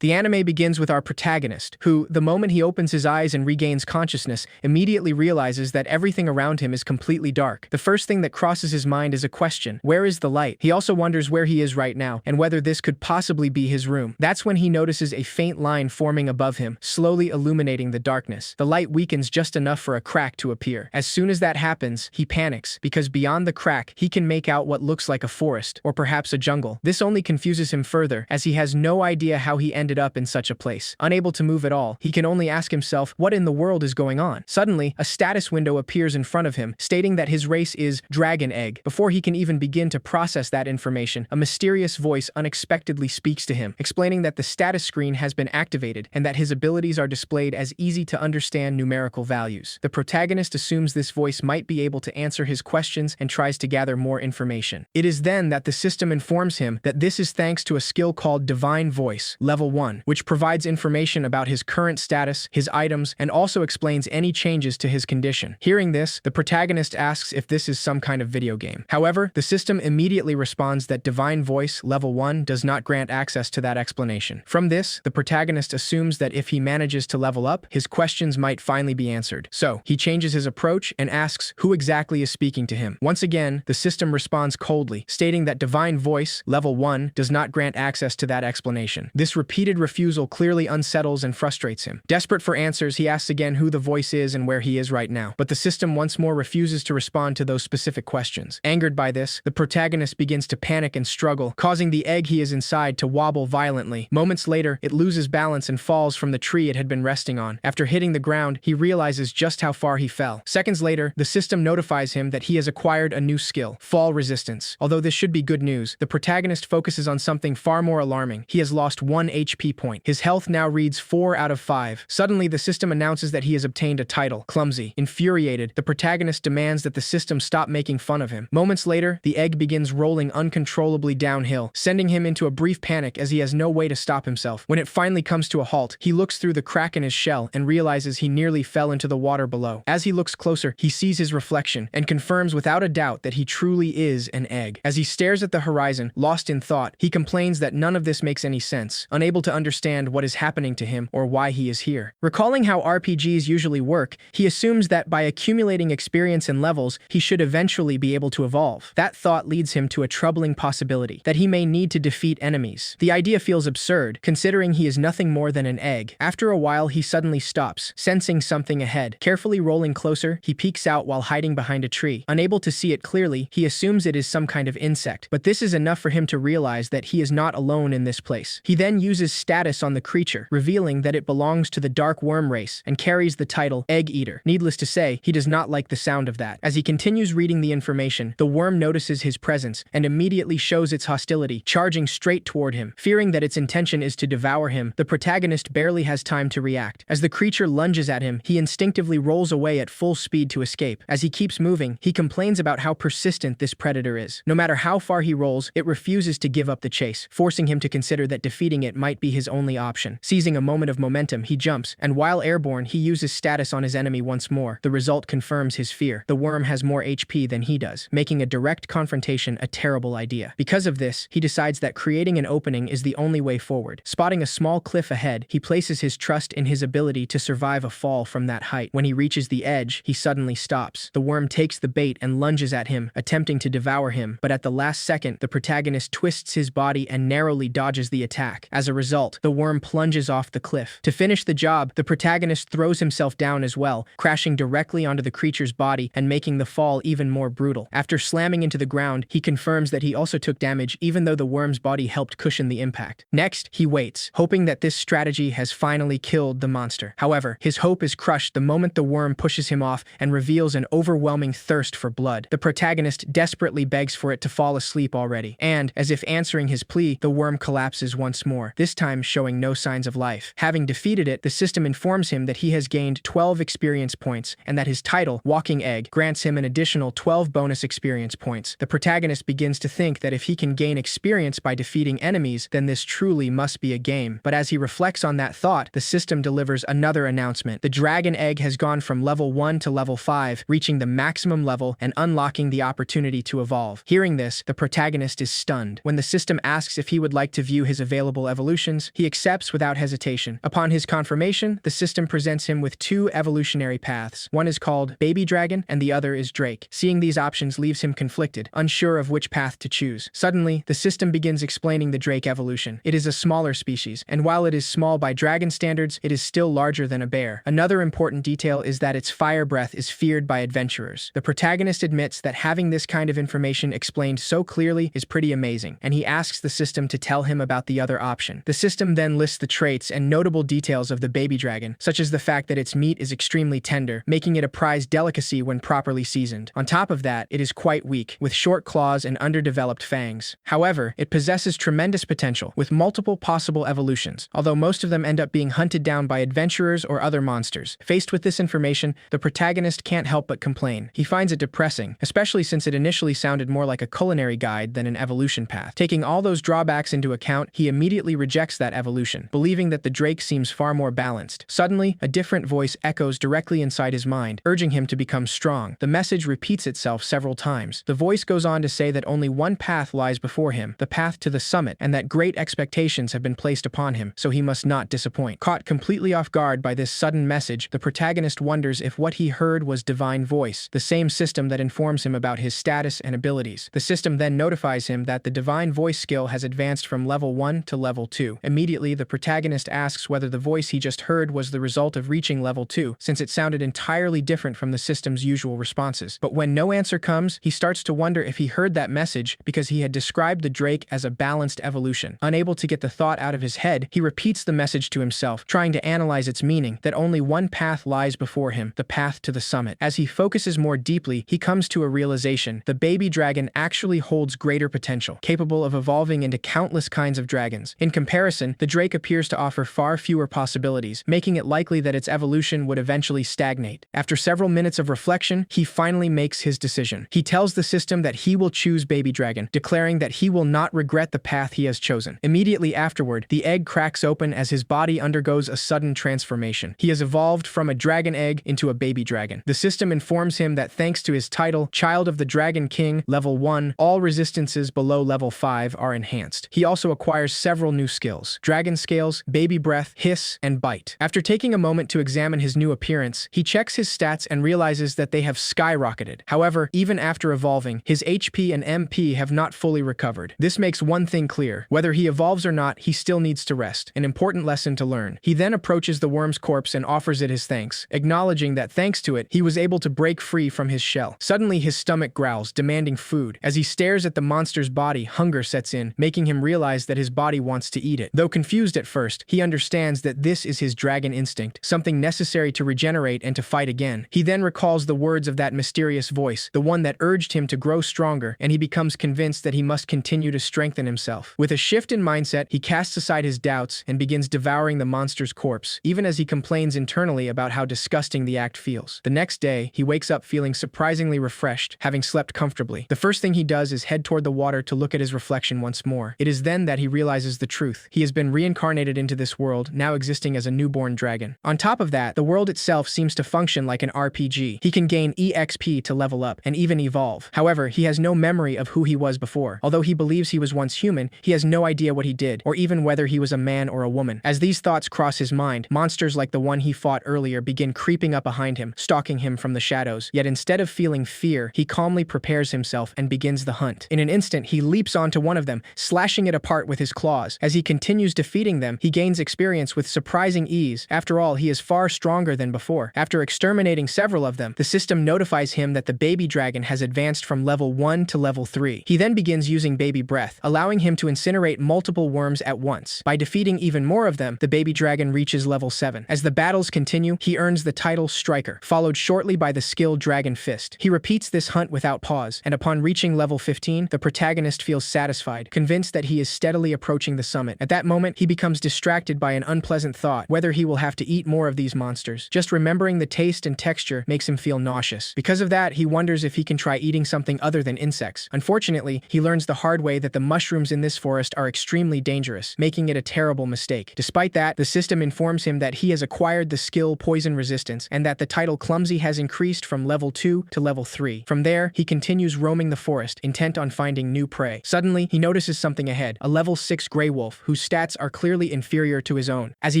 The anime begins with our protagonist, who, the moment he opens his eyes and regains consciousness, immediately realizes that everything around him is completely dark. The first thing that crosses his mind is a question: where is the light? He also wonders where he is right now, and whether this could possibly be his room. That's when he notices a faint line forming above him, slowly illuminating the darkness. The light weakens just enough for a crack to appear. As soon as that happens, he panics, because beyond the crack, he can make out what looks like a forest, or perhaps a jungle. This only confuses him further, as he has no idea how he ended up in such a place. Unable to move at all, he can only ask himself, what in the world is going on? Suddenly, a status window appears in front of him, stating that his race is Dragon Egg. Before he can even begin to process that information, a mysterious voice unexpectedly speaks to him, explaining that the status screen has been activated and that his abilities are displayed as easy-to-understand numerical values. The protagonist assumes this voice might be able to answer his questions and tries to gather more information. It is then that the system informs him that this is thanks to a skill called Divine Voice, Level 1, which provides information about his current status, his items, and also explains any changes to his condition. Hearing this, the protagonist asks if this is some kind of video game. However, the system immediately responds that Divine Voice, Level 1, does not grant access to that explanation. From this, the protagonist assumes that if he manages to level up, his questions might finally be answered. So, he changes his approach and asks who exactly is speaking to him. Once again, the system responds coldly, stating that Divine Voice, Level 1, does not grant access to that explanation. This repeated refusal clearly unsettles and frustrates him. Desperate for answers, he asks again who the voice is and where he is right now, but the system once more refuses to respond to those specific questions. Angered by this, the protagonist begins to panic and struggle, causing the egg he is inside to wobble violently. Moments later, it loses balance and falls from the tree it had been resting on. After hitting the ground, he realizes just how far he fell. Seconds later, the system notifies him that he has acquired a new skill, Fall Resistance. Although this should be good news, the protagonist focuses on something far more alarming. He has lost 1 HP point. His health now reads 4 out of 5. Suddenly, the system announces that he has obtained a title, Clumsy. Infuriated, the protagonist demands that the system stop making fun of him. Moments later, the egg begins rolling uncontrollably downhill, sending him into a brief panic as he has no way to stop himself. When it finally comes to a halt, he looks through the crack in his shell and realizes he nearly fell into the water below. As he looks closer, he sees his reflection and confirms without a doubt that he truly is an egg. As he stares at the horizon, lost in thought, he complains that none of this makes any sense, unable to understand what is happening to him or why he is here. Recalling how RPGs usually work, he assumes that by accumulating experience and levels, he should eventually be able to evolve. That thought leads him to a troubling possibility, that he may need to defeat enemies. The idea feels absurd, considering he is nothing more than an egg. After a while, he suddenly stops, sensing something ahead. Carefully rolling closer, he peeks out while hiding behind a tree. Unable to see it clearly, he assumes it is some kind of insect, but this is enough for him to realize that he is not alone in this place. He then uses status on the creature, revealing that it belongs to the dark worm race and carries the title Egg Eater. Needless to say, he does not like the sound of that. As he continues reading the information, the worm notices his presence and immediately shows its hostility, charging straight toward him. Fearing that its intention is to devour him, the protagonist barely has time to react. As the creature lunges at him, he instinctively rolls away at full speed to escape. As he keeps moving, he complains about how persistent this predator is. No matter how far he rolls, it refuses to give up the chase, forcing him to consider that defeating it might be his only option. Seizing a moment of momentum, he jumps, and while airborne, he uses status on his enemy once more. The result confirms his fear. The worm has more HP than he does, making a direct confrontation a terrible idea. Because of this, he decides that creating an opening is the only way forward. Spotting a small cliff ahead, he places his trust in his ability to survive a fall from that height. When he reaches the edge, he suddenly stops. The worm takes the bait and lunges at him, attempting to devour him, but at the last second, the protagonist twists his body and narrowly dodges the attack. As a result, the worm plunges off the cliff. To finish the job, the protagonist throws himself down as well, crashing directly onto the creature's body and making the fall even more brutal. After slamming into the ground, he confirms that he also took damage even though the worm's body helped cushion the impact. Next, he waits, hoping that this strategy has finally killed the monster. However, his hope is crushed the moment the worm pushes him off and reveals an overwhelming thirst for blood. The protagonist desperately begs for it to fall asleep already, and, as if answering his plea, the worm collapses once more, this time showing no signs of life. Having defeated it, the system informs him that he has gained 12 experience points and that his title, Walking Egg, grants him an additional 12 bonus experience points. The protagonist begins to think that if he can gain experience by defeating enemies, then this truly must be a game. But as he reflects on that thought, the system delivers another announcement. The Dragon Egg has gone from level 1 to level 5, reaching the maximum level and unlocking the opportunity to evolve. Hearing this, the protagonist is stunned. When the system asks if he would like to view his available evolution, evolutions, he accepts without hesitation. Upon his confirmation, the system presents him with two evolutionary paths. One is called Baby Dragon, and the other is Drake. Seeing these options leaves him conflicted, unsure of which path to choose. Suddenly, the system begins explaining the Drake evolution. It is a smaller species, and while it is small by dragon standards, it is still larger than a bear. Another important detail is that its fire breath is feared by adventurers. The protagonist admits that having this kind of information explained so clearly is pretty amazing, and he asks the system to tell him about the other option. The system then lists the traits and notable details of the baby dragon, such as the fact that its meat is extremely tender, making it a prized delicacy when properly seasoned. On top of that, it is quite weak, with short claws and underdeveloped fangs. However, it possesses tremendous potential, with multiple possible evolutions, although most of them end up being hunted down by adventurers or other monsters. Faced with this information, the protagonist can't help but complain. He finds it depressing, especially since it initially sounded more like a culinary guide than an evolution path. Taking all those drawbacks into account, he immediately rejects that evolution, believing that the Drake seems far more balanced. Suddenly, a different voice echoes directly inside his mind, urging him to become strong. The message repeats itself several times. The voice goes on to say that only one path lies before him, the path to the summit, and that great expectations have been placed upon him, so he must not disappoint. Caught completely off guard by this sudden message, the protagonist wonders if what he heard was divine voice, the same system that informs him about his status and abilities. The system then notifies him that the divine voice skill has advanced from level 1 to level 2. Immediately, the protagonist asks whether the voice he just heard was the result of reaching level 2, since it sounded entirely different from the system's usual responses. But when no answer comes, he starts to wonder if he heard that message because he had described the Drake as a balanced evolution. Unable to get the thought out of his head, he repeats the message to himself, trying to analyze its meaning, that only one path lies before him, the path to the summit. As he focuses more deeply, he comes to a realization: the baby dragon actually holds greater potential, capable of evolving into countless kinds of dragons. In comparison, the Drake appears to offer far fewer possibilities, making it likely that its evolution would eventually stagnate. After several minutes of reflection, he finally makes his decision. He tells the system that he will choose Baby Dragon, declaring that he will not regret the path he has chosen. Immediately afterward, the egg cracks open as his body undergoes a sudden transformation. He has evolved from a dragon egg into a baby dragon. The system informs him that thanks to his title, Child of the Dragon King, level 1, all resistances below level 5 are enhanced. He also acquires several new skills: Dragon Scales, Baby Breath, Hiss, and Bite. After taking a moment to examine his new appearance, he checks his stats and realizes that they have skyrocketed. However, even after evolving, his HP and MP have not fully recovered. This makes one thing clear: whether he evolves or not, he still needs to rest. An important lesson to learn. He then approaches the worm's corpse and offers it his thanks, acknowledging that thanks to it, he was able to break free from his shell. Suddenly, his stomach growls, demanding food. As he stares at the monster's body, hunger sets in, making him realize that his body wants to eat it. Though confused at first, he understands that this is his dragon instinct, something necessary to regenerate and to fight again. He then recalls the words of that mysterious voice, the one that urged him to grow stronger, and he becomes convinced that he must continue to strengthen himself. With a shift in mindset, he casts aside his doubts and begins devouring the monster's corpse, even as he complains internally about how disgusting the act feels. The next day, he wakes up feeling surprisingly refreshed, having slept comfortably. The first thing he does is head toward the water to look at his reflection once more. It is then that he realizes the truth. He has been reincarnated into this world, now existing as a newborn dragon. On top of that, the world itself seems to function like an RPG. He can gain EXP to level up, and even evolve. However, he has no memory of who he was before. Although he believes he was once human, he has no idea what he did, or even whether he was a man or a woman. As these thoughts cross his mind, monsters like the one he fought earlier begin creeping up behind him, stalking him from the shadows. Yet instead of feeling fear, he calmly prepares himself and begins the hunt. In an instant, he leaps onto one of them, slashing it apart with his claws. As he continues defeating them, he gains experience with surprising ease. After all, he is far stronger than before. After exterminating several of them, the system notifies him that the baby dragon has advanced from level 1 to level 3. He then begins using Baby Breath, allowing him to incinerate multiple worms at once. By defeating even more of them, the baby dragon reaches level 7. As the battles continue, he earns the title Striker, followed shortly by the skill Dragon Fist. He repeats this hunt without pause, and upon reaching level 15, the protagonist feels satisfied, convinced that he is steadily approaching the summit. At that moment, he becomes distracted by an unpleasant thought: whether he will have to eat more of these monsters. Just remembering the taste and texture makes him feel nauseous. Because of that, he wonders if he can try eating something other than insects. Unfortunately, he learns the hard way that the mushrooms in this forest are extremely dangerous, making it a terrible mistake. Despite that, the system informs him that he has acquired the skill Poison Resistance, and that the title Clumsy has increased from level 2 to level 3. From there, he continues roaming the forest, intent on finding new prey. Suddenly, he notices something ahead: a level 6 gray wolf, who whose stats are clearly inferior to his own. As he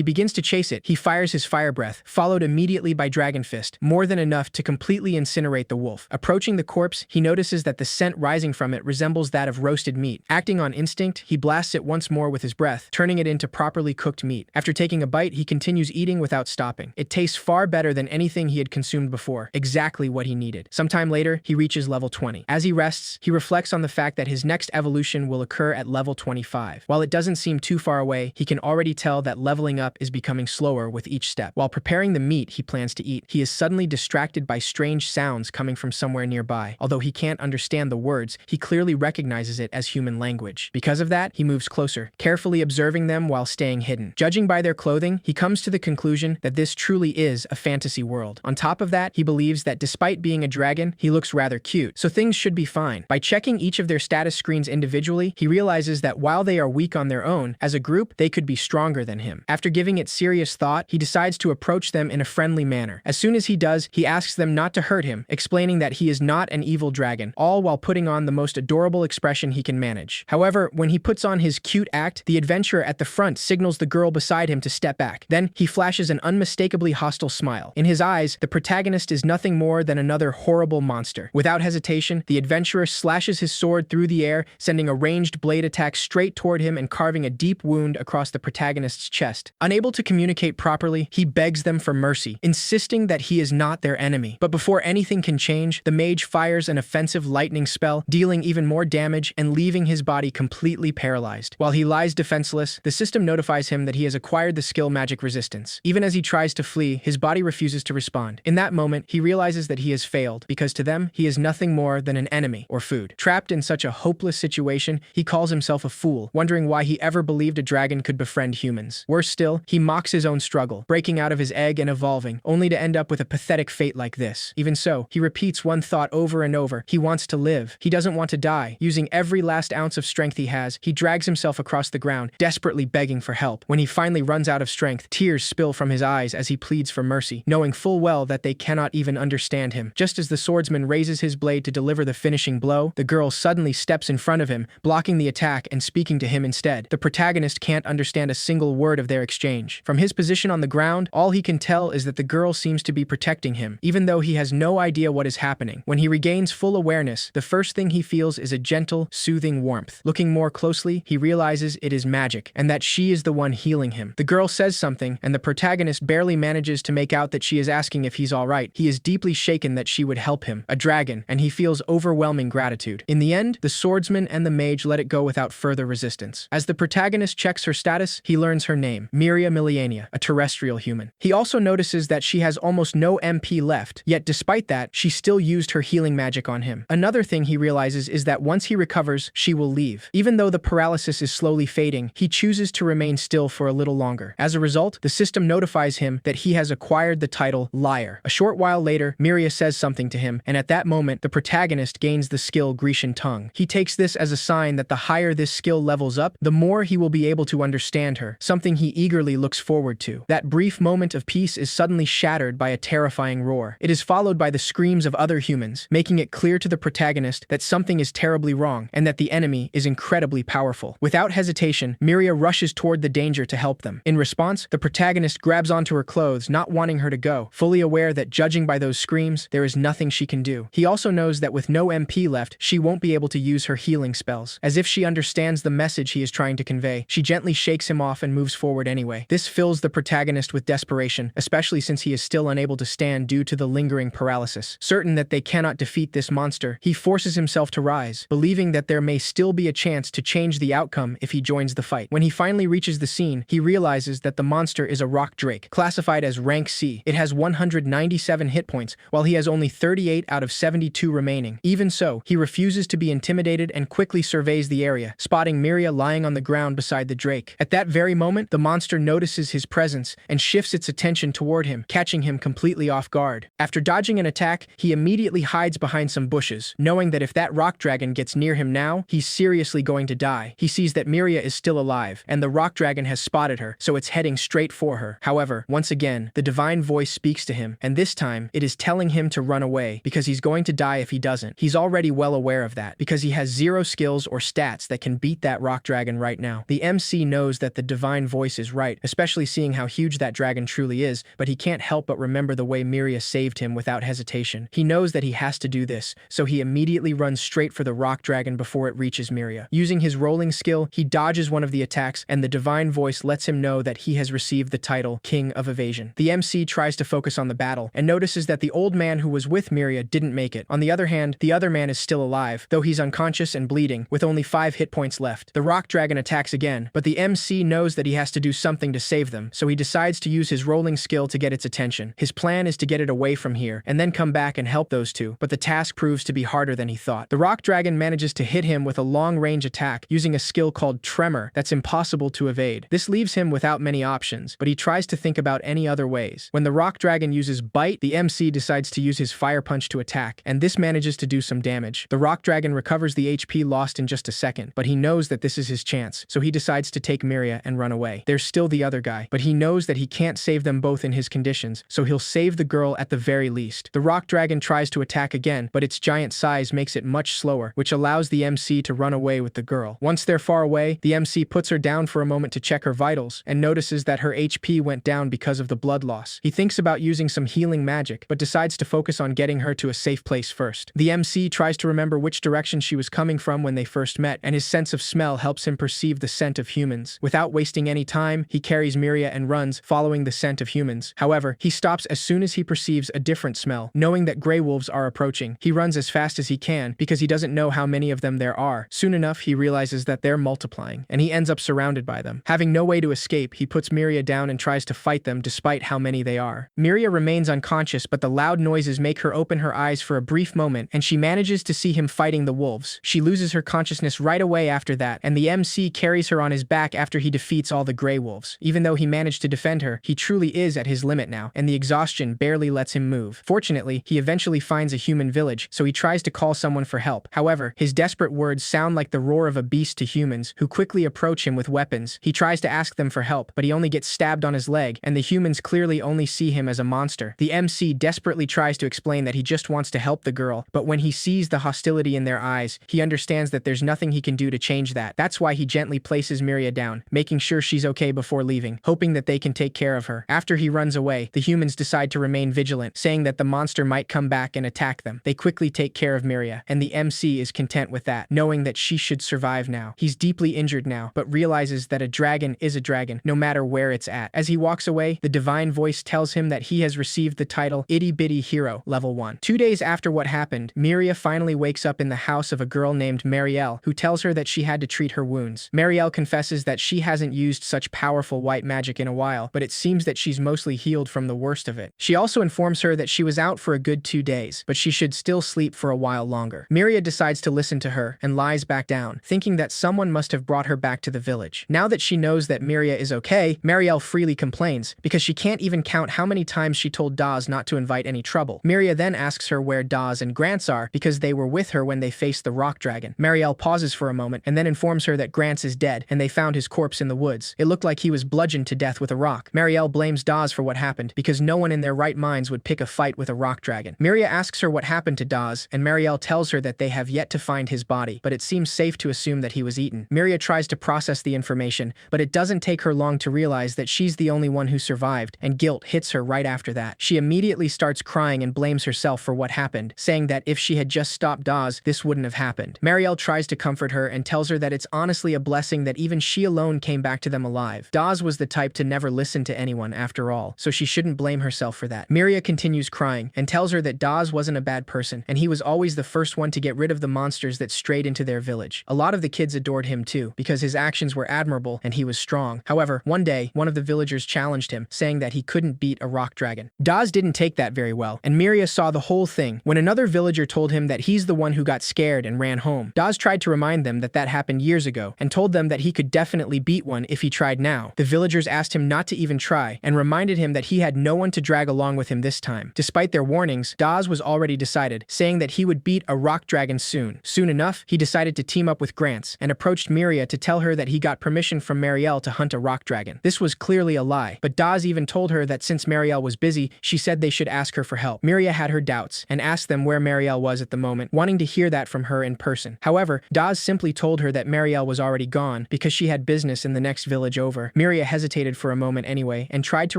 begins to chase it, he fires his fire breath, followed immediately by Dragon Fist, more than enough to completely incinerate the wolf. Approaching the corpse, he notices that the scent rising from it resembles that of roasted meat. Acting on instinct, he blasts it once more with his breath, turning it into properly cooked meat. After taking a bite, he continues eating without stopping. It tastes far better than anything he had consumed before, exactly what he needed. Sometime later, he reaches level 20. As he rests, he reflects on the fact that his next evolution will occur at level 25. While it doesn't seem too far away, he can already tell that leveling up is becoming slower with each step. While preparing the meat he plans to eat, he is suddenly distracted by strange sounds coming from somewhere nearby. Although he can't understand the words, he clearly recognizes it as human language. Because of that, he moves closer, carefully observing them while staying hidden. Judging by their clothing, he comes to the conclusion that this truly is a fantasy world. On top of that, he believes that despite being a dragon, he looks rather cute, so things should be fine. By checking each of their status screens individually, he realizes that while they are weak on their own, as a group, they could be stronger than him. After giving it serious thought, he decides to approach them in a friendly manner. As soon as he does, he asks them not to hurt him, explaining that he is not an evil dragon, all while putting on the most adorable expression he can manage. However, when he puts on his cute act, the adventurer at the front signals the girl beside him to step back. Then, he flashes an unmistakably hostile smile. In his eyes, the protagonist is nothing more than another horrible monster. Without hesitation, the adventurer slashes his sword through the air, sending a ranged blade attack straight toward him and carving a deep wound across the protagonist's chest. Unable to communicate properly, he begs them for mercy, insisting that he is not their enemy. But before anything can change, the mage fires an offensive lightning spell, dealing even more damage and leaving his body completely paralyzed. While he lies defenseless, the system notifies him that he has acquired the skill Magic Resistance. Even as he tries to flee, his body refuses to respond. In that moment, he realizes that he has failed, because to them, he is nothing more than an enemy or food. Trapped in such a hopeless situation, he calls himself a fool, wondering why he ever believed a dragon could befriend humans. Worse still, he mocks his own struggle, breaking out of his egg and evolving, only to end up with a pathetic fate like this. Even so, he repeats one thought over and over. He wants to live. He doesn't want to die. Using every last ounce of strength he has, he drags himself across the ground, desperately begging for help. When he finally runs out of strength, tears spill from his eyes as he pleads for mercy, knowing full well that they cannot even understand him. Just as the swordsman raises his blade to deliver the finishing blow, the girl suddenly steps in front of him, blocking the attack and speaking to him instead. The protagonist can't understand a single word of their exchange. From his position on the ground, all he can tell is that the girl seems to be protecting him, even though he has no idea what is happening. When he regains full awareness, the first thing he feels is a gentle, soothing warmth. Looking more closely, he realizes it is magic, and that she is the one healing him. The girl says something, and the protagonist barely manages to make out that she is asking if he's alright. He is deeply shaken that she would help him, a dragon, and he feels overwhelming gratitude. In the end, the swordsman and the mage let it go without further resistance. As the protagonist checks her status, he learns her name, Miria Miliania, a terrestrial human. He also notices that she has almost no MP left, yet despite that, she still used her healing magic on him. Another thing he realizes is that once he recovers, she will leave. Even though the paralysis is slowly fading, he chooses to remain still for a little longer. As a result, the system notifies him that he has acquired the title Liar. A short while later, Miria says something to him, and at that moment, the protagonist gains the skill Grecian Tongue. He takes this as a sign that the higher this skill levels up, the more he will be able to understand her, something he eagerly looks forward to. That brief moment of peace is suddenly shattered by a terrifying roar. It is followed by the screams of other humans, making it clear to the protagonist that something is terribly wrong and that the enemy is incredibly powerful. Without hesitation, Miria rushes toward the danger to help them. In response, the protagonist grabs onto her clothes, not wanting her to go, fully aware that judging by those screams, there is nothing she can do. He also knows that with no MP left, she won't be able to use her healing spells. As if she understands the message he is trying to convey, she gently shakes him off and moves forward anyway. This fills the protagonist with desperation, especially since he is still unable to stand due to the lingering paralysis. Certain that they cannot defeat this monster, he forces himself to rise, believing that there may still be a chance to change the outcome if he joins the fight. When he finally reaches the scene, he realizes that the monster is a rock drake, classified as rank C. It has 197 hit points, while he has only 38 out of 72 remaining. Even so, he refuses to be intimidated and quickly surveys the area, spotting Miria lying on the ground beside the drake. At that very moment, the monster notices his presence and shifts its attention toward him, catching him completely off guard. After dodging an attack, he immediately hides behind some bushes, knowing that if that rock dragon gets near him now, he's seriously going to die. He sees that Miria is still alive, and the rock dragon has spotted her, so it's heading straight for her. However, once again, the divine voice speaks to him, and this time, it is telling him to run away, because he's going to die if he doesn't. He's already well aware of that, because he has zero skills or stats that can beat that rock dragon right now. The MC knows that the divine voice is right, especially seeing how huge that dragon truly is, but he can't help but remember the way Miria saved him without hesitation. He knows that he has to do this, so he immediately runs straight for the rock dragon before it reaches Miria. Using his rolling skill, he dodges one of the attacks, and the divine voice lets him know that he has received the title King of Evasion. The MC tries to focus on the battle, and notices that the old man who was with Miria didn't make it. On the other hand, the other man is still alive, though he's unconscious and bleeding, with only 5 hit points left. The rock dragon attacks again, but the MC knows that he has to do something to save them, so he decides to use his rolling skill to get its attention. His plan is to get it away from here, and then come back and help those two, but the task proves to be harder than he thought. The rock dragon manages to hit him with a long-range attack using a skill called Tremor that's impossible to evade. This leaves him without many options, but he tries to think about any other ways. When the rock dragon uses Bite, the MC decides to use his Fire Punch to attack, and this manages to do some damage. The rock dragon recovers the HP lost in just a second, but he knows that this is his chance, so he decides to take Miria and run away. There's still the other guy, but he knows that he can't save them both in his conditions, so he'll save the girl at the very least. The rock dragon tries to attack again, but its giant size makes it much slower, which allows the MC to run away with the girl. Once they're far away, the MC puts her down for a moment to check her vitals, and notices that her HP went down because of the blood loss. He thinks about using some healing magic, but decides to focus on getting her to a safe place first. The MC tries to remember which direction she was coming from when they first met, and his sense of smell helps him perceive the scent of humans. Without wasting any time, he carries Miria and runs, following the scent of humans. However, he stops as soon as he perceives a different smell. Knowing that grey wolves are approaching, he runs as fast as he can because he doesn't know how many of them there are. Soon enough, he realizes that they're multiplying, and he ends up surrounded by them. Having no way to escape, he puts Miria down and tries to fight them despite how many they are. Miria remains unconscious, but the loud noises make her open her eyes for a brief moment, and she manages to see him fighting the wolves. She loses her consciousness right away after that, and the MC carries her on his back after he defeats all the grey wolves. Even though he managed to defend her, he truly is at his limit now, and the exhaustion barely lets him move. Fortunately, he eventually finds a human village, so he tries to call someone for help. However, his desperate words sound like the roar of a beast to humans, who quickly approach him with weapons. He tries to ask them for help, but he only gets stabbed on his leg, and the humans clearly only see him as a monster. The MC desperately tries to explain that he just wants to help the girl, but when he sees the hostility in their eyes, he understands that there's nothing he can do to change that. That's why he gently places Miria down, making sure she's okay before leaving, hoping that they can take care of her. After he runs away, the humans decide to remain vigilant, saying that the monster might come back and attack them. They quickly take care of Miria, and the MC is content with that, knowing that she should survive now. He's deeply injured now, but realizes that a dragon is a dragon, no matter where it's at. As he walks away, the divine voice tells him that he has received the title Itty Bitty Hero, Level 1. 2 days after what happened, Miria finally wakes up in the house of a girl named Marielle, who tells her that she had to treat her wounds. Marielle confesses that she hasn't used such powerful white magic in a while, but it seems that she's mostly healed from the worst of it. She also informs her that she was out for a good 2 days, but she should still sleep for a while longer. Miria decides to listen to her and lies back down, thinking that someone must have brought her back to the village. Now that she knows that Miria is okay, Marielle freely complains, because she can't even count how many times she told Daz not to invite any trouble. Miria then asks her where Daz and Grants are, because they were with her when they faced the rock dragon. Marielle pauses for a moment and then informs her that Grants is dead, and they found his corpse in the woods. It looked like he was bludgeoned to death with a rock. Marielle blames Daz for what happened, because no one in their right minds would pick a fight with a rock dragon. Miria asks her what happened to Daz, and Marielle tells her that they have yet to find his body, but it seems safe to assume that he was eaten. Miria tries to process the information, but it doesn't take her long to realize that she's the only one who survived, and guilt hits her right after that. She immediately starts crying and blames herself for what happened, saying that if she had just stopped Daz, this wouldn't have happened. Marielle tries to comfort her and tells her that it's honestly a blessing that even she alone came back to them alive. Daz was the type to never listen to anyone after all, so she shouldn't blame herself for that. Miria continues crying and tells her that Daz wasn't a bad person, and he was always the first one to get rid of the monsters that strayed into their village. A lot of the kids adored him too, because his actions were admirable and he was strong. However, one day, one of the villagers challenged him, saying that he couldn't beat a rock dragon. Daz didn't take that very well, and Miria saw the whole thing when another villager told him that he's the one who got scared and ran home. Daz tried to remind them that that happened years ago, and told them that he could definitely beat one if he tried now. The villagers asked him not to even try, and reminded him that he had no one to drag along with him this time. Despite their warnings, Daz was already decided, saying that he would beat a rock dragon soon. Soon enough, he decided to team up with Grants, and approached Miria to tell her that he got permission from Marielle to hunt a rock dragon. This was clearly a lie, but Daz even told her that since Marielle was busy, she said they should ask her for help. Miria had her doubts, and asked them where Marielle was at the moment, wanting to hear that from her in person. However, Daz simply told her that Marielle was already gone, on because she had business in the next village over. Miria hesitated for a moment anyway and tried to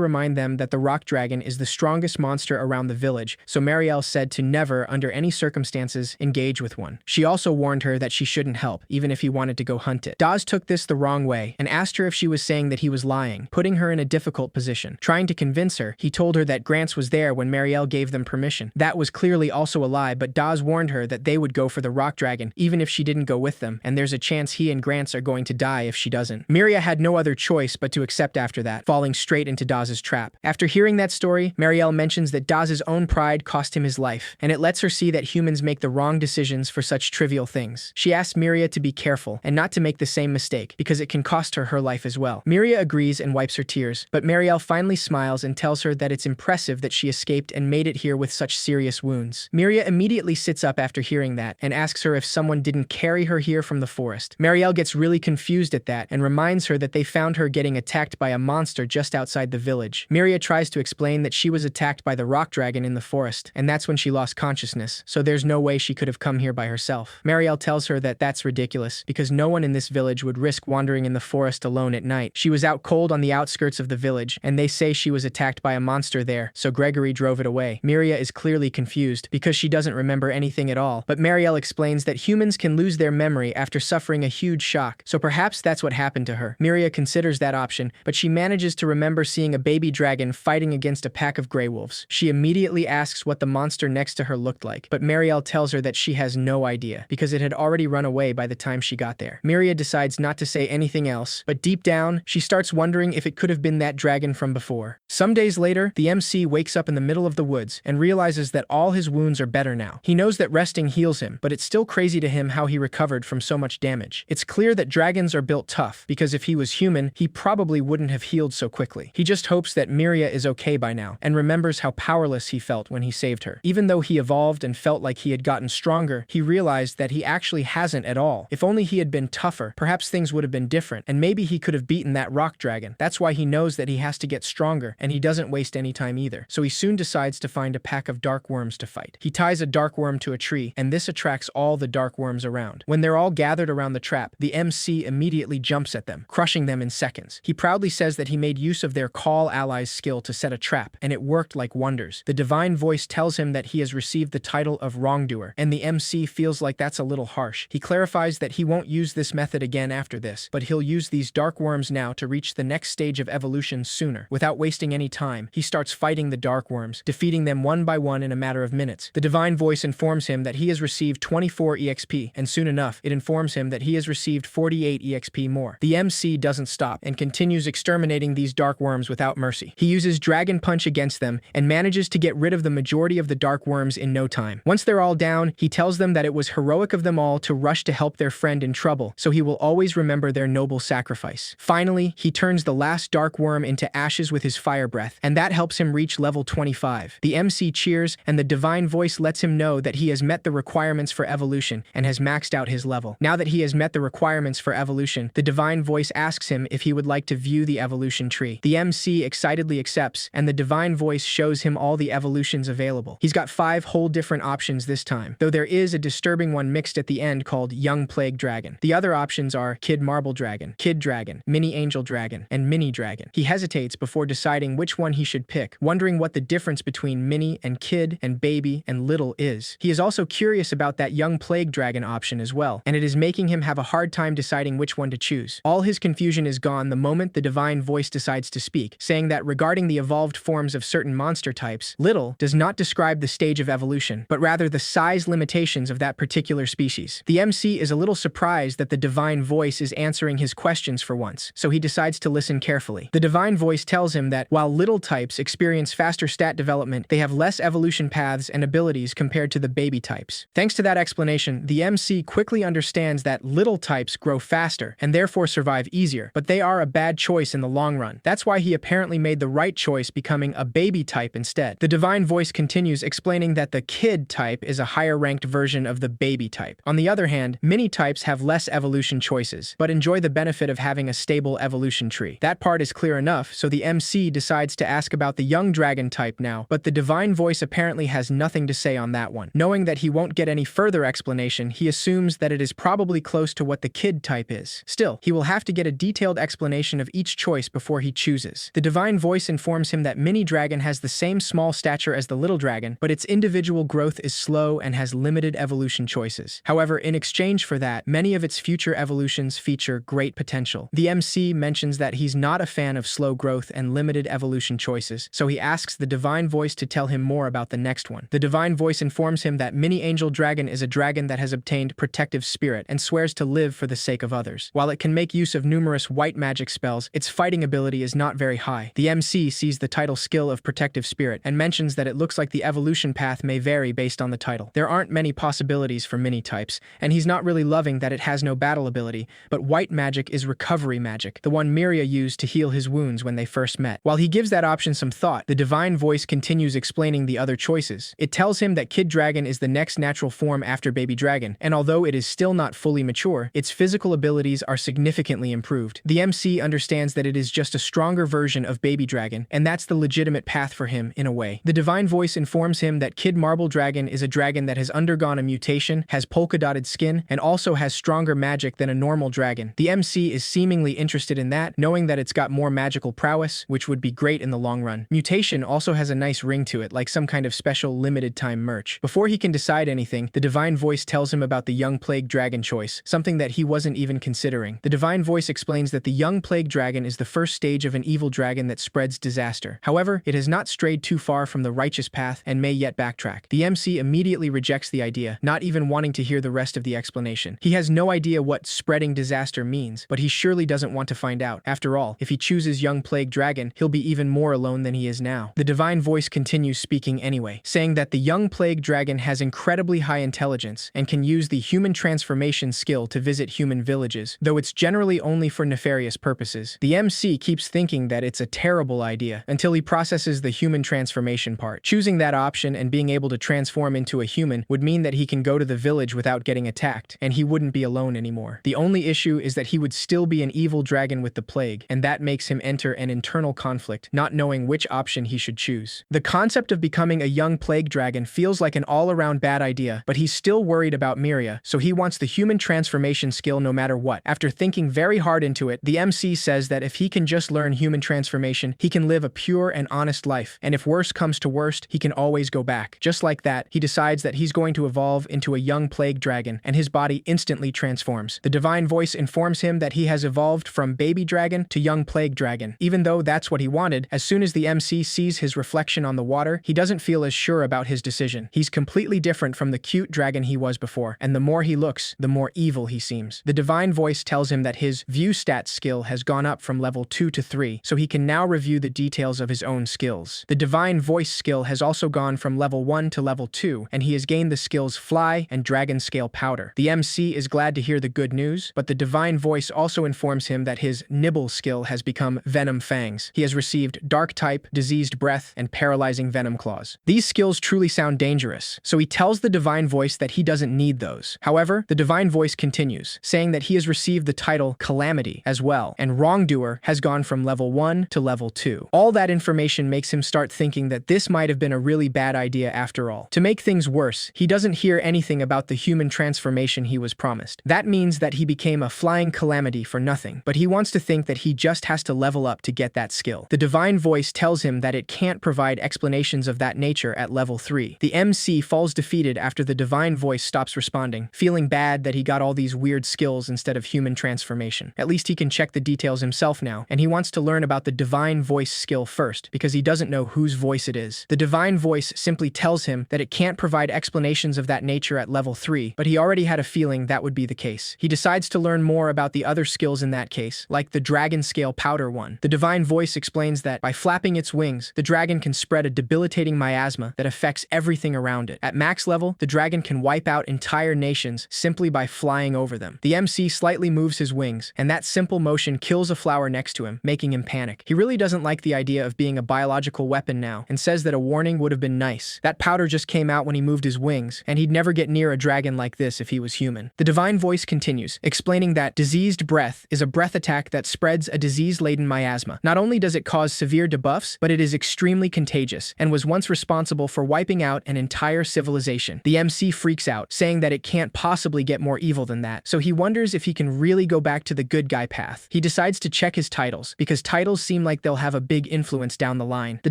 remind them that the rock dragon is the strongest monster around the village, so Marielle said to never, under any circumstances, engage with one. She also warned her that she shouldn't help, even if he wanted to go hunt it. Daz took this the wrong way and asked her if she was saying that he was lying, putting her in a difficult position. Trying to convince her, he told her that Grants was there when Marielle gave them permission. That was clearly also a lie, but Daz warned her that they would go for the rock dragon, even if she didn't go with them, and there's a chance he and Grants are going to die if she doesn't. Miria had no other choice but to accept after that, falling straight into Daz's trap. After hearing that story, Marielle mentions that Daz's own pride cost him his life, and it lets her see that humans make the wrong decisions for such trivial things. She asks Miria to be careful and not to make the same mistake, because it can cost her her life as well. Miria agrees and wipes her tears, but Marielle finally smiles and tells her that it's impressive that she escaped and made it here with such serious wounds. Miria immediately sits up after hearing that and asks her if someone didn't carry her here from the forest. Marielle gets really confused at that and reminds her that they found her getting attacked by a monster just outside the village. Miria tries to explain that she was attacked by the rock dragon in the forest, and that's when she lost consciousness, so there's no way she could have come here by herself. Marielle tells her that that's ridiculous, because no one in this village would risk wandering in the forest alone at night. She was out cold on the outskirts of the village, and they say she was attacked by a monster there, so Gregory drove it away. Miria is clearly confused, because she doesn't remember anything at all, but Marielle explains that humans can lose their memory after suffering a huge shock, so perhaps that's what happened to her. Miria considers that option, but she manages to remember seeing a baby dragon fighting against a pack of grey wolves. She immediately asks what the monster next to her looked like, but Marielle tells her that she has no idea, because it had already run away by the time she got there. Miria decides not to say anything else, but deep down, she starts wondering if it could have been that dragon from before. Some days later, the MC wakes up in the middle of the woods and realizes that all his wounds are better now. He knows that resting heals him, but it's still crazy to him how he recovered from so much damage. It's clear that dragons are built tough, because if he was human, he probably wouldn't have healed so quickly. He just hopes that Miria is okay by now, and remembers how powerless he felt when he saved her. Even though he evolved and felt like he had gotten stronger, he realized that he actually hasn't at all. If only he had been tougher, perhaps things would have been different, and maybe he could have beaten that rock dragon. That's why he knows that he has to get stronger, and he doesn't waste any time either. So he soon decides to find a pack of dark worms to fight. He ties a dark worm to a tree, and this attracts all the dark worms around. When they're all gathered around the trap, the MC immediately jumps at them, crushing them in seconds. He proudly says that he made use of their Call Allies skill to set a trap, and it worked like wonders. The divine voice tells him that he has received the title of wrongdoer, and the MC feels like that's a little harsh. He clarifies that he won't use this method again after this, but he'll use these dark worms now to reach the next stage of evolution sooner. Without wasting any time, he starts fighting the dark worms, defeating them one by one in a matter of minutes. The divine voice informs him that he has received 24 EXP, and soon enough, it informs him that he has received 48 EXP more. The MC doesn't stop and continues exterminating these dark worms without mercy. He uses Dragon Punch against them and manages to get rid of the majority of the dark worms in no time. Once they're all down, he tells them that it was heroic of them all to rush to help their friend in trouble, so he will always remember their noble sacrifice. Finally, he turns the last dark worm into ashes with his fire breath, and that helps him reach level 25. The MC cheers, and the divine voice lets him know that he has met the requirements for evolution and has maxed out his level. Now that he has met the requirements for evolution, the divine voice asks him if he would like to view the evolution tree. The MC excitedly accepts, and the divine voice shows him all the evolutions available. He's got 5 whole different options this time, though there is a disturbing one mixed at the end called Young Plague Dragon. The other options are Kid Marble Dragon, Kid Dragon, Mini Angel Dragon, and Mini Dragon. He hesitates before deciding which one he should pick, wondering what the difference between Mini and Kid and Baby and Little is. He is also curious about that Young Plague Dragon option as well, and it is making him have a hard time deciding which one to choose. All his confusion is gone the moment the divine voice decides to speak, saying that regarding the evolved forms of certain monster types, Little does not describe the stage of evolution, but rather the size limitations of that particular species. The MC is a little surprised that the divine voice is answering his questions for once, so he decides to listen carefully. The divine voice tells him that while Little types experience faster stat development, they have less evolution paths and abilities compared to the Baby types. Thanks to that explanation, the MC quickly understands that Little types grow faster and therefore survive easier, but they are a bad choice in the long run. That's why he apparently made the right choice, becoming a Baby type instead. The divine voice continues explaining that the Kid type is a higher ranked version of the Baby type. On the other hand, Mini types have less evolution choices, but enjoy the benefit of having a stable evolution tree. That part is clear enough, so the MC decides to ask about the Young Dragon type now, but the divine voice apparently has nothing to say on that one. Knowing that he won't get any further explanation, he assumes that it is probably close to what the Kid type type is. Still, he will have to get a detailed explanation of each choice before he chooses. The divine voice informs him that mini dragon has the same small stature as the little dragon, but its individual growth is slow and has limited evolution choices. However, in exchange for that, many of its future evolutions feature great potential. The MC mentions that he's not a fan of slow growth and limited evolution choices, so he asks the divine voice to tell him more about the next one. The divine voice informs him that mini angel dragon is a dragon that has obtained protective spirit and swears to live for the sake of others. While it can make use of numerous white magic spells, its fighting ability is not very high. The MC sees the title skill of protective spirit and mentions that it looks like the evolution path may vary based on the title. There aren't many possibilities for mini types, and he's not really loving that it has no battle ability, but white magic is recovery magic, the one Miria used to heal his wounds when they first met. While he gives that option some thought, the divine voice continues explaining the other choices. It tells him that Kid Dragon is the next natural form after Baby Dragon, and although it is still not fully mature, its physical abilities are significantly improved. The MC understands that it is just a stronger version of Baby Dragon, and that's the legitimate path for him, in a way. The divine voice informs him that Kid Marble Dragon is a dragon that has undergone a mutation, has polka-dotted skin, and also has stronger magic than a normal dragon. The MC is seemingly interested in that, knowing that it's got more magical prowess, which would be great in the long run. Mutation also has a nice ring to it, like some kind of special limited-time merch. Before he can decide anything, the divine voice tells him about the young plague dragon choice, something that he wasn't even considering. The divine voice explains that the young plague dragon is the first stage of an evil dragon that spreads disaster. However, it has not strayed too far from the righteous path and may yet backtrack. The MC immediately rejects the idea, not even wanting to hear the rest of the explanation. He has no idea what spreading disaster means, but he surely doesn't want to find out. After all, if he chooses young plague dragon, he'll be even more alone than he is now. The divine voice continues speaking anyway, saying that the young plague dragon has incredibly high intelligence and can use the human transformation skill to visit human villages, though it's generally only for nefarious purposes. The MC keeps thinking that it's a terrible idea until he processes the human transformation part. Choosing that option and being able to transform into a human would mean that he can go to the village without getting attacked, and he wouldn't be alone anymore. The only issue is that he would still be an evil dragon with the plague, and that makes him enter an internal conflict, not knowing which option he should choose. The concept of becoming a young plague dragon feels like an all-around bad idea, but he's still worried about Miria, so he wants the human transformation skill no matter what. After thinking very hard into it, the MC says that if he can just learn human transformation, he can live a pure and honest life, and if worst comes to worst, he can always go back. Just like that, he decides that he's going to evolve into a young plague dragon, and his body instantly transforms. The divine voice informs him that he has evolved from baby dragon to young plague dragon. Even though that's what he wanted, as soon as the MC sees his reflection on the water, he doesn't feel as sure about his decision. He's completely different from the cute dragon he was before, and the more he looks, the more evil he seems. The divine voice tells him that his view stat skill has gone up from level 2 to 3, so he can now review the details of his own skills. The divine voice skill has also gone from level 1 to level 2, and he has gained the skills Fly and Dragon Scale Powder. The MC is glad to hear the good news, but the divine voice also informs him that his Nibble skill has become Venom Fangs. He has received Dark Type, Diseased Breath, and Paralyzing Venom Claws. These skills truly sound dangerous, so he tells the divine voice that he doesn't need those. However, the divine voice continues, saying that he has received the title Calamity as well, and Wrongdoer has gone from level 1 to level 2. All that information makes him start thinking that this might have been a really bad idea after all. To make things worse, he doesn't hear anything about the human transformation he was promised. That means that he became a flying calamity for nothing, but he wants to think that he just has to level up to get that skill. The divine voice tells him that it can't provide explanations of that nature at level 3. The MC falls defeated after the divine voice stops responding, feeling bad that he got all these weird skills instead of human transformation. At least he can check the details himself now, and he wants to learn about the divine voice skill first, because he doesn't know whose voice it is. The divine voice simply tells him that it can't provide explanations of that nature at level 3, but he already had a feeling that would be the case. He decides to learn more about the other skills in that case, like the Dragon Scale Powder one. The divine voice explains that by flapping its wings, the dragon can spread a debilitating miasma that affects everything around it. At max level, the dragon can wipe out entire nations simply by flying over them. The MC slightly moves his wings, and that simple motion kills a flower next to him, making him panic. He really doesn't like the idea of being a biological weapon now, and says that a warning would have been nice. That powder just came out when he moved his wings, and he'd never get near a dragon like this if he was human. The divine voice continues, explaining that Diseased Breath is a breath attack that spreads a disease-laden miasma. Not only does it cause severe debuffs, but it is extremely contagious, and was once responsible for wiping out an entire civilization. The MC freaks out, saying that it can't possibly get more evil than that, so he wonders wonders if he can really go back to the good guy path. He decides to check his titles, because titles seem like they'll have a big influence down the line. The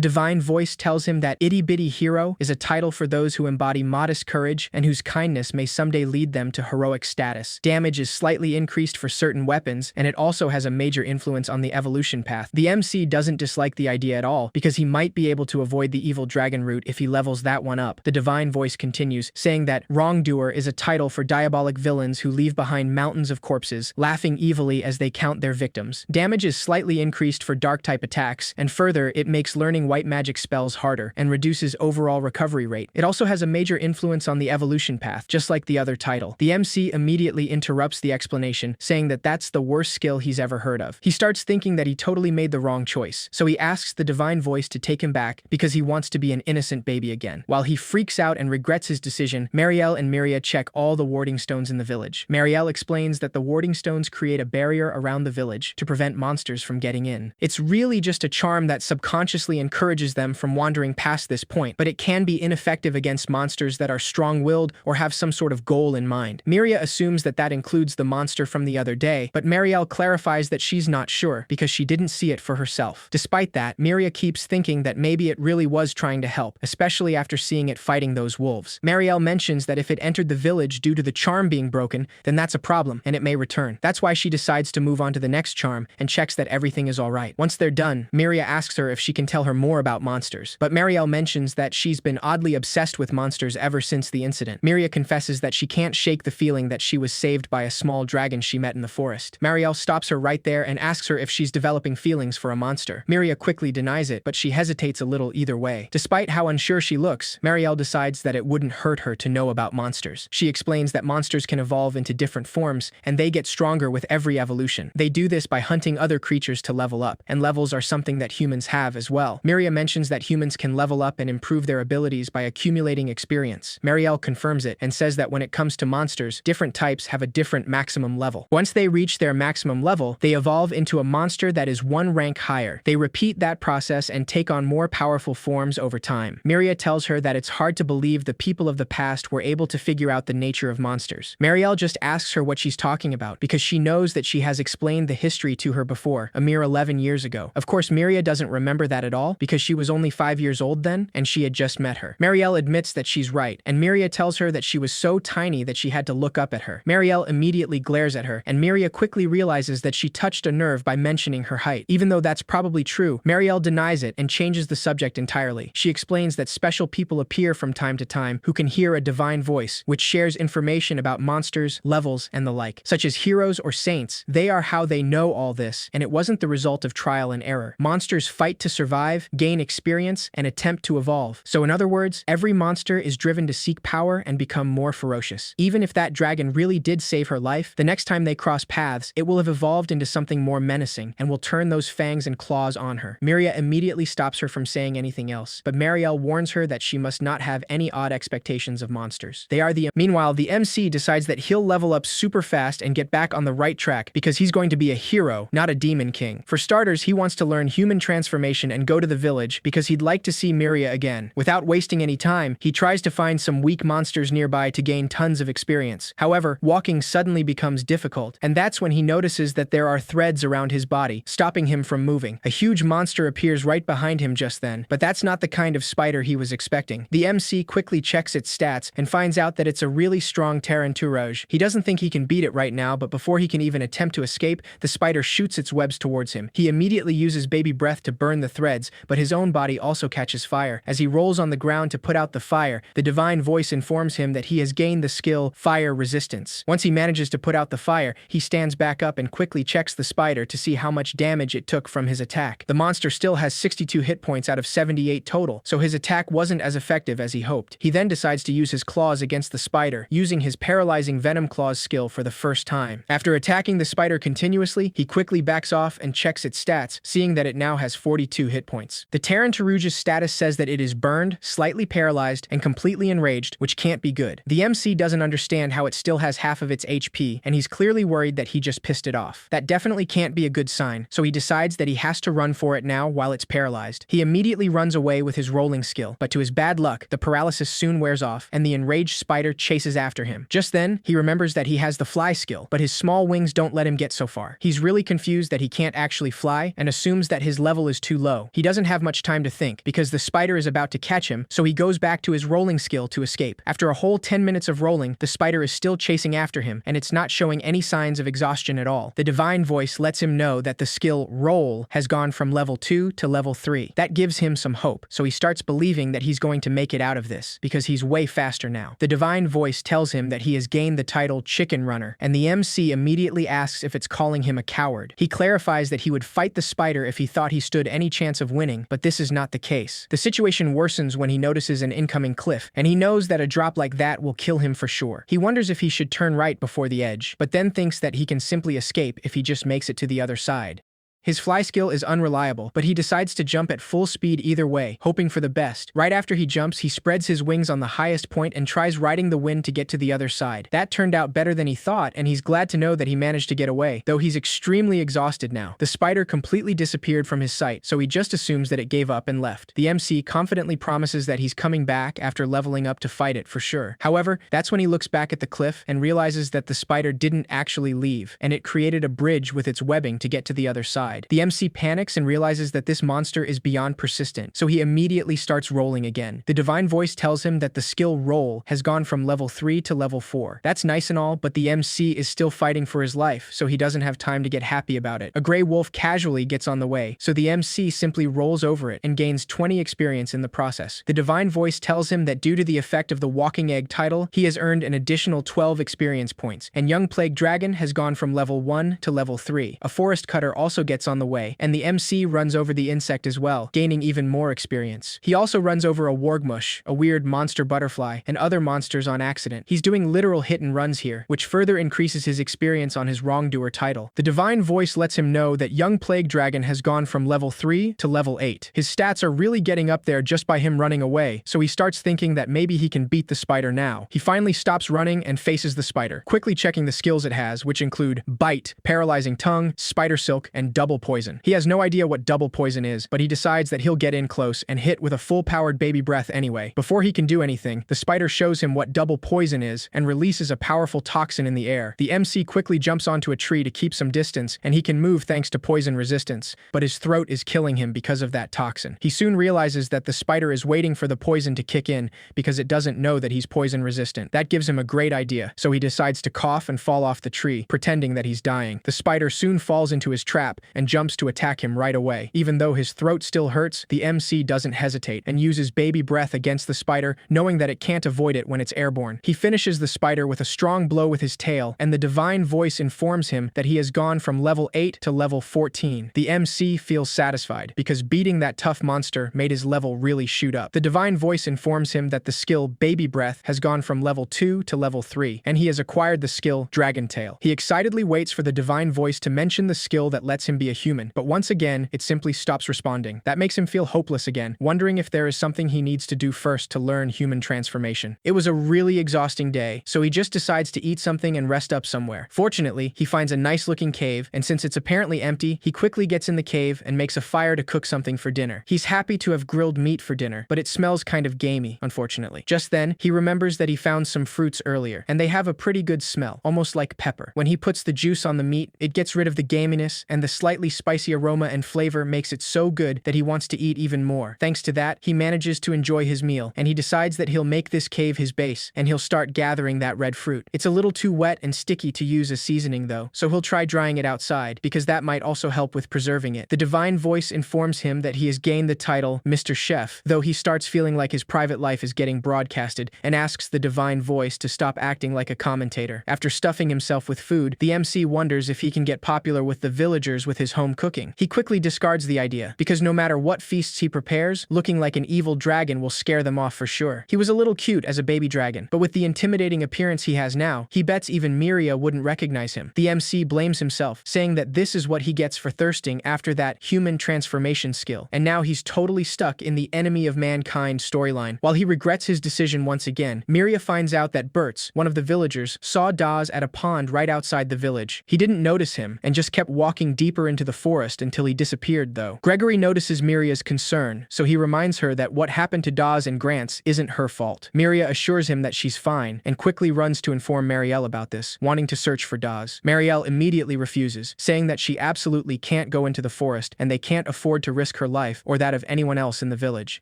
divine voice tells him that Itty Bitty Hero is a title for those who embody modest courage and whose kindness may someday lead them to heroic status. Damage is slightly increased for certain weapons, and it also has a major influence on the evolution path. The MC doesn't dislike the idea at all, because he might be able to avoid the evil dragon route if he levels that one up. The divine voice continues, saying that Wrongdoer is a title for diabolic villains who leave behind mountains of corpses, laughing evilly as they count their victims. Damage is slightly increased for dark-type attacks, and further, it makes learning white magic spells harder and reduces overall recovery rate. It also has a major influence on the evolution path, just like the other title. The MC immediately interrupts the explanation, saying that that's the worst skill he's ever heard of. He starts thinking that he totally made the wrong choice, so he asks the divine voice to take him back because he wants to be an innocent baby again. While he freaks out and regrets his decision, Marielle and Miria check all the warding stones in the village. Marielle explains that the warding stones create a barrier around the village to prevent monsters from getting in. It's really just a charm that subconsciously encourages them from wandering past this point, but it can be ineffective against monsters that are strong-willed or have some sort of goal in mind. Miria assumes that that includes the monster from the other day, but Marielle clarifies that she's not sure because she didn't see it for herself. Despite that, Miria keeps thinking that maybe it really was trying to help, especially after seeing it fighting those wolves. Marielle mentions that if it entered the village due to the charm being broken, then that's a problem, and it may return. That's why she decides to move on to the next charm and checks that everything is alright. Once they're done, Miria asks her if she can tell her more about monsters, but Marielle mentions that she's been oddly obsessed with monsters ever since the incident. Miria confesses that she can't shake the feeling that she was saved by a small dragon she met in the forest. Marielle stops her right there and asks her if she's developing feelings for a monster. Miria quickly denies it, but she hesitates a little either way. Despite how unsure she looks, Marielle decides that it wouldn't hurt her to know about monsters. She explains that monsters can evolve into different forms, and they get stronger with every evolution. They do this by hunting other creatures to level up, and levels are something that humans have as well. Miria mentions that humans can level up and improve their abilities by accumulating experience. Marielle confirms it and says that when it comes to monsters, different types have a different maximum level. Once they reach their maximum level, they evolve into a monster that is one rank higher. They repeat that process and take on more powerful forms over time. Miria tells her that it's hard to believe the people of the past were able to figure out the nature of monsters. Marielle just asks her what she's talking about because she knows that she has explained the history to her before, a mere 11 years ago. Of course, Miria doesn't remember that at all because she was only 5 years old then and she had just met her. Marielle admits that she's right, and Miria tells her that she was so tiny that she had to look up at her. Marielle immediately glares at her, and Miria quickly realizes that she touched a nerve by mentioning her height. Even though that's probably true, Marielle denies it and changes the subject entirely. She explains that special people appear from time to time who can hear a divine voice, which shares information about monsters, levels, and the like, such as heroes or saints. They are how they know all this, and it wasn't the result of trial and error. Monsters fight to survive, gain experience, and attempt to evolve. So in other words, every monster is driven to seek power and become more ferocious. Even if that dragon really did save her life, the next time they cross paths, it will have evolved into something more menacing and will turn those fangs and claws on her. Miria immediately stops her from saying anything else, but Marielle warns her that she must not have any odd expectations of monsters. Meanwhile, the MC decides that he'll level up super fast and get back on the right track because he's going to be a hero, not a demon king. For starters, he wants to learn human transformation and go to the village because he'd like to see Miria again. Without wasting any time, he tries to find some weak monsters nearby to gain tons of experience. However, walking suddenly becomes difficult, and that's when he notices that there are threads around his body, stopping him from moving. A huge monster appears right behind him just then, but that's not the kind of spider he was expecting. The MC quickly checks its stats and finds out that it's a really strong Taranturage. He doesn't think he can beat it right now, but before he can even attempt to escape, the spider shoots its webs towards him. He immediately uses baby breath to burn the threads, but his own body also catches fire. As he rolls on the ground to put out the fire, the divine voice informs him that he has gained the skill Fire Resistance. Once he manages to put out the fire, he stands back up and quickly checks the spider to see how much damage it took from his attack. The monster still has 62 hit points out of 78 total, so his attack wasn't as effective as he hoped. He then decides to use his claws against the spider, using his paralyzing Venom Claws skill for the first time. After attacking the spider continuously, he quickly backs off and checks its stats, seeing that it now has 42 hit points. The Taranturuge's status says that it is burned, slightly paralyzed, and completely enraged, which can't be good. The MC doesn't understand how it still has half of its HP, and he's clearly worried that he just pissed it off. That definitely can't be a good sign, so he decides that he has to run for it now while it's paralyzed. He immediately runs away with his rolling skill, but to his bad luck, the paralysis soon wears off, and the enraged spider chases after him. Just then, he remembers that he has the fly fly skill, but his small wings don't let him get so far. He's really confused that he can't actually fly and assumes that his level is too low. He doesn't have much time to think because the spider is about to catch him, so he goes back to his rolling skill to escape. After a whole 10 minutes of rolling, the spider is still chasing after him, and it's not showing any signs of exhaustion at all. The divine voice lets him know that the skill roll has gone from level 2 to level 3. That gives him some hope, so he starts believing that he's going to make it out of this, because he's way faster now. The divine voice tells him that he has gained the title Chicken Runner, and the MC immediately asks if it's calling him a coward. He clarifies that he would fight the spider if he thought he stood any chance of winning, but this is not the case. The situation worsens when he notices an incoming cliff, and he knows that a drop like that will kill him for sure. He wonders if he should turn right before the edge, but then thinks that he can simply escape if he just makes it to the other side. His fly skill is unreliable, but he decides to jump at full speed either way, hoping for the best. Right after he jumps, he spreads his wings on the highest point and tries riding the wind to get to the other side. That turned out better than he thought, and he's glad to know that he managed to get away, though he's extremely exhausted now. The spider completely disappeared from his sight, so he just assumes that it gave up and left. The MC confidently promises that he's coming back after leveling up to fight it for sure. However, that's when he looks back at the cliff and realizes that the spider didn't actually leave, and it created a bridge with its webbing to get to the other side. The MC panics and realizes that this monster is beyond persistent, so he immediately starts rolling again. The divine voice tells him that the skill roll has gone from level 3 to level 4. That's nice and all, but the MC is still fighting for his life, so he doesn't have time to get happy about it. A gray wolf casually gets on the way, so the MC simply rolls over it and gains 20 experience in the process. The divine voice tells him that due to the effect of the walking egg title, he has earned an additional 12 experience points, and young plague dragon has gone from level 1 to level 3. A forest cutter also gets on the way, and the MC runs over the insect as well, gaining even more experience. He also runs over a wargmush, a weird monster butterfly, and other monsters on accident. He's doing literal hit and runs here, which further increases his experience on his wrongdoer title. The divine voice lets him know that young plague dragon has gone from level 3 to level 8. His stats are really getting up there just by him running away, so he starts thinking that maybe he can beat the spider now. He finally stops running and faces the spider, quickly checking the skills it has, which include bite, paralyzing tongue, spider silk, and double poison. He has no idea what double poison is, but he decides that he'll get in close and hit with a full-powered baby breath anyway. Before he can do anything, the spider shows him what double poison is and releases a powerful toxin in the air. The MC quickly jumps onto a tree to keep some distance, and he can move thanks to poison resistance, but his throat is killing him because of that toxin. He soon realizes that the spider is waiting for the poison to kick in because it doesn't know that he's poison resistant. That gives him a great idea, so he decides to cough and fall off the tree, pretending that he's dying. The spider soon falls into his trap and jumps to attack him right away. Even though his throat still hurts, the MC doesn't hesitate and uses baby breath against the spider, knowing that it can't avoid it when it's airborne. He finishes the spider with a strong blow with his tail, and the divine voice informs him that he has gone from level 8 to level 14. The MC feels satisfied, because beating that tough monster made his level really shoot up. The divine voice informs him that the skill baby breath has gone from level 2 to level 3, and he has acquired the skill Dragon Tail. He excitedly waits for the divine voice to mention the skill that lets him be a human, but once again, it simply stops responding. That makes him feel hopeless again, wondering if there is something he needs to do first to learn human transformation. It was a really exhausting day, so he just decides to eat something and rest up somewhere. Fortunately, he finds a nice-looking cave, and since it's apparently empty, he quickly gets in the cave and makes a fire to cook something for dinner. He's happy to have grilled meat for dinner, but it smells kind of gamey, unfortunately. Just then, he remembers that he found some fruits earlier, and they have a pretty good smell, almost like pepper. When he puts the juice on the meat, it gets rid of the gaminess, and the slightly spicy aroma and flavor makes it so good that he wants to eat even more. Thanks to that, he manages to enjoy his meal, and he decides that he'll make this cave his base, and he'll start gathering that red fruit. It's a little too wet and sticky to use as seasoning though, so he'll try drying it outside, because that might also help with preserving it. The divine voice informs him that he has gained the title Mr. Chef, though he starts feeling like his private life is getting broadcasted, and asks the divine voice to stop acting like a commentator. After stuffing himself with food, the MC wonders if he can get popular with the villagers with his home cooking. He quickly discards the idea, because no matter what feasts he prepares, looking like an evil dragon will scare them off for sure. He was a little cute as a baby dragon, but with the intimidating appearance he has now, he bets even Miria wouldn't recognize him. The MC blames himself, saying that this is what he gets for thirsting after that human transformation skill, and now he's totally stuck in the enemy of mankind storyline. While he regrets his decision once again, Miria finds out that Bertz, one of the villagers, saw Dawes at a pond right outside the village. He didn't notice him, and just kept walking deeper into into the forest until he disappeared, though. Gregory notices Miria's concern, so he reminds her that what happened to Dawes and Grants isn't her fault. Miria assures him that she's fine, and quickly runs to inform Marielle about this, wanting to search for Dawes. Marielle immediately refuses, saying that she absolutely can't go into the forest, and they can't afford to risk her life or that of anyone else in the village.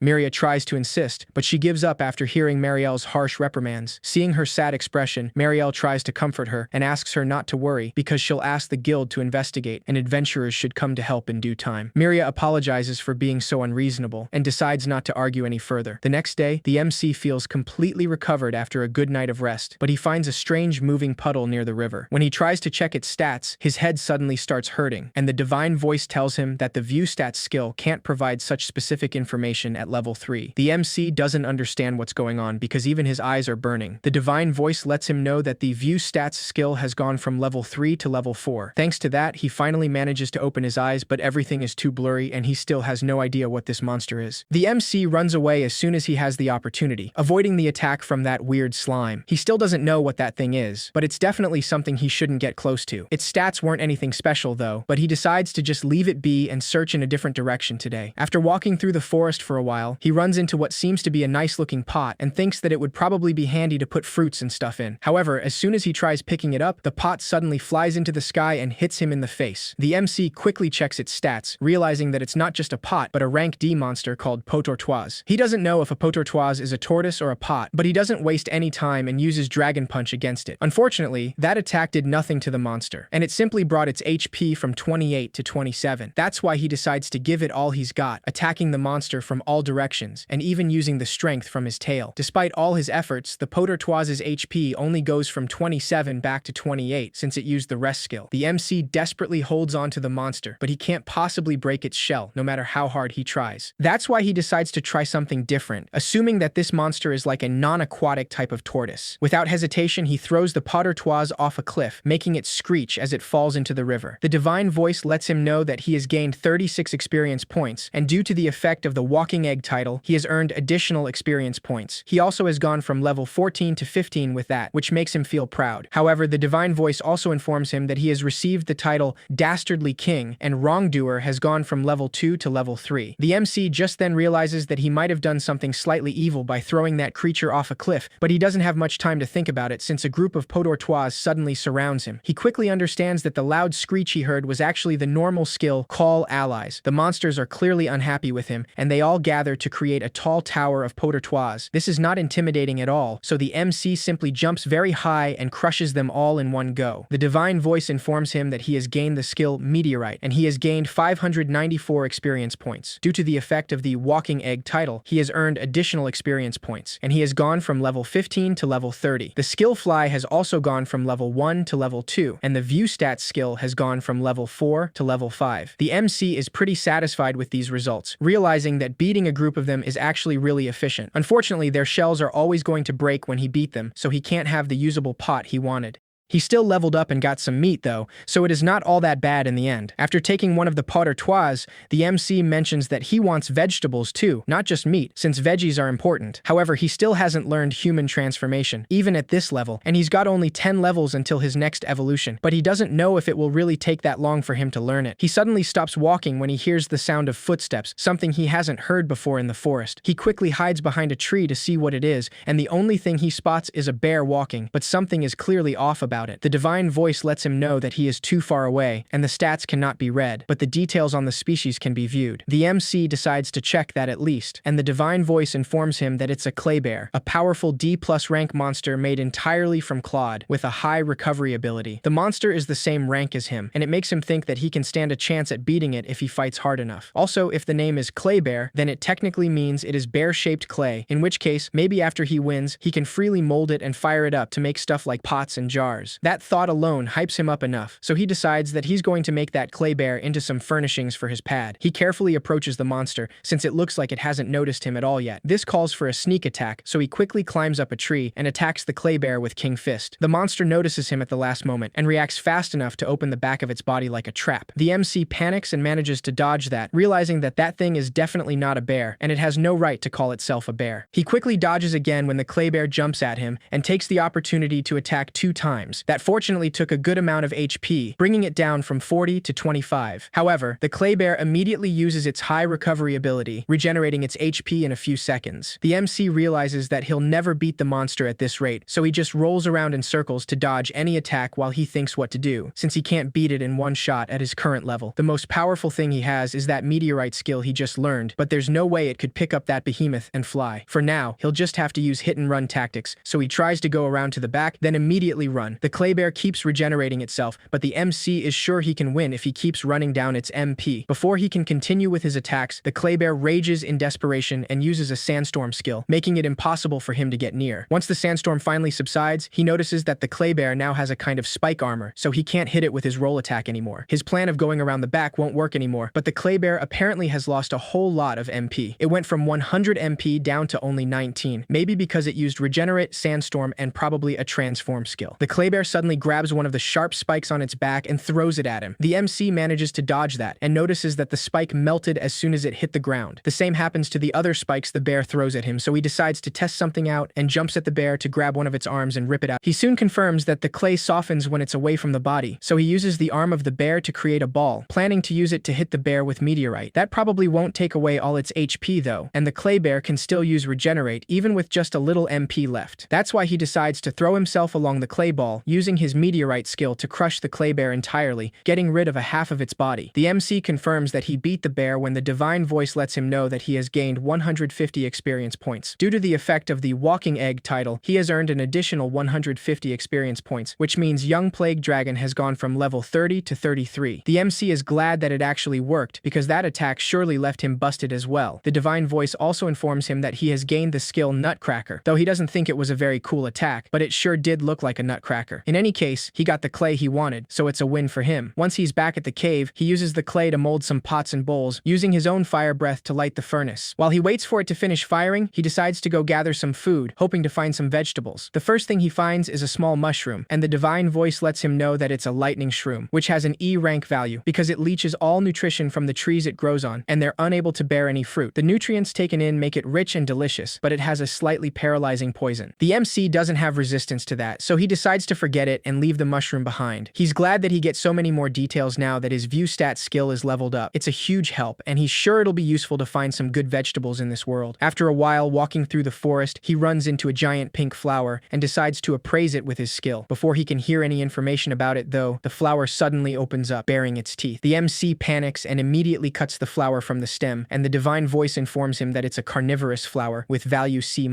Miria tries to insist, but she gives up after hearing Marielle's harsh reprimands. Seeing her sad expression, Marielle tries to comfort her and asks her not to worry because she'll ask the guild to investigate and adventurers should come to help in due time. Miria apologizes for being so unreasonable and decides not to argue any further. The next day, the MC feels completely recovered after a good night of rest, but he finds a strange moving puddle near the river. When he tries to check its stats, his head suddenly starts hurting, and the divine voice tells him that the view stats skill can't provide such specific information at level 3. The MC doesn't understand what's going on because even his eyes are burning. The divine voice lets him know that the view stats skill has gone from level 3 to level 4. Thanks to that, he finally manages to open his eyes, but everything is too blurry and he still has no idea what this monster is. The MC runs away as soon as he has the opportunity, avoiding the attack from that weird slime. He still doesn't know what that thing is, but it's definitely something he shouldn't get close to. Its stats weren't anything special though, but he decides to just leave it be and search in a different direction today. After walking through the forest for a while, he runs into what seems to be a nice looking pot and thinks that it would probably be handy to put fruits and stuff in. However, as soon as he tries picking it up, the pot suddenly flies into the sky and hits him in the face. The MC quickly checks its stats, realizing that it's not just a pot, but a rank D monster called Potortoise. He doesn't know if a Potortoise is a tortoise or a pot, but he doesn't waste any time and uses Dragon Punch against it. Unfortunately, that attack did nothing to the monster, and it simply brought its HP from 28 to 27. That's why he decides to give it all he's got, attacking the monster from all directions, and even using the strength from his tail. Despite all his efforts, the Potortoise's HP only goes from 27 back to 28 since it used the rest skill. The MC desperately holds on to the monster, but he can't possibly break its shell, no matter how hard he tries. That's why he decides to try something different, assuming that this monster is like a non-aquatic type of tortoise. Without hesitation, he throws the Potortoise off a cliff, making it screech as it falls into the river. The divine voice lets him know that he has gained 36 experience points, and due to the effect of the Walking Egg title, he has earned additional experience points. He also has gone from level 14 to 15 with that, which makes him feel proud. However, the divine voice also informs him that he has received the title Dastardly King, and Wrongdoer has gone from level 2 to level 3. The MC just then realizes that he might have done something slightly evil by throwing that creature off a cliff, but he doesn't have much time to think about it since a group of Potortoise suddenly surrounds him. He quickly understands that the loud screech he heard was actually the normal skill Call Allies. The monsters are clearly unhappy with him, and they all gather to create a tall tower of Potortoise. This is not intimidating at all, so the MC simply jumps very high and crushes them all in one go. The divine voice informs him that he has gained the skill Meteorite, and he has gained 594 experience points. Due to the effect of the Walking Egg title, he has earned additional experience points, and he has gone from level 15 to level 30. The skill Fly has also gone from level 1 to level 2, and the View Stats skill has gone from level 4 to level 5. The MC is pretty satisfied with these results, realizing that beating a group of them is actually really efficient. Unfortunately, their shells are always going to break when he beat them, so he can't have the usable pot he wanted. He still leveled up and got some meat though, so it is not all that bad in the end. After taking one of the Potortoise, the MC mentions that he wants vegetables too, not just meat, since veggies are important. However, he still hasn't learned human transformation, even at this level, and he's got only 10 levels until his next evolution, but he doesn't know if it will really take that long for him to learn it. He suddenly stops walking when he hears the sound of footsteps, something he hasn't heard before in the forest. He quickly hides behind a tree to see what it is, and the only thing he spots is a bear walking, but something is clearly off about it. The divine voice lets him know that he is too far away, and the stats cannot be read, but the details on the species can be viewed. The MC decides to check that at least, and the divine voice informs him that it's a clay bear, a powerful D+ rank monster made entirely from clod, with a high recovery ability. The monster is the same rank as him, and it makes him think that he can stand a chance at beating it if he fights hard enough. Also, if the name is clay bear, then it technically means it is bear-shaped clay, in which case, maybe after he wins, he can freely mold it and fire it up to make stuff like pots and jars. That thought alone hypes him up enough, so he decides that he's going to make that clay bear into some furnishings for his pad. He carefully approaches the monster, since it looks like it hasn't noticed him at all yet. This calls for a sneak attack, so he quickly climbs up a tree and attacks the clay bear with King Fist. The monster notices him at the last moment and reacts fast enough to open the back of its body like a trap. The MC panics and manages to dodge that, realizing that that thing is definitely not a bear, and it has no right to call itself a bear. He quickly dodges again when the clay bear jumps at him and takes the opportunity to attack 2 times. items. That fortunately took a good amount of HP, bringing it down from 40 to 25. However, the clay bear immediately uses its high recovery ability, regenerating its HP in a few seconds. The MC realizes that he'll never beat the monster at this rate, so he just rolls around in circles to dodge any attack while he thinks what to do, since he can't beat it in one shot at his current level. The most powerful thing he has is that meteorite skill he just learned, but there's no way it could pick up that behemoth and fly. For now, he'll just have to use hit-and-run tactics, so he tries to go around to the back, then immediately run. The clay bear keeps regenerating itself, but the MC is sure he can win if he keeps running down its MP. Before he can continue with his attacks, the clay bear rages in desperation and uses a sandstorm skill, making it impossible for him to get near. Once the sandstorm finally subsides, he notices that the clay bear now has a kind of spike armor, so he can't hit it with his roll attack anymore. His plan of going around the back won't work anymore, but the clay bear apparently has lost a whole lot of MP. It went from 100 MP down to only 19, maybe because it used regenerate, sandstorm, and probably a transform skill. The clay bear suddenly grabs one of the sharp spikes on its back and throws it at him. The MC manages to dodge that and notices that the spike melted as soon as it hit the ground. The same happens to the other spikes the bear throws at him, so he decides to test something out and jumps at the bear to grab one of its arms and rip it out. He soon confirms that the clay softens when it's away from the body, so he uses the arm of the bear to create a ball, planning to use it to hit the bear with meteorite. That probably won't take away all its HP though, and the clay bear can still use regenerate even with just a little MP left. That's why he decides to throw himself along the clay ball, using his meteorite skill to crush the clay bear entirely, getting rid of a half of its body. The MC confirms that he beat the bear when the divine voice lets him know that he has gained 150 experience points. Due to the effect of the Walking Egg title, he has earned an additional 150 experience points, which means Young Plague Dragon has gone from level 30 to 33. The MC is glad that it actually worked, because that attack surely left him busted as well. The divine voice also informs him that he has gained the skill Nutcracker, though he doesn't think it was a very cool attack, but it sure did look like a nutcracker. In any case, he got the clay he wanted, so it's a win for him. Once he's back at the cave, he uses the clay to mold some pots and bowls, using his own fire breath to light the furnace. While he waits for it to finish firing, he decides to go gather some food, hoping to find some vegetables. The first thing he finds is a small mushroom, and the divine voice lets him know that it's a lightning shroom, which has an E rank value, because it leaches all nutrition from the trees it grows on, and they're unable to bear any fruit. The nutrients taken in make it rich and delicious, but it has a slightly paralyzing poison. The MC doesn't have resistance to that, so he decides to forget it and leave the mushroom behind. He's glad that he gets so many more details now that his view stat skill is leveled up. It's a huge help, and he's sure it'll be useful to find some good vegetables in this world. After a while walking through the forest, he runs into a giant pink flower and decides to appraise it with his skill. Before he can hear any information about it though, the flower suddenly opens up, baring its teeth. The MC panics and immediately cuts the flower from the stem, and the divine voice informs him that it's a carnivorous flower with value C-.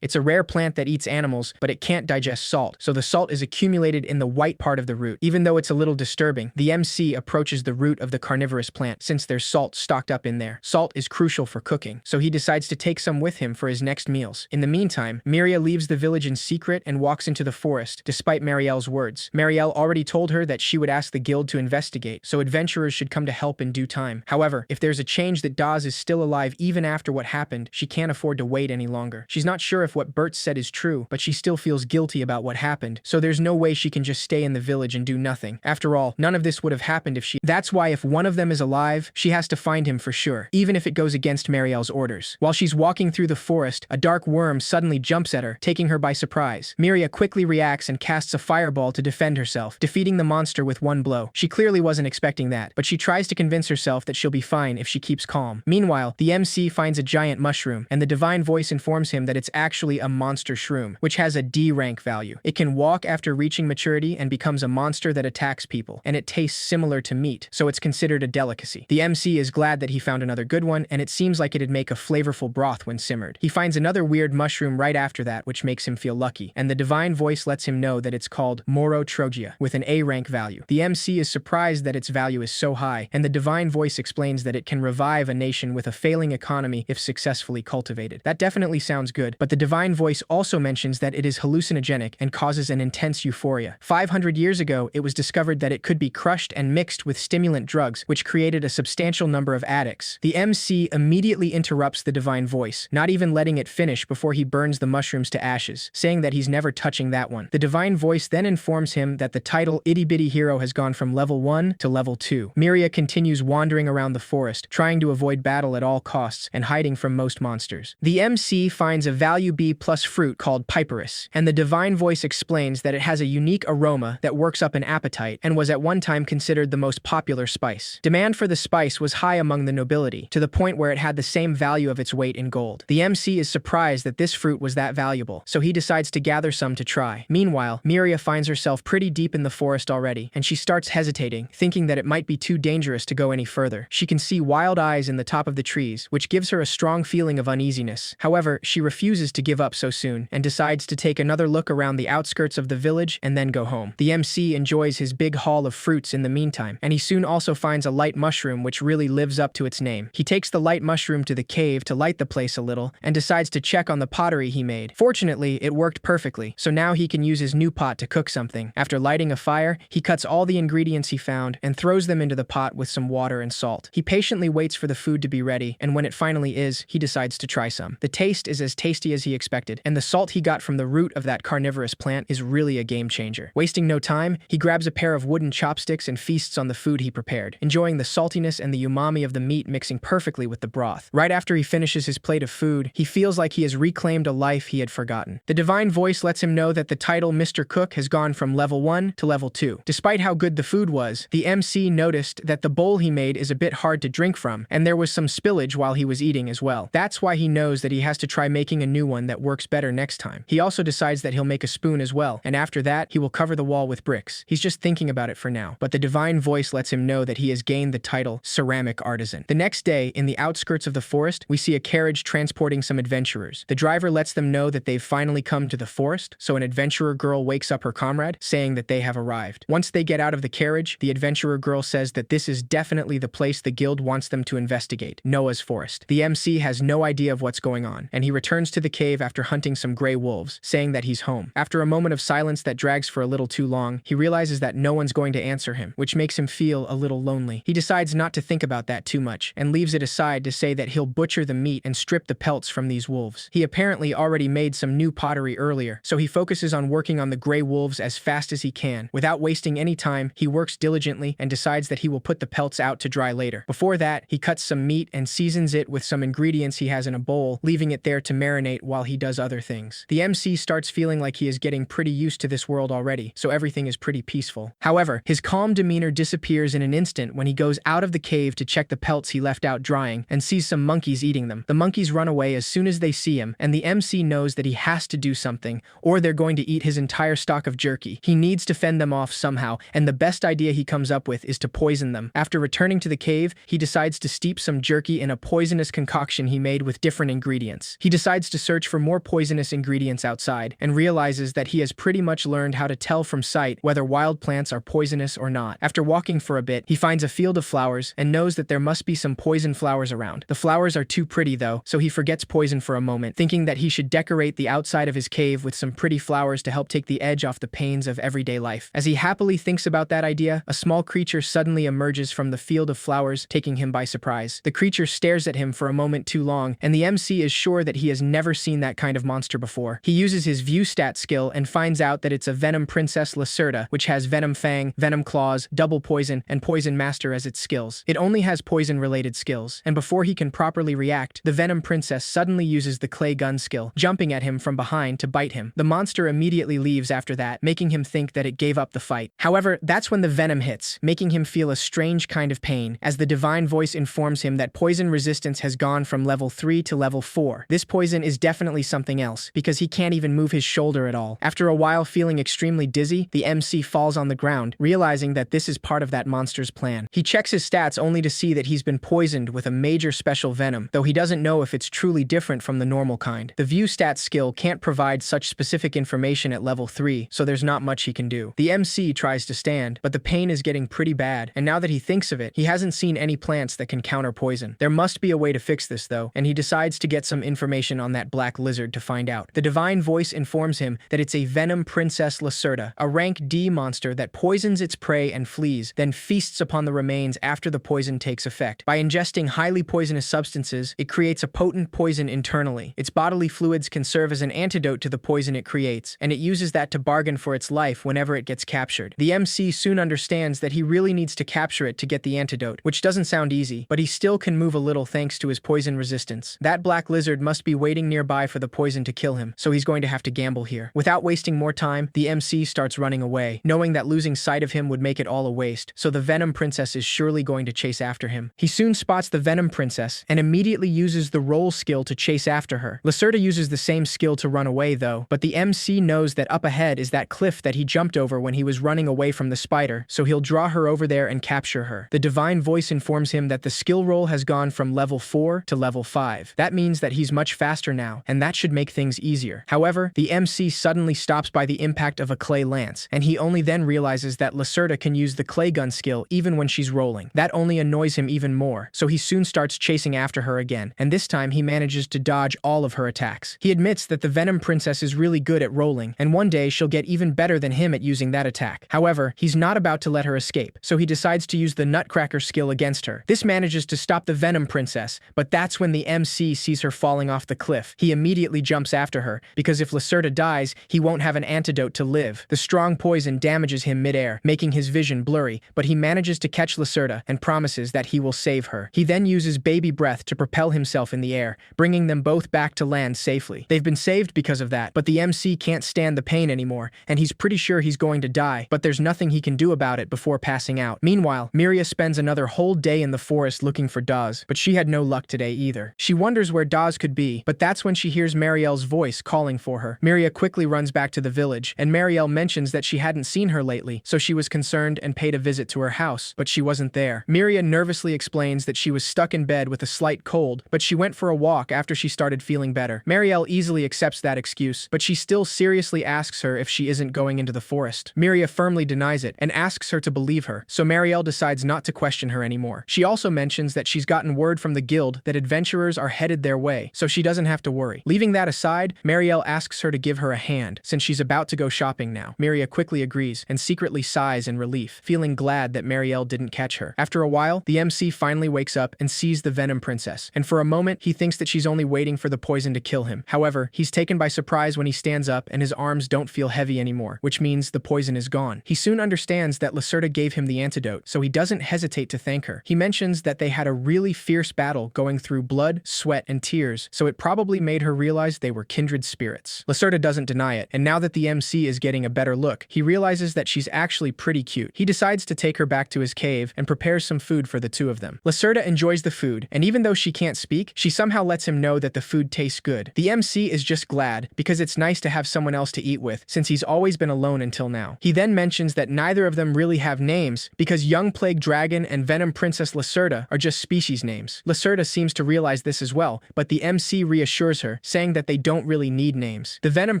It's a rare plant that eats animals, but it can't digest salt, so the salt is accumulated in the white part of the root. Even though it's a little disturbing, the MC approaches the root of the carnivorous plant since there's salt stocked up in there. Salt is crucial for cooking, so he decides to take some with him for his next meals. In the meantime, Miria leaves the village in secret and walks into the forest, despite Marielle's words. Marielle already told her that she would ask the guild to investigate, so adventurers should come to help in due time. However, if there's a change that Dawes is still alive even after what happened, she can't afford to wait any longer. She's not sure if what Bert said is true, but she still feels guilty about what happened, so there's no way she can just stay in the village and do nothing. After all, none of this would have happened if she— That's why if one of them is alive, she has to find him for sure, even if it goes against Marielle's orders. While she's walking through the forest, a dark worm suddenly jumps at her, taking her by surprise. Miria quickly reacts and casts a fireball to defend herself, defeating the monster with one blow. She clearly wasn't expecting that, but she tries to convince herself that she'll be fine if she keeps calm. Meanwhile, the MC finds a giant mushroom, and the divine voice informs him that it's actually a monster shroom, which has a D rank value. It can walk after reaching maturity and becomes a monster that attacks people, and it tastes similar to meat, so it's considered a delicacy. The MC is glad that he found another good one, and it seems like it'd make a flavorful broth when simmered. He finds another weird mushroom right after that, which makes him feel lucky, and the divine voice lets him know that it's called Morotrogia, with an A rank value. The MC is surprised that its value is so high, and the divine voice explains that it can revive a nation with a failing economy if successfully cultivated. That definitely sounds good, but the divine voice also mentions that it is hallucinogenic and causes an intense euphoria. 500 years ago, it was discovered that it could be crushed and mixed with stimulant drugs, which created a substantial number of addicts. The MC immediately interrupts the divine voice, not even letting it finish before he burns the mushrooms to ashes, saying that he's never touching that one. The divine voice then informs him that the title Itty Bitty Hero has gone from level 1 to level 2. Miria continues wandering around the forest, trying to avoid battle at all costs and hiding from most monsters. The MC finds a value B+ fruit called Piperus, and the divine voice explains that it has a unique aroma that works up an appetite and was at one time considered the most popular spice. Demand for the spice was high among the nobility, to the point where it had the same value of its weight in gold. The MC is surprised that this fruit was that valuable, so he decides to gather some to try. Meanwhile, Miria finds herself pretty deep in the forest already, and she starts hesitating, thinking that it might be too dangerous to go any further. She can see wild eyes in the top of the trees, which gives her a strong feeling of uneasiness. However, she refuses to give up so soon, and decides to take another look around the outskirts of the village and then go home. The MC enjoys his big haul of fruits in the meantime, and he soon also finds a light mushroom which really lives up to its name. He takes the light mushroom to the cave to light the place a little, and decides to check on the pottery he made. Fortunately, it worked perfectly, so now he can use his new pot to cook something. After lighting a fire, he cuts all the ingredients he found and throws them into the pot with some water and salt. He patiently waits for the food to be ready, and when it finally is, he decides to try some. The taste is as tasty as he expected, and the salt he got from the root of that carnivorous plant is really a game changer. Wasting no time, he grabs a pair of wooden chopsticks and feasts on the food he prepared, enjoying the saltiness and the umami of the meat mixing perfectly with the broth. Right after he finishes his plate of food, he feels like he has reclaimed a life he had forgotten. The divine voice lets him know that the title Mr. Cook has gone from level 1 to level 2. Despite how good the food was, the MC noticed that the bowl he made is a bit hard to drink from, and there was some spillage while he was eating as well. That's why he knows that he has to try making a new one that works better next time. He also decides that he'll make a spoon as well, and after that, he will cover the wall with bricks. He's just thinking about it for now, but the divine voice lets him know that he has gained the title Ceramic Artisan. The next day, in the outskirts of the forest, we see a carriage transporting some adventurers. The driver lets them know that they've finally come to the forest, so an adventurer girl wakes up her comrade, saying that they have arrived. Once they get out of the carriage, the adventurer girl says that this is definitely the place the guild wants them to investigate, Noah's Forest. The MC has no idea of what's going on, and he returns to the cave after hunting some gray wolves, saying that he's home. After a moment of silence that drags for a little too long, he realizes that no one's going to answer him, which makes him feel a little lonely. He decides not to think about that too much, and leaves it aside to say that he'll butcher the meat and strip the pelts from these wolves. He apparently already made some new pottery earlier, so he focuses on working on the gray wolves as fast as he can. Without wasting any time, he works diligently and decides that he will put the pelts out to dry later. Before that, he cuts some meat and seasons it with some ingredients he has in a bowl, leaving it there to marinate while he does other things. The MC starts feeling like he is getting pretty used to this world already, so everything is pretty peaceful. However, his calm demeanor disappears in an instant when he goes out of the cave to check the pelts he left out drying and sees some monkeys eating them. The monkeys run away as soon as they see him, and the MC knows that he has to do something, or they're going to eat his entire stock of jerky. He needs to fend them off somehow, and the best idea he comes up with is to poison them. After returning to the cave, he decides to steep some jerky in a poisonous concoction he made with different ingredients. He decides to search for more poisonous ingredients outside, and realizes that he has pretty much learned how to tell from sight whether wild plants are poisonous or not. After walking for a bit, he finds a field of flowers and knows that there must be some poison flowers around. The flowers are too pretty though, so he forgets poison for a moment, thinking that he should decorate the outside of his cave with some pretty flowers to help take the edge off the pains of everyday life. As he happily thinks about that idea, a small creature suddenly emerges from the field of flowers, taking him by surprise. The creature stares at him for a moment too long, and the MC is sure that he has never seen that kind of monster before. He uses his view stat skill and finds out that it's a Venom Princess Lacerda, which has Venom Fang, Venom Claws, Double Poison, and Poison Master as its skills. It only has poison-related skills, and before he can properly react, the Venom Princess suddenly uses the clay gun skill, jumping at him from behind to bite him. The monster immediately leaves after that, making him think that it gave up the fight. However, that's when the venom hits, making him feel a strange kind of pain, as the divine voice informs him that poison resistance has gone from level 3 to level 4. This poison is definitely something else, because he can't even move his shoulder at all. After a while feeling extremely dizzy, the MC falls on the ground, realizing that this is part of that monster's plan. He checks his stats only to see that he's been poisoned with a major special venom, though he doesn't know if it's truly different from the normal kind. The view stats skill can't provide such specific information at level 3, so there's not much he can do. The MC tries to stand, but the pain is getting pretty bad, and now that he thinks of it, he hasn't seen any plants that can counter poison. There must be a way to fix this though, and he decides to get some information on that black lizard to find out. The divine voice informs him that it's a Venom Princess Lacerda, a rank D monster that poisons its prey and flees, then feasts upon the remains after the poison takes effect. By ingesting highly poisonous substances, it creates a potent poison internally. Its bodily fluids can serve as an antidote to the poison it creates, and it uses that to bargain for its life whenever it gets captured. The MC soon understands that he really needs to capture it to get the antidote, which doesn't sound easy, but he still can move a little thanks to his poison resistance. That black lizard must be waiting nearby for the poison to kill him, so he's going to have to gamble here. Without wasting more time, time, the MC starts running away, knowing that losing sight of him would make it all a waste, so the Venom Princess is surely going to chase after him. He soon spots the Venom Princess and immediately uses the roll skill to chase after her. Lacerda uses the same skill to run away though, but the MC knows that up ahead is that cliff that he jumped over when he was running away from the spider, so he'll draw her over there and capture her. The divine voice informs him that the skill roll has gone from level 4 to level 5. That means that he's much faster now, and that should make things easier. However, the MC suddenly stops by the impact of a clay lance, and he only then realizes that Lacerda can use the clay gun skill even when she's rolling. That only annoys him even more, so he soon starts chasing after her again, and this time he manages to dodge all of her attacks. He admits that the Venom Princess is really good at rolling, and one day she'll get even better than him at using that attack. However, he's not about to let her escape, so he decides to use the Nutcracker skill against her. This manages to stop the Venom Princess, but that's when the MC sees her falling off the cliff. He immediately jumps after her, because if Lacerda dies, he won't have an antidote to live. The strong poison damages him midair, making his vision blurry, but he manages to catch Lacerda and promises that he will save her. He then uses baby breath to propel himself in the air, bringing them both back to land safely. They've been saved because of that, but the MC can't stand the pain anymore, and he's pretty sure he's going to die, but there's nothing he can do about it before passing out. Meanwhile, Miria spends another whole day in the forest looking for Dawes, but she had no luck today either. She wonders where Dawes could be, but that's when she hears Marielle's voice calling for her. Miria quickly runs back to the village, and Marielle mentions that she hadn't seen her lately, so she was concerned and paid a visit to her house, but she wasn't there. Miria nervously explains that she was stuck in bed with a slight cold, but she went for a walk after she started feeling better. Marielle easily accepts that excuse, but she still seriously asks her if she isn't going into the forest. Miria firmly denies it and asks her to believe her, so Marielle decides not to question her anymore. She also mentions that she's gotten word from the guild that adventurers are headed their way, so she doesn't have to worry. Leaving that aside, Marielle asks her to give her a hand, since she's about to go shopping now. Miria quickly agrees and secretly sighs in relief, feeling glad that Marielle didn't catch her. After a while, the MC finally wakes up and sees the Venom Princess, and for a moment, he thinks that she's only waiting for the poison to kill him. However, he's taken by surprise when he stands up and his arms don't feel heavy anymore, which means the poison is gone. He soon understands that Lacerda gave him the antidote, so he doesn't hesitate to thank her. He mentions that they had a really fierce battle going through blood, sweat, and tears, so it probably made her realize they were kindred spirits. Lacerda doesn't deny it, and now that the MC is getting a better look, he realizes that she's actually pretty cute. He decides to take her back to his cave and prepares some food for the two of them. Lacerda enjoys the food, and even though she can't speak, she somehow lets him know that the food tastes good. The MC is just glad, because it's nice to have someone else to eat with, since he's always been alone until now. He then mentions that neither of them really have names, because Young Plague Dragon and Venom Princess Lacerda are just species names. Lacerda seems to realize this as well, but the MC reassures her, saying that they don't really need names. The Venom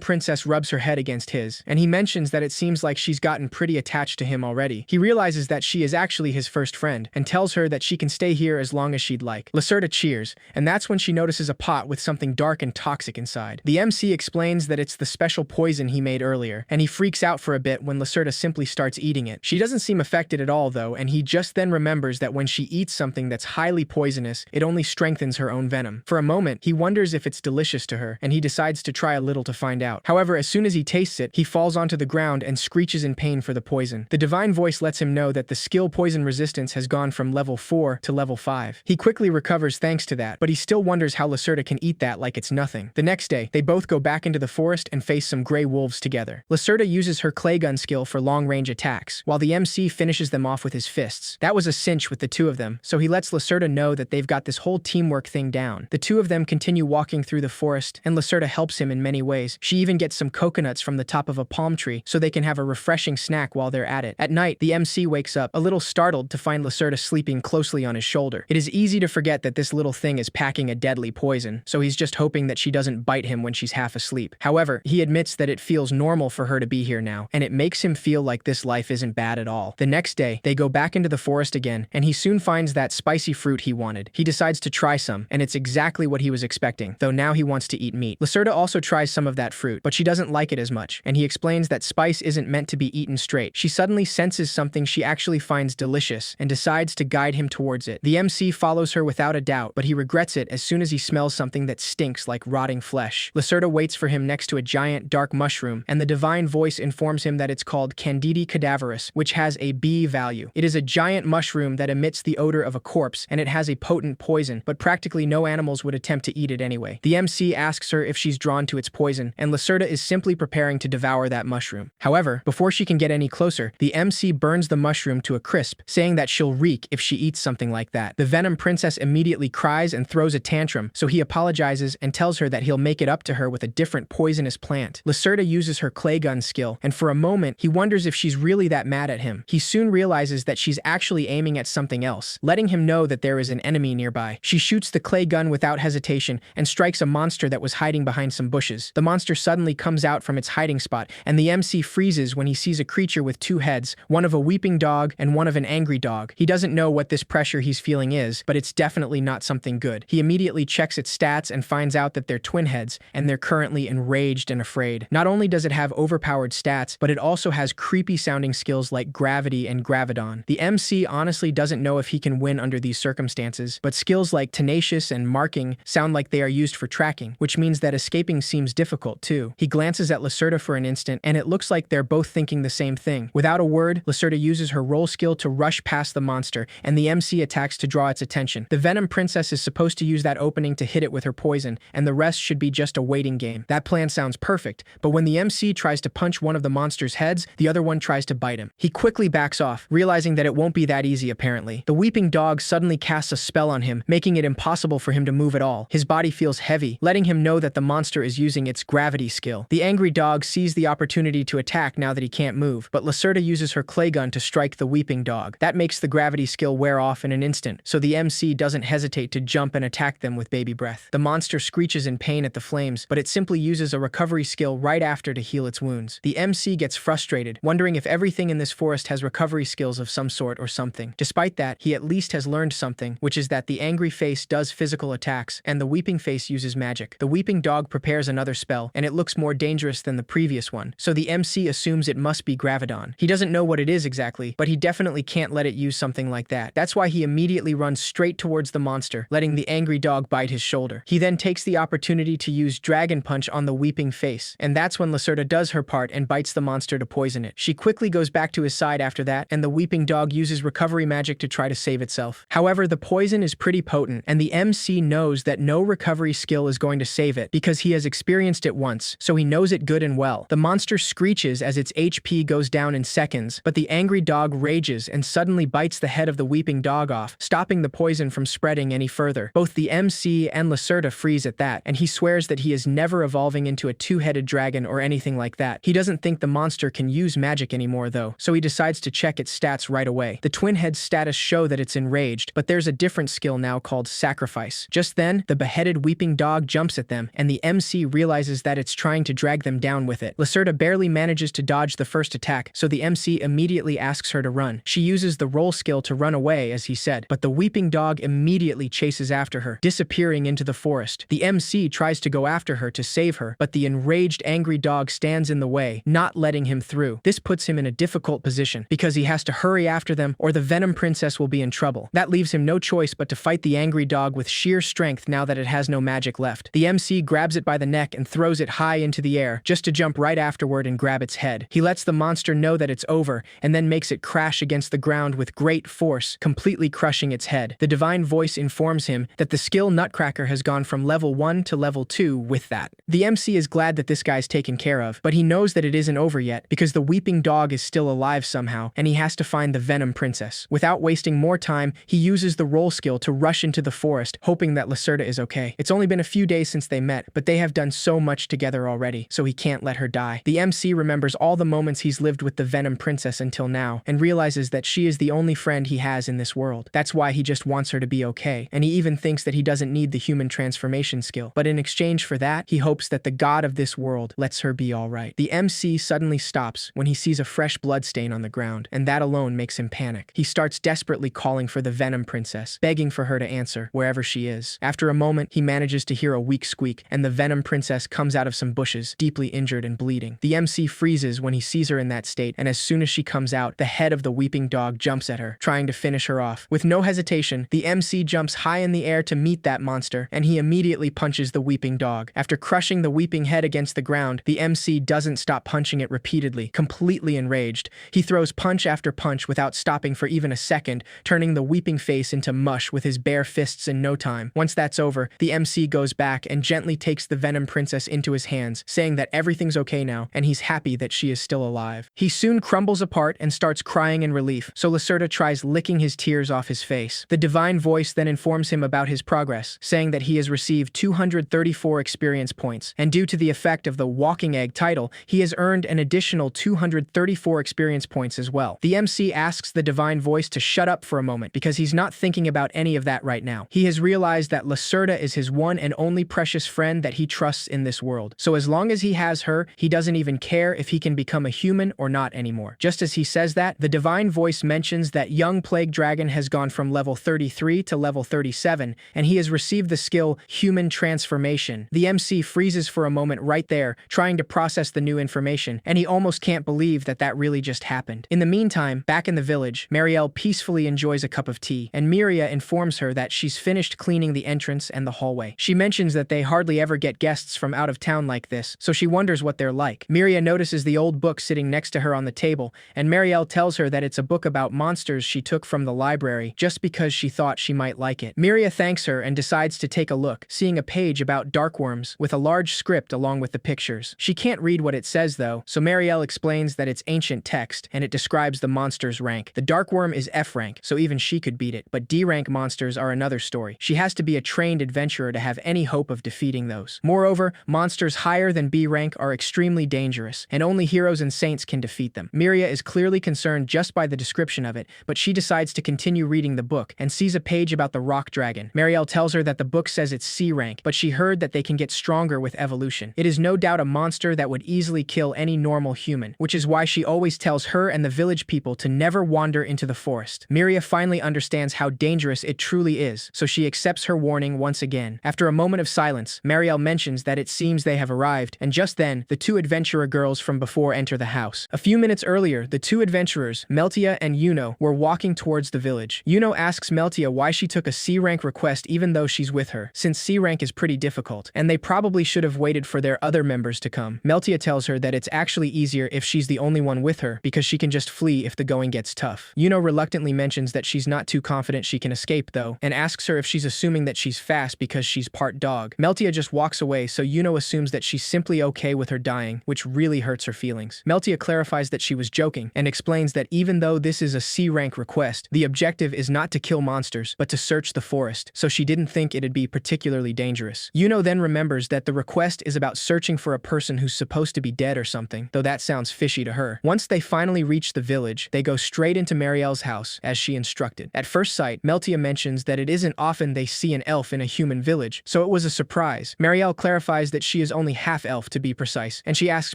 Princess rubs her head against his, and he mentions that it seems like she's gotten pretty attached to him already. He realizes that she is actually his first friend, and tells her that she can stay here as long as she'd like. Lacerda cheers, and that's when she notices a pot with something dark and toxic inside. The MC explains that it's the special poison he made earlier, and he freaks out for a bit when Lacerda simply starts eating it. She doesn't seem affected at all though, and he just then remembers that when she eats something that's highly poisonous, it only strengthens her own venom. For a moment, he wonders if it's delicious to her, and he decides to try a little to find out. However, as soon as he tastes it, he falls onto the ground and screeches in pain for the poison. The divine voice lets him know that the skill poison resistance has gone from level 4 to level 5. He quickly recovers thanks to that, but he still wonders how Lacerda can eat that like it's nothing. The next day, they both go back into the forest and face some gray wolves together. Lacerda uses her clay gun skill for long-range attacks, while the MC finishes them off with his fists. That was a cinch with the two of them, so he lets Lacerda know that they've got this whole teamwork thing down. The two of them continue walking through the forest, and Lacerda helps him in many ways. She even gets some coconuts from the top of a palm tree so they can have a refreshing snack while they're at it. At night, the MC wakes up, a little startled to find Lacerda sleeping closely on his shoulder. It is easy to forget that this little thing is packing a deadly poison, so he's just hoping that she doesn't bite him when she's half asleep. However, he admits that it feels normal for her to be here now, and it makes him feel like this life isn't bad at all. The next day, they go back into the forest again, and he soon finds that spicy fruit he wanted. He decides to try some, and it's exactly what he was expecting, though now he wants to eat meat. Lacerda also tries some of that fruit, but she doesn't like it as much, and he explains that spice isn't meant to be eaten straight. She suddenly senses something she actually finds delicious, and decides to guide him towards it. The MC follows her without a doubt, but he regrets it as soon as he smells something that stinks like rotting flesh. Lacerda waits for him next to a giant dark mushroom, and the divine voice informs him that it's called Candida cadaverus, which has a B value. It is a giant mushroom that emits the odor of a corpse, and it has a potent poison, but practically no animals would attempt to eat it anyway. The MC asks her if she's drawn to its poison, and Lacerda is simply preparing trying to devour that mushroom. However, before she can get any closer, the MC burns the mushroom to a crisp, saying that she'll reek if she eats something like that. The Venom Princess immediately cries and throws a tantrum, so he apologizes and tells her that he'll make it up to her with a different poisonous plant. Lacerda uses her clay gun skill, and for a moment, he wonders if she's really that mad at him. He soon realizes that she's actually aiming at something else, letting him know that there is an enemy nearby. She shoots the clay gun without hesitation and strikes a monster that was hiding behind some bushes. The monster suddenly comes out from its hiding spot, and the MC freezes when he sees a creature with two heads, one of a weeping dog and one of an angry dog. He doesn't know what this pressure he's feeling is, but it's definitely not something good. He immediately checks its stats and finds out that they're twin heads, and they're currently enraged and afraid. Not only does it have overpowered stats, but it also has creepy sounding skills like gravity and gravidon. The MC honestly doesn't know if he can win under these circumstances, but skills like tenacious and marking sound like they are used for tracking, which means that escaping seems difficult too. He glances at Lacerda for an instant, and it looks like they're both thinking the same thing. Without a word, Lacerda uses her roll skill to rush past the monster, and the MC attacks to draw its attention. The Venom Princess is supposed to use that opening to hit it with her poison, and the rest should be just a waiting game. That plan sounds perfect, but when the MC tries to punch one of the monster's heads, the other one tries to bite him. He quickly backs off, realizing that it won't be that easy apparently. The weeping dog suddenly casts a spell on him, making it impossible for him to move at all. His body feels heavy, letting him know that the monster is using its gravity skill. The angry dog sees the opportunity to attack now that he can't move, but Lacerda uses her clay gun to strike the weeping dog. That makes the gravity skill wear off in an instant, so the MC doesn't hesitate to jump and attack them with baby breath. The monster screeches in pain at the flames, but it simply uses a recovery skill right after to heal its wounds. The MC gets frustrated, wondering if everything in this forest has recovery skills of some sort or something. Despite that, he at least has learned something, which is that the angry face does physical attacks, and the weeping face uses magic. The weeping dog prepares another spell, and it looks more dangerous than the previous one, so the MC assumes it must be gravidon. He doesn't know what it is exactly, but he definitely can't let it use something like that. That's why he immediately runs straight towards the monster, letting the angry dog bite his shoulder. He then takes the opportunity to use Dragon Punch on the weeping face, and that's when Lacerda does her part and bites the monster to poison it. She quickly goes back to his side after that, and the weeping dog uses recovery magic to try to save itself. However, the poison is pretty potent, and the MC knows that no recovery skill is going to save it because he has experienced it once, so he knows it good and well. The monster screeches as its HP goes down in seconds, but the angry dog rages and suddenly bites the head of the weeping dog off, stopping the poison from spreading any further. Both the MC and Lacerda freeze at that, and he swears that he is never evolving into a two-headed dragon or anything like that. He doesn't think the monster can use magic anymore though, so he decides to check its stats right away. The twin head's status show that it's enraged, but there's a different skill now called sacrifice. Just then, the beheaded weeping dog jumps at them, and the MC realizes that it's trying to drag them down with it. Lacerda barely manages to dodge the first attack, so the MC immediately asks her to run. She uses the roll skill to run away, as he said, but the weeping dog immediately chases after her, disappearing into the forest. The MC tries to go after her to save her, but the enraged angry dog stands in the way, not letting him through. This puts him in a difficult position, because he has to hurry after them or the Venom Princess will be in trouble. That leaves him no choice but to fight the angry dog with sheer strength now that it has no magic left. The MC grabs it by the neck and throws it high into the air, just to jump right afterward and grab its head. He lets the monster know that it's over, and then makes it crash against the ground with great force, completely crushing its head. The divine voice informs him that the skill Nutcracker has gone from level 1 to level 2 with that. The MC is glad that this guy's taken care of, but he knows that it isn't over yet, because the weeping dog is still alive somehow, and he has to find the Venom Princess. Without wasting more time, he uses the roll skill to rush into the forest, hoping that Lacerda is okay. It's only been a few days since they met, but they have done so much together already, so he can't let her die. The MC remembers all the moments he's lived with the Venom Princess until now, and realizes that she is the only friend he has in this world. That's why he just wants her to be okay, and he even thinks that he doesn't need the human transformation skill. But in exchange for that, he hopes that the god of this world lets her be alright. The MC suddenly stops when he sees a fresh bloodstain on the ground, and that alone makes him panic. He starts desperately calling for the Venom Princess, begging for her to answer, wherever she is. After a moment, he manages to hear a weak squeak, and the Venom Princess comes out of some bushes, deeply injured and bleeding. The MC freezes when he sees her in that state, and as soon as she comes out, the head of the weeping dog jumps at her, trying to finish her off. With no hesitation, the MC jumps high in the air to meet that monster, and he immediately punches the weeping dog. After crushing the weeping head against the ground, the MC doesn't stop punching it repeatedly, completely enraged. He throws punch after punch without stopping for even a second, turning the weeping face into mush with his bare fists in no time. Once that's over, the MC goes back and gently takes the Venom Princess into his hands, saying that everything everything's okay now, and he's happy that she is still alive. He soon crumbles apart and starts crying in relief, so Lacerda tries licking his tears off his face. The divine voice then informs him about his progress, saying that he has received 234 experience points, and due to the effect of the Walking Egg title, he has earned an additional 234 experience points as well. The MC asks the divine voice to shut up for a moment because he's not thinking about any of that right now. He has realized that Lacerda is his one and only precious friend that he trusts in this world. So as long as he has her, he doesn't even care if he can become a human or not anymore. Just as he says that, the divine voice mentions that young Plague Dragon has gone from level 33 to level 37, and he has received the skill Human Transformation. The MC freezes for a moment right there, trying to process the new information, and he almost can't believe that that really just happened. In the meantime, back in the village, Marielle peacefully enjoys a cup of tea, and Miria informs her that she's finished cleaning the entrance and the hallway. She mentions that they hardly ever get guests from out of town like this, so she wonders what they're like. Miria notices the old book sitting next to her on the table, and Marielle tells her that it's a book about monsters she took from the library just because she thought she might like it. Miria thanks her and decides to take a look, seeing a page about darkworms with a large script along with the pictures. She can't read what it says though, so Marielle explains that it's ancient text and it describes the monster's rank. The darkworm is F rank, so even she could beat it, but D rank monsters are another story. She has to be a trained adventurer to have any hope of defeating those. Moreover, monsters higher than B rank are extremely dangerous, and only heroes and saints can defeat them. Miria is clearly concerned just by the description of it, but she decides to continue reading the book and sees a page about the rock dragon. Marielle tells her that the book says it's C rank, but she heard that they can get stronger with evolution. It is no doubt a monster that would easily kill any normal human, which is why she always tells her and the village people to never wander into the forest. Miria finally understands how dangerous it truly is, so she accepts her warning once again. After a moment of silence, Marielle mentions that it seems they have arrived, and just then, the two adventurer girls from before enter the house. A few minutes earlier, the two adventurers, Meltia and Yuno, were walking towards the village. Yuno asks Meltia why she took a C rank request even though she's with her, since C rank is pretty difficult, and they probably should have waited for their other members to come. Meltia tells her that it's actually easier if she's the only one with her, because she can just flee if the going gets tough. Yuno reluctantly mentions that she's not too confident she can escape though, and asks her if she's assuming that she's fast because she's part dog. Meltia just walks away, so Yuno assumes that she's simply okay with her dying, which really hurts her feelings. Meltia clarifies that she was joking, and explains that even though this is a C rank request, the objective is not to kill monsters, but to search the forest, so she didn't think it'd be particularly dangerous. Yuno then remembers that the request is about searching for a person who's supposed to be dead or something, though that sounds fishy to her. Once they finally reach the village, they go straight into Marielle's house, as she instructed. At first sight, Meltia mentions that it isn't often they see an elf in a human village, so it was a surprise. Marielle clarifies that she is only half-elf to be precise, and she asks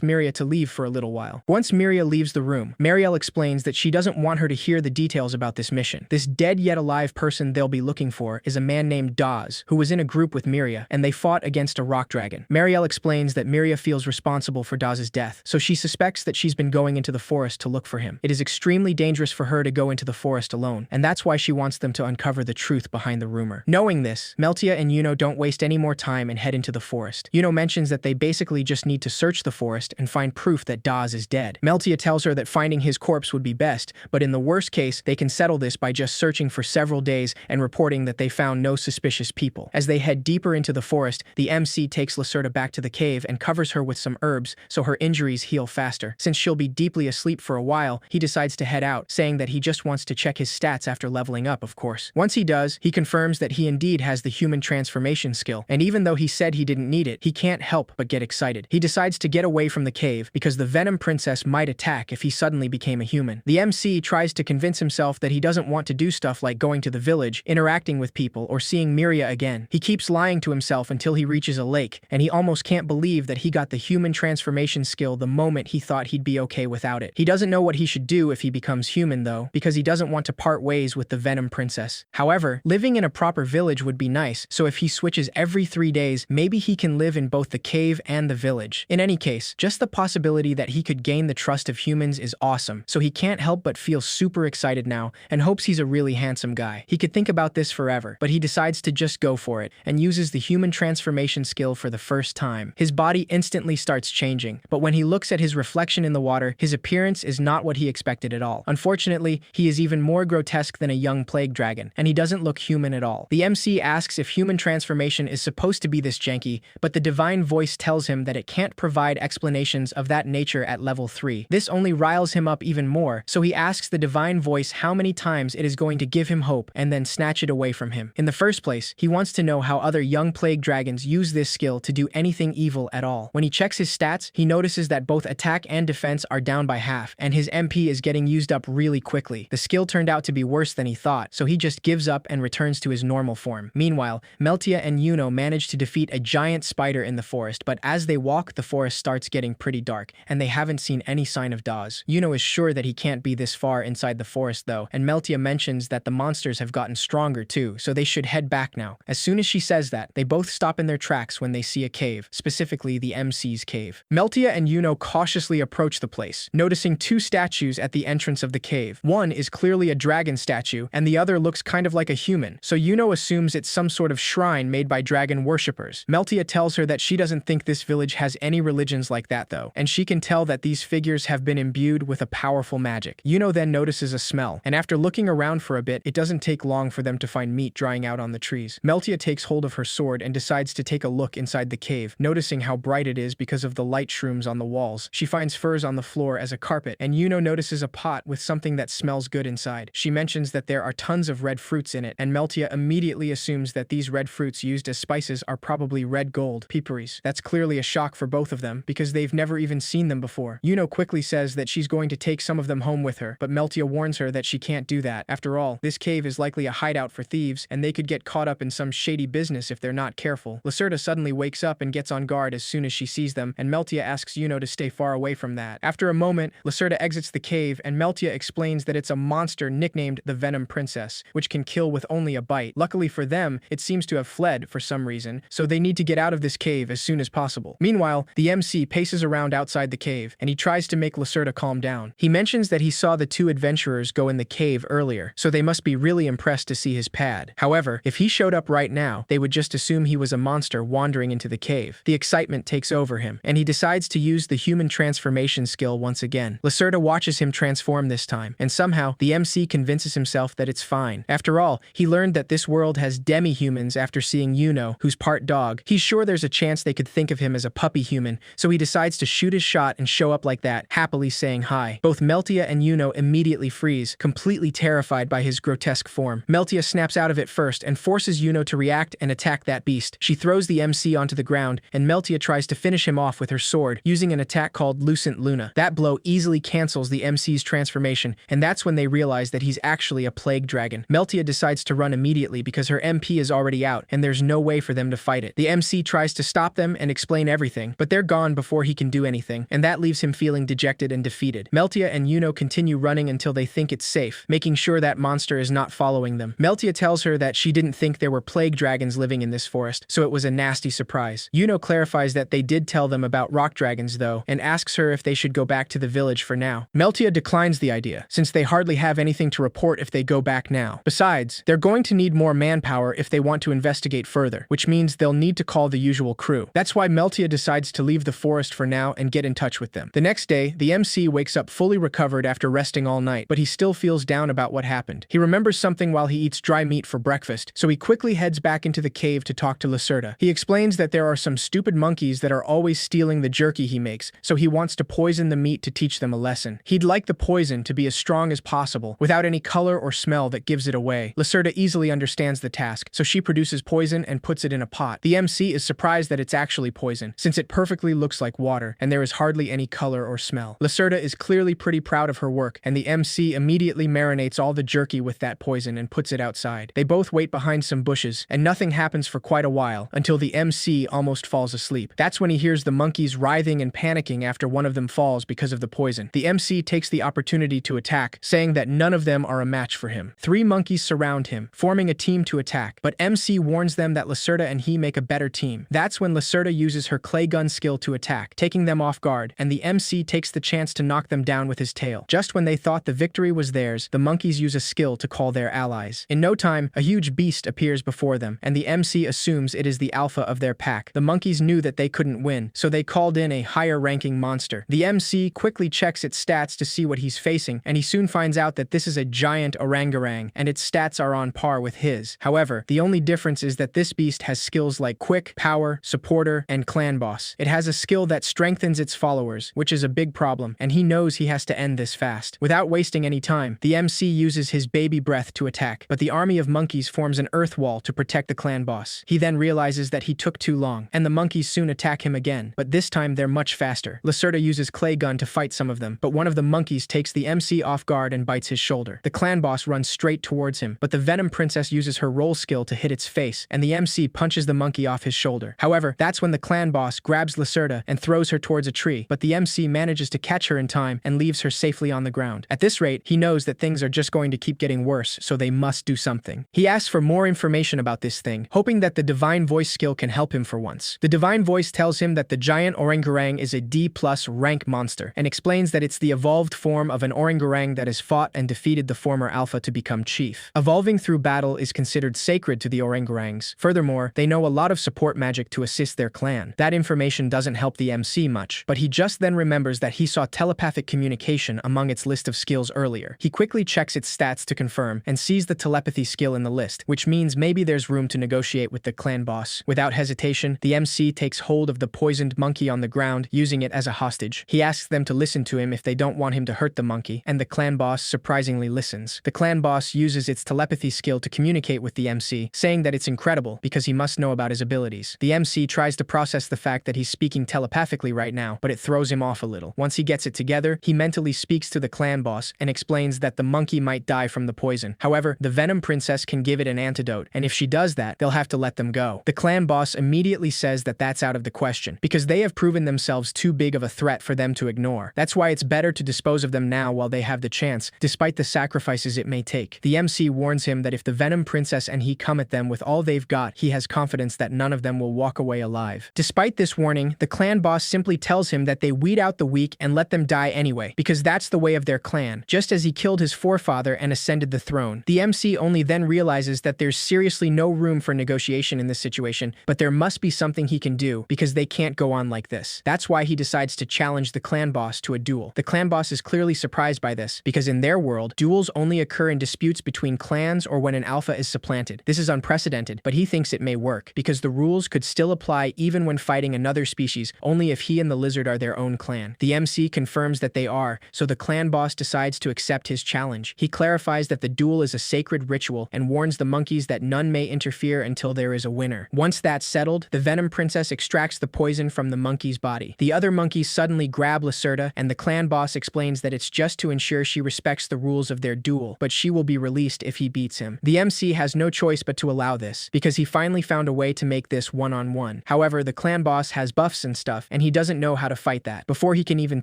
Miria to leave for a little while. Once Miria leaves the room, Marielle explains that she doesn't want her to hear the details about this mission. This dead yet alive person they'll be looking for is a man named Daz, who was in a group with Miria, and they fought against a rock dragon. Marielle explains that Miria feels responsible for Daz's death, so she suspects that she's been going into the forest to look for him. It is extremely dangerous for her to go into the forest alone, and that's why she wants them to uncover the truth behind the rumor. Knowing this, Meltia and Yuno don't waste any more time and head into the forest. Yuno mentions that they basically just need to search the forest and find proof that Daz is dead. Meltia tells her that finding his corpse would be best, but in the worst case, they can settle this by just searching for several days and reporting that they found no suspicious people. As they head deeper into the forest, the MC takes Lacerda back to the cave and covers her with some herbs so her injuries heal faster. Since she'll be deeply asleep for a while, he decides to head out, saying that he just wants to check his stats after leveling up, of course. Once he does, he confirms that he indeed has the human transformation skill, and even though he said he didn't need it, he can't help but get excited. He decides to get away from the cave because the Venom Princess might attack if he suddenly became a human. The MC tries to convince himself that he doesn't want to do stuff like going to the village, interacting with people, or seeing Miria again. He keeps lying to himself until he reaches a lake, and he almost can't believe that he got the human transformation skill the moment he thought he'd be okay without it. He doesn't know what he should do if he becomes human though, because he doesn't want to part ways with the Venom Princess. However, living in a proper village would be nice, so if he switches every 3 days, maybe he can live in both the cave and the village. In any case, just the possibility that he could gain the trust of humans is awesome, so he can't help but feel super excited now and hopes he's a really handsome guy. He could think about this forever, but he decides to just go for it and uses the human transformation skill for the first time. His body instantly starts changing, but when he looks at his reflection in the water, his appearance is not what he expected at all. Unfortunately, he is even more grotesque than a young plague dragon, and he doesn't look human at all. The MC asks if human transformation is supposed to be this janky, but the divine voice tells him that it can't provide explanations of that nature at level 3. This only riles him up even more, so he asks the divine voice how many times it is going to give him hope and then snatch it away from him. In the first place, he wants to know how other young plague dragons use this skill to do anything evil at all. When he checks his stats, he notices that both attack and defense are down by half, and his MP is getting used up really quickly. The skill turned out to be worse than he thought, so he just gives up and returns to his normal form. Meanwhile, Meltia and Yuno manage to defeat a giant spider in the forest, but as they walk, the forest starts getting pretty dark, and they haven't seen any sign of Dawes. Yuno is sure that he can't be this far inside the forest though, and Meltia mentions that the monsters have gotten stronger too, so they should head back now. As soon as she says that, they both stop in their tracks when they see a cave, specifically the MC's cave. Meltia and Yuno cautiously approach the place, noticing two statues at the entrance of the cave. One is clearly a dragon statue, and the other looks kind of like a human, so Yuno assumes it's some sort of shrine made by dragon worshippers. Meltia tells her that she doesn't think this village has any religions like that though, and she can tell that these figures have been imbued with a powerful magic. Yuno then notices a smell, and after looking around for a bit, it doesn't take long for them to find meat drying out on the trees. Meltia takes hold of her sword and decides to take a look inside the cave, noticing how bright it is because of the light shrooms on the walls. She finds furs on the floor as a carpet, and Yuno notices a pot with something that smells good inside. She mentions that there are tons of red fruits in it, and Meltia immediately assumes that these red fruits used as spices are probably red gold peeperies. That's clearly a shock for both of them, because they've never even seen them before. Yuno quickly says that she's going to take some of them home with her, but Meltia warns her that she can't do that. After all, this cave is likely a hideout for thieves, and they could get caught up in some shady business if they're not careful. Lacerda suddenly wakes up and gets on guard as soon as she sees them, and Meltia asks Yuno to stay far away from that. After a moment, Lacerda exits the cave, and Meltia explains that it's a monster nicknamed the Venom Princess, which can kill with only a bite. Luckily for them, it seems to have fled for some reason, so they need to get out of this cave as soon as possible. Meanwhile, the MC paces around outside the cave, and he tries to make Lacerda calm down. He mentions that he saw the two adventurers go in the cave earlier, so they must be really impressed to see his pad. However, if he showed up right now, they would just assume he was a monster wandering into the cave. The excitement takes over him, and he decides to use the human transformation skill once again. Lacerda watches him transform this time, and somehow, the MC convinces himself that it's fine. After all, he learned that this world has demi-humans after seeing Yuno, who's part dog. He's sure there's a chance they could think of him as a puppy human, so he decides to shoot his shot and show up like that, happily saying hi. Both Meltia and Yuno immediately freeze, completely terrified by his grotesque form. Meltia snaps out of it first and forces Yuno to react and attack that beast. She throws the MC onto the ground, and Meltia tries to finish him off with her sword, using an attack called Lucent Luna. That blow easily cancels the MC's transformation, and that's when they realize that he's actually a plague dragon. Meltia decides to run immediately because her MP is already out, and there's no way for them to fight it. The MC tries to stop them and explain everything, but they're gone before he can do anything, and that leaves him feeling dejected and defeated. Meltia and Yuno continue running until they think it's safe, making sure that monster is not following them. Meltia tells her that she didn't think there were plague dragons living in this forest, so it was a nasty surprise. Yuno clarifies that they did tell them about rock dragons though, and asks her if they should go back to the village for now. Meltia declines the idea, since they hardly have anything to report if they go back now. Besides, they're going to need more manpower if they want to investigate further, which means they'll need to call the usual crew. That's why Meltia decides to leave the forest for now and get in touch with them. The next day, the MC wakes up fully recovered after resting all night, but he still feels down about what happened. He remembers something while he eats dry meat for breakfast, so he quickly heads back into the cave to talk to Lacerda. He explains that there are some stupid monkeys that are always stealing the jerky he makes, so he wants to poison the meat to teach them a lesson. He'd like the poison to be as strong as possible, without any color or smell that gives it away. Lacerda easily understands the task, so she produces poison and puts it in a pot. The MC is surprised that it's actually poison, since it perfectly looks like water, and there is hardly any color or smell. Lacerda is clearly pretty proud of her work, and the MC immediately marinates all the jerky with that poison and puts it outside. They both wait behind some bushes, and nothing happens for quite a while, until the MC almost falls asleep. That's when he hears the monkeys writhing and panicking after one of them falls because of the poison. The MC takes the opportunity to attack, saying that none of them are a match for him. 3 monkeys surround him, forming a team to attack, but MC warns them that Lacerda and he make a better team. That's when Lacerda uses her clay gun skill to attack, taking them off guard, and the MC takes the chance to knock them down with his tail. Just when they thought the victory was theirs, the monkeys use a skill to call their allies. In no time, a huge beast appears before them, and the MC assumes it is the alpha of their pack. The monkeys knew that they couldn't win, so they called in a higher-ranking monster. The MC quickly checks its stats to see what he's facing, and he soon finds out that this is a giant orangutan, and its stats are on par with his. However, the only difference is that this beast has skills like Quick, Power, Supporter, and Clan Boss. It has a skill that strengthens its followers, which is a big problem, and he knows he has to end this fast. Without wasting any time, the MC uses his baby breath to attack, but the army of monkeys forms an earth wall to protect the clan boss. He then realizes that he took too long, and the monkeys soon attack him again, but this time they're much faster. Lacerda uses clay gun to fight some of them, but one of the monkeys takes the MC off guard and bites his shoulder. The clan boss runs straight towards him, but the Venom Princess uses her roll skill to hit its face, and the MC punches the monkey off his shoulder. However, that's when the clan boss grabs Lacerda and throws her towards a tree, but the MC manages to catch her in time and leaves her safely on the ground. At this rate, he knows that things are just going to keep getting worse, so they must do something. He asks for more information about this thing, hoping that the Divine Voice skill can help him for once. The Divine Voice tells him that the giant Orangutan is a D+ rank monster, and explains that it's the evolved form of an orangutan that has fought and defeated the former alpha to become chief. Evolving through battle is considered sacred to the orangutans. Furthermore, they know a lot of support magic to assist their clan. That information doesn't help the MC much, but he just then remembers that he saw telepathic communication among its list of skills earlier. He quickly checks its stats to confirm and sees the telepathy skill in the list, which means maybe there's room to negotiate with the clan boss. Without hesitation, the MC takes hold of the poisoned monkey on the ground, using it as a hostage. He asks them to listen to him if they don't want him to hurt the monkey, and the clan boss surprisingly listens. The clan boss uses its telepathy skill to communicate with the MC, saying that it's incredible because he must know about his abilities. The MC tries to process the fact that he's speaking telepathically right now, but it throws him off a little. Once he gets it together, he mentally speaks to the clan boss and explains that the monkey might die from the poison. However, the Venom Princess can give it an antidote, and if she does that, they'll have to let them go. The clan boss immediately says that that's out of the question, because they have proven themselves too big of a threat for them to ignore. That's why it's better to dispose of them now while they have the chance, despite the sacrifices it may take. The MC warns him that if the Venom Princess and he come at them with all they've got, he has confidence that none of them will walk away alive. Despite this warning, the clan boss simply tells him that they weed out the weak and let them die anyway, because that's the way of their clan, just as he killed his forefather and ascended the throne. The MC only then realizes that there's seriously no room for negotiation in this situation, but there must be something he can do, because they can't go on like this. That's why he decides to challenge the clan boss to a duel. The clan boss is clearly surprised by this, because in their world, duels only occur in disputes between clans or when an alpha is supplanted. This is unprecedented, but he thinks it may work, because the rules could still apply even when fighting another species, only if he and the lizard are their own clan. The MC confirms that they are, so the clan boss decides to accept his challenge. He clarifies that the duel is a sacred ritual and warns the monkeys that none may interfere until there is a winner. Once that's settled, the Venom Princess extracts the poison from the monkey's body. The other monkeys suddenly grab Lacerda, and the clan boss explains that it's just to ensure she respects the rules of their duel, but she will be released if he beats him. The MC has no choice but to allow this, because he finally found a way to make this one-on-one. However, the clan boss has buffs and stuff, and he doesn't know how to fight that. Before he can even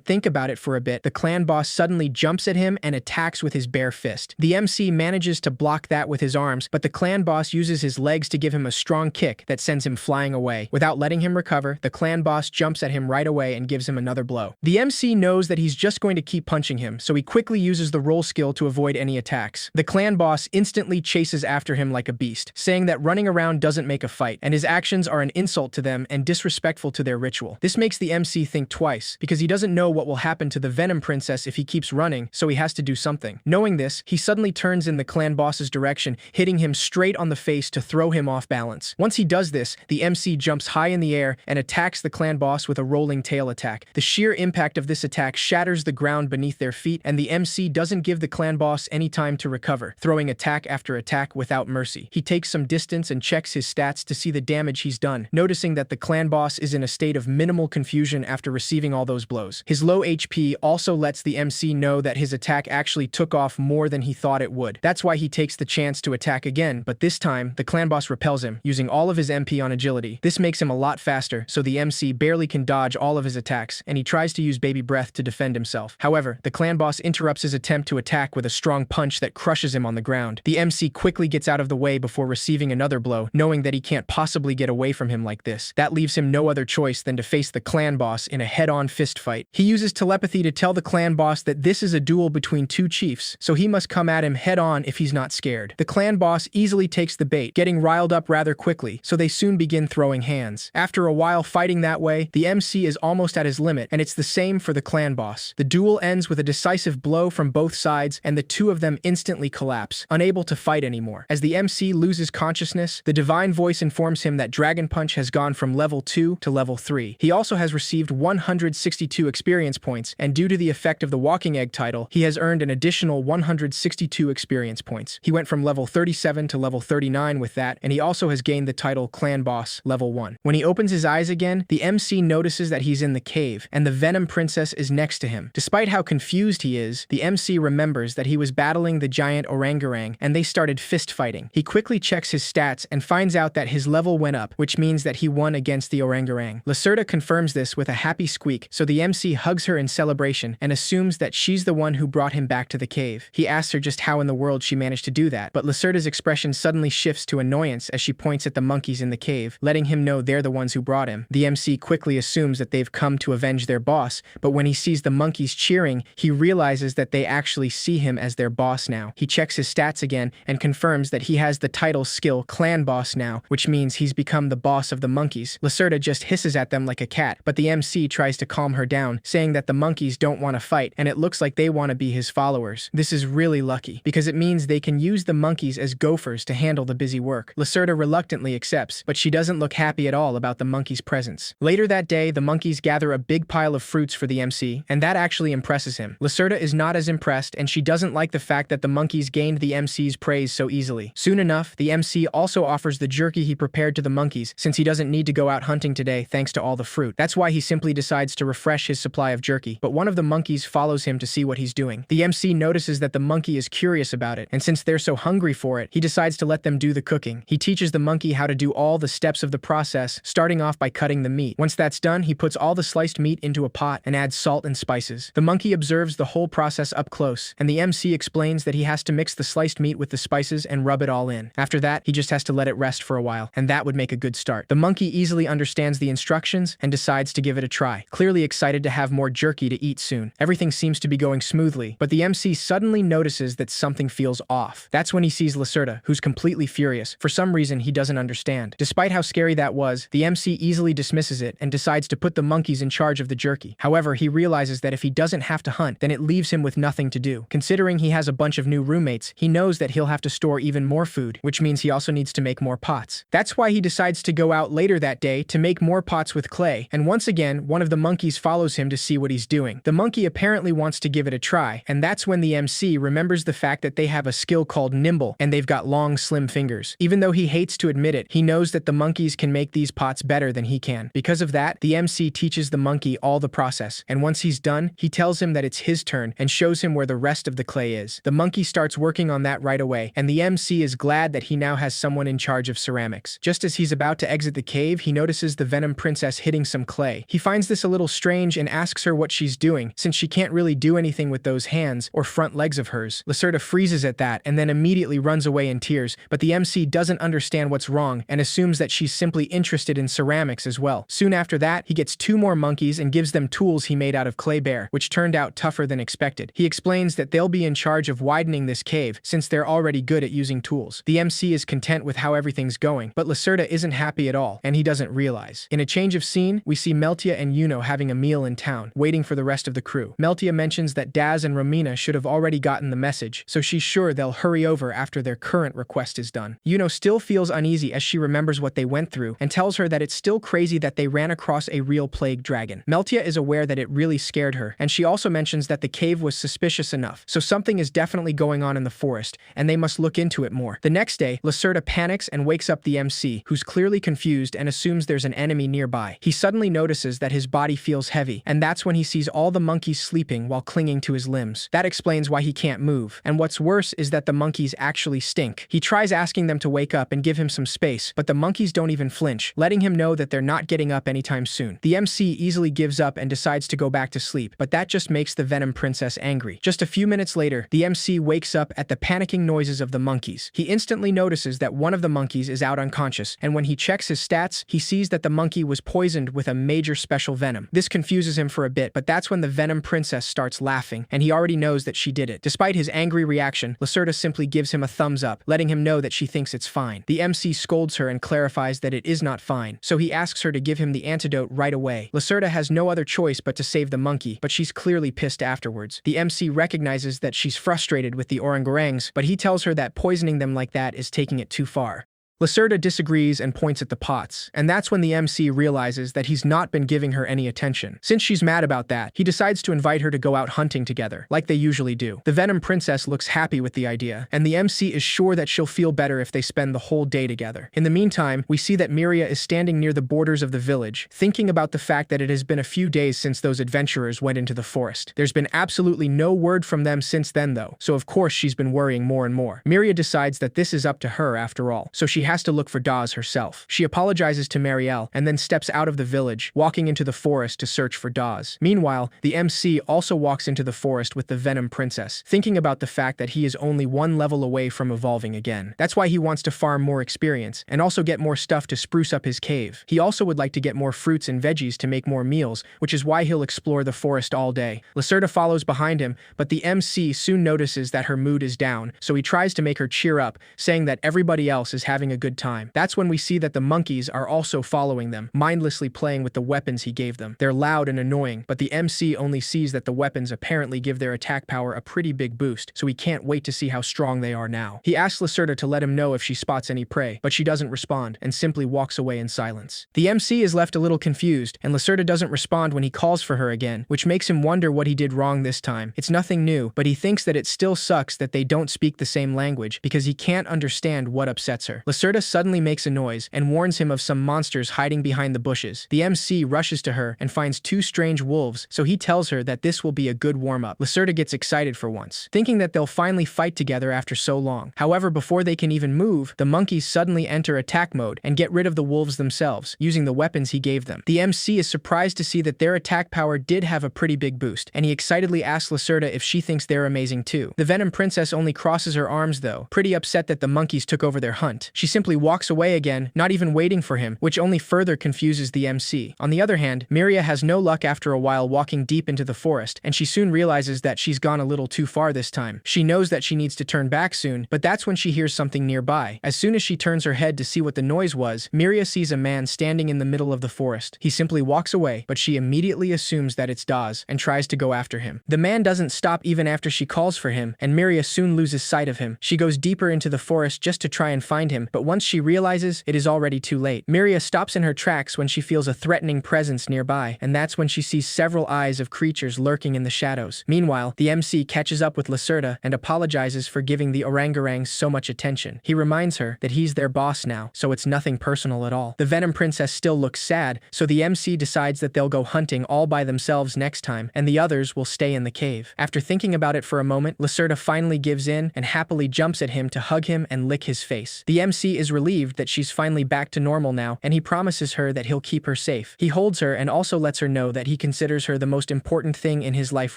think about it for a bit, the clan boss suddenly jumps at him and attacks with his bare fist. The MC manages to block that with his arms, but the clan boss uses his legs to give him a strong kick that sends him flying away. Without letting him recover, the clan boss jumps at him right away and gives him another blow. The MC knows that he's just going to keep punching him, so he quickly uses the roll skill to avoid any attacks. The clan boss instantly chases after him like a beast, saying that running around doesn't make a fight, and his actions are an insult to them and disrespectful to their ritual. This makes the MC think twice, because he doesn't know what will happen to the Venom Princess if he keeps running, so he has to do something. Knowing this, he suddenly turns in the clan boss's direction, hitting him straight on the face to throw him off balance. Once he does this, the MC jumps high in the air and attacks the clan boss with a rolling tail attack. The sheer impact of this attack shatters the ground beneath their feet, and the MC doesn't give the clan boss any time to recover, throwing attack after attack without mercy. He takes some distance and checks his stats to see the damage he's done, noticing that the clan boss is in a state of minimal confusion after receiving all those blows. His low HP also lets the MC know that his attack actually took off more than he thought it would. That's why he takes the chance to attack again, but this time, the clan boss repels him, using all of his MP on agility. This makes him a lot faster, so the MC barely can dodge all of his attacks, and he tries to use baby breath to defend himself. However, the clan boss interrupts his attempt to attack with a strong punch that crushes him on the ground. The MC quickly gets out of the way before receiving another blow, knowing that he can't possibly get away from him like this. That leaves him no other choice than to face the clan boss in a head-on fist fight. He uses telepathy to tell the clan boss that this is a duel between two chiefs, so he must come at him head-on if he's not scared. The clan boss easily takes the bait, getting riled up rather quickly, so they soon begin throwing hands. After a while fighting that way, the MC is almost at his limit, and it's the same for the clan boss. The duel ends with a decisive blow from both sides, and the two of them instantly collapse, unable to fight anymore. As the MC loses consciousness, the Divine Voice informs him that Dragon Punch has gone from level 2 to level 3. He also has received 162 experience points, and due to the effect of the Walking Egg title, he has earned an additional 162 experience points. He went from level 37 to level 39 with that, and he also has gained the title Clan Boss level 1. When he opens his eyes again, the MC notices that he's in the cave, and the Venom Princess is next to him. Despite how confused he is, the MC remembers that he was battling the giant orangutan, and they started fist fighting. He quickly checks his stats and finds out that his level went up, which means that he won against the orangutan. Lacerda confirms this with a happy squeak, so the MC hugs her in celebration and assumes that she's the one who brought him back to the cave. He asks her just how in the world she managed to do that, but Lacerda's expression suddenly shifts to annoyance as she points at the monkeys in the cave, letting him know they're the ones who brought him. The MC quickly assumes that they've come to avenge their boss, but when he sees the monkeys cheering, he realizes that they actually see him as their boss now. He checks his stats again and confirms that he has the title skill Clan Boss now, which means he's become the boss of the monkeys. Lacerda just hisses at them like a cat, but the MC tries to calm her down, saying that the monkeys don't want to fight, and it looks like they want to be his followers. This is really lucky, because it means they can use the monkeys as gophers to handle the busy work. Lacerda reluctantly accepts, but she doesn't look happy at all about the monkeys' presence. Later that day, the monkeys gather a big pile of fruits for the MC, and that actually impresses him. Lacerda is not as impressed, and she doesn't like the fact that the monkeys gained the MC's praise so easily. Soon enough, the MC also offers the jerky he prepared to the monkeys, since he doesn't need to go out hunting today thanks to all the fruit. That's why he simply decides to refresh his supply of jerky, but one of the monkeys follows him to see what he's doing. The MC notices that the monkey is curious about it, and since they're so hungry for it, he decides to let them do the cooking. He teaches the monkey how to do all the steps of the process, starting off by cutting the meat. Once that's done, he puts all the sliced meat into a pot and adds salt and spices. The monkey observes the whole process up close, and the MC explains that he has to mix the sliced meat with the spices and rub it all in. After that, he just has to let it rest for a while, and that would make a good start. The monkey easily understands the instructions and decides to give it a try, clearly excited to have more jerky to eat soon. Everything seems to be going smoothly, but the MC suddenly notices that something feels off. That's when he sees Lacerda, who's completely furious. For some reason, he doesn't understand. Despite how scary that was, the MC easily dismisses it and decides to put the monkeys in charge of the jerky. However, he realizes that if he doesn't have to hunt, then it leaves him with nothing to do. Considering he has a bunch of new roommates, he knows that he'll have to store even more food, which means he also needs to make more pots. That's why he decides to go out later that day to make more pots with clay, and once again, one of the monkeys follows him to see what he's doing. The monkey apparently wants to give it a try, and that's when the MC remembers the fact that they have a skill called Nimble, and they've got long, slim fingers. Even though he hates to admit it, he knows that the monkeys can make these pots better than he can. Because of that, the MC teaches the monkey all the process, and once he's done, he tells him that it's his turn and shows him where the rest of the clay is. The monkey starts working on that right away, and the MC is glad that he now has someone in charge of ceramics. Just as he's about to exit the cave, he notices the Venom Princess hitting some clay. He finds this a little strange and asks her what she's doing, since she can't really do anything with those hands or front legs of hers. Lacerda freezes at that and then immediately runs away in tears, but the MC doesn't understand what's wrong and assumes that she's simply interested in ceramics as well. Soon after that, he gets 2 more monkeys and gives them tools he made out of clay bear, which turned out tougher than expected. He explains that they'll be in charge of widening this cave, since they're already good at using tools. The MC is content with how everything's going, but Lacerda isn't happy at all, and he doesn't realize. In a change of scene, we see Meltia and Yuno having a meal in town, waiting for the rest of the crew. Meltia mentions that Daz and Romina should have already gotten the message, so she's sure they'll hurry over after their current request is done. Yuno still feels uneasy as she remembers what they went through, and tells her that it's still crazy that they ran across a real plague dragon. Meltia is aware that it really scared her, and she also mentions that the cave was suspicious enough, so something is definitely going on in the forest, and they must look into it more. The next day, Lacerda panics and wakes up the MC, who's clearly confused and assumes there's an enemy nearby. He suddenly notices that his body feels heavy, and that's when he sees all the monkeys sleeping while clinging to his limbs. That explains why he can't move, and what's worse is that the monkeys actually stink. He tries asking them to wake up and give him some space, but the monkeys don't even flinch, letting him know that they're not getting up anytime soon. The MC easily gives up and decides to go back to sleep, but that just makes the Venom Princess angry. Just a few minutes later, the MC wakes up at the panicking noises of the monkeys. He instantly notices that one of the monkeys is out unconscious, and when he checks his stats, he sees that the monkey was poisoned with a major special venom. This confuses him for a bit, but that's when the Venom Princess starts laughing, and he already knows that she did it. Despite his angry reaction, Lacerda simply gives him a thumbs up, letting him know that she thinks it's fine. The MC scolds her and clarifies that it is not fine, so he asks her to give him the antidote right away. Lacerda has no other choice but to save the monkey, but she's clearly pissed afterwards. The MC recognizes that she's frustrated with the orangutans, but he tells her that poisoning them like that is taking it too far. Lacerda disagrees and points at the pots, and that's when the MC realizes that he's not been giving her any attention. Since she's mad about that, he decides to invite her to go out hunting together, like they usually do. The Venom Princess looks happy with the idea, and the MC is sure that she'll feel better if they spend the whole day together. In the meantime, we see that Miria is standing near the borders of the village, thinking about the fact that it has been a few days since those adventurers went into the forest. There's been absolutely no word from them since then though, so of course she's been worrying more and more. Miria decides that this is up to her after all, so she has to look for Dawes herself. She apologizes to Marielle and then steps out of the village, walking into the forest to search for Dawes. Meanwhile, the MC also walks into the forest with the Venom Princess, thinking about the fact that he is only one level away from evolving again. That's why he wants to farm more experience and also get more stuff to spruce up his cave. He also would like to get more fruits and veggies to make more meals, which is why he'll explore the forest all day. Lacerda follows behind him, but the MC soon notices that her mood is down, so he tries to make her cheer up, saying that everybody else is having a good time. That's when we see that the monkeys are also following them, mindlessly playing with the weapons he gave them. They're loud and annoying, but the MC only sees that the weapons apparently give their attack power a pretty big boost, so he can't wait to see how strong they are now. He asks Lacerda to let him know if she spots any prey, but she doesn't respond and simply walks away in silence. The MC is left a little confused, and Lacerda doesn't respond when he calls for her again, which makes him wonder what he did wrong this time. It's nothing new, but he thinks that it still sucks that they don't speak the same language because he can't understand what upsets her. Lacerda suddenly makes a noise and warns him of some monsters hiding behind the bushes. The MC rushes to her and finds two strange wolves, so he tells her that this will be a good warm-up. Lacerda gets excited for once, thinking that they'll finally fight together after so long. However, before they can even move, the monkeys suddenly enter attack mode and get rid of the wolves themselves, using the weapons he gave them. The MC is surprised to see that their attack power did have a pretty big boost, and he excitedly asks Lacerda if she thinks they're amazing too. The Venom Princess only crosses her arms though, pretty upset that the monkeys took over their hunt. She simply walks away again, not even waiting for him, which only further confuses the MC. On the other hand, Miria has no luck after a while walking deep into the forest, and she soon realizes that she's gone a little too far this time. She knows that she needs to turn back soon, but that's when she hears something nearby. As soon as she turns her head to see what the noise was, Miria sees a man standing in the middle of the forest. He simply walks away, but she immediately assumes that it's Dawes and tries to go after him. The man doesn't stop even after she calls for him, and Miria soon loses sight of him. She goes deeper into the forest just to try and find him, but once she realizes, it is already too late. Miria stops in her tracks when she feels a threatening presence nearby, and that's when she sees several eyes of creatures lurking in the shadows. Meanwhile, the MC catches up with Lacerda and apologizes for giving the orangutangs so much attention. He reminds her that he's their boss now, so it's nothing personal at all. The Venom Princess still looks sad, so the MC decides that they'll go hunting all by themselves next time, and the others will stay in the cave. After thinking about it for a moment, Lacerda finally gives in and happily jumps at him to hug him and lick his face. The MC is relieved that she's finally back to normal now, and he promises her that he'll keep her safe. He holds her and also lets her know that he considers her the most important thing in his life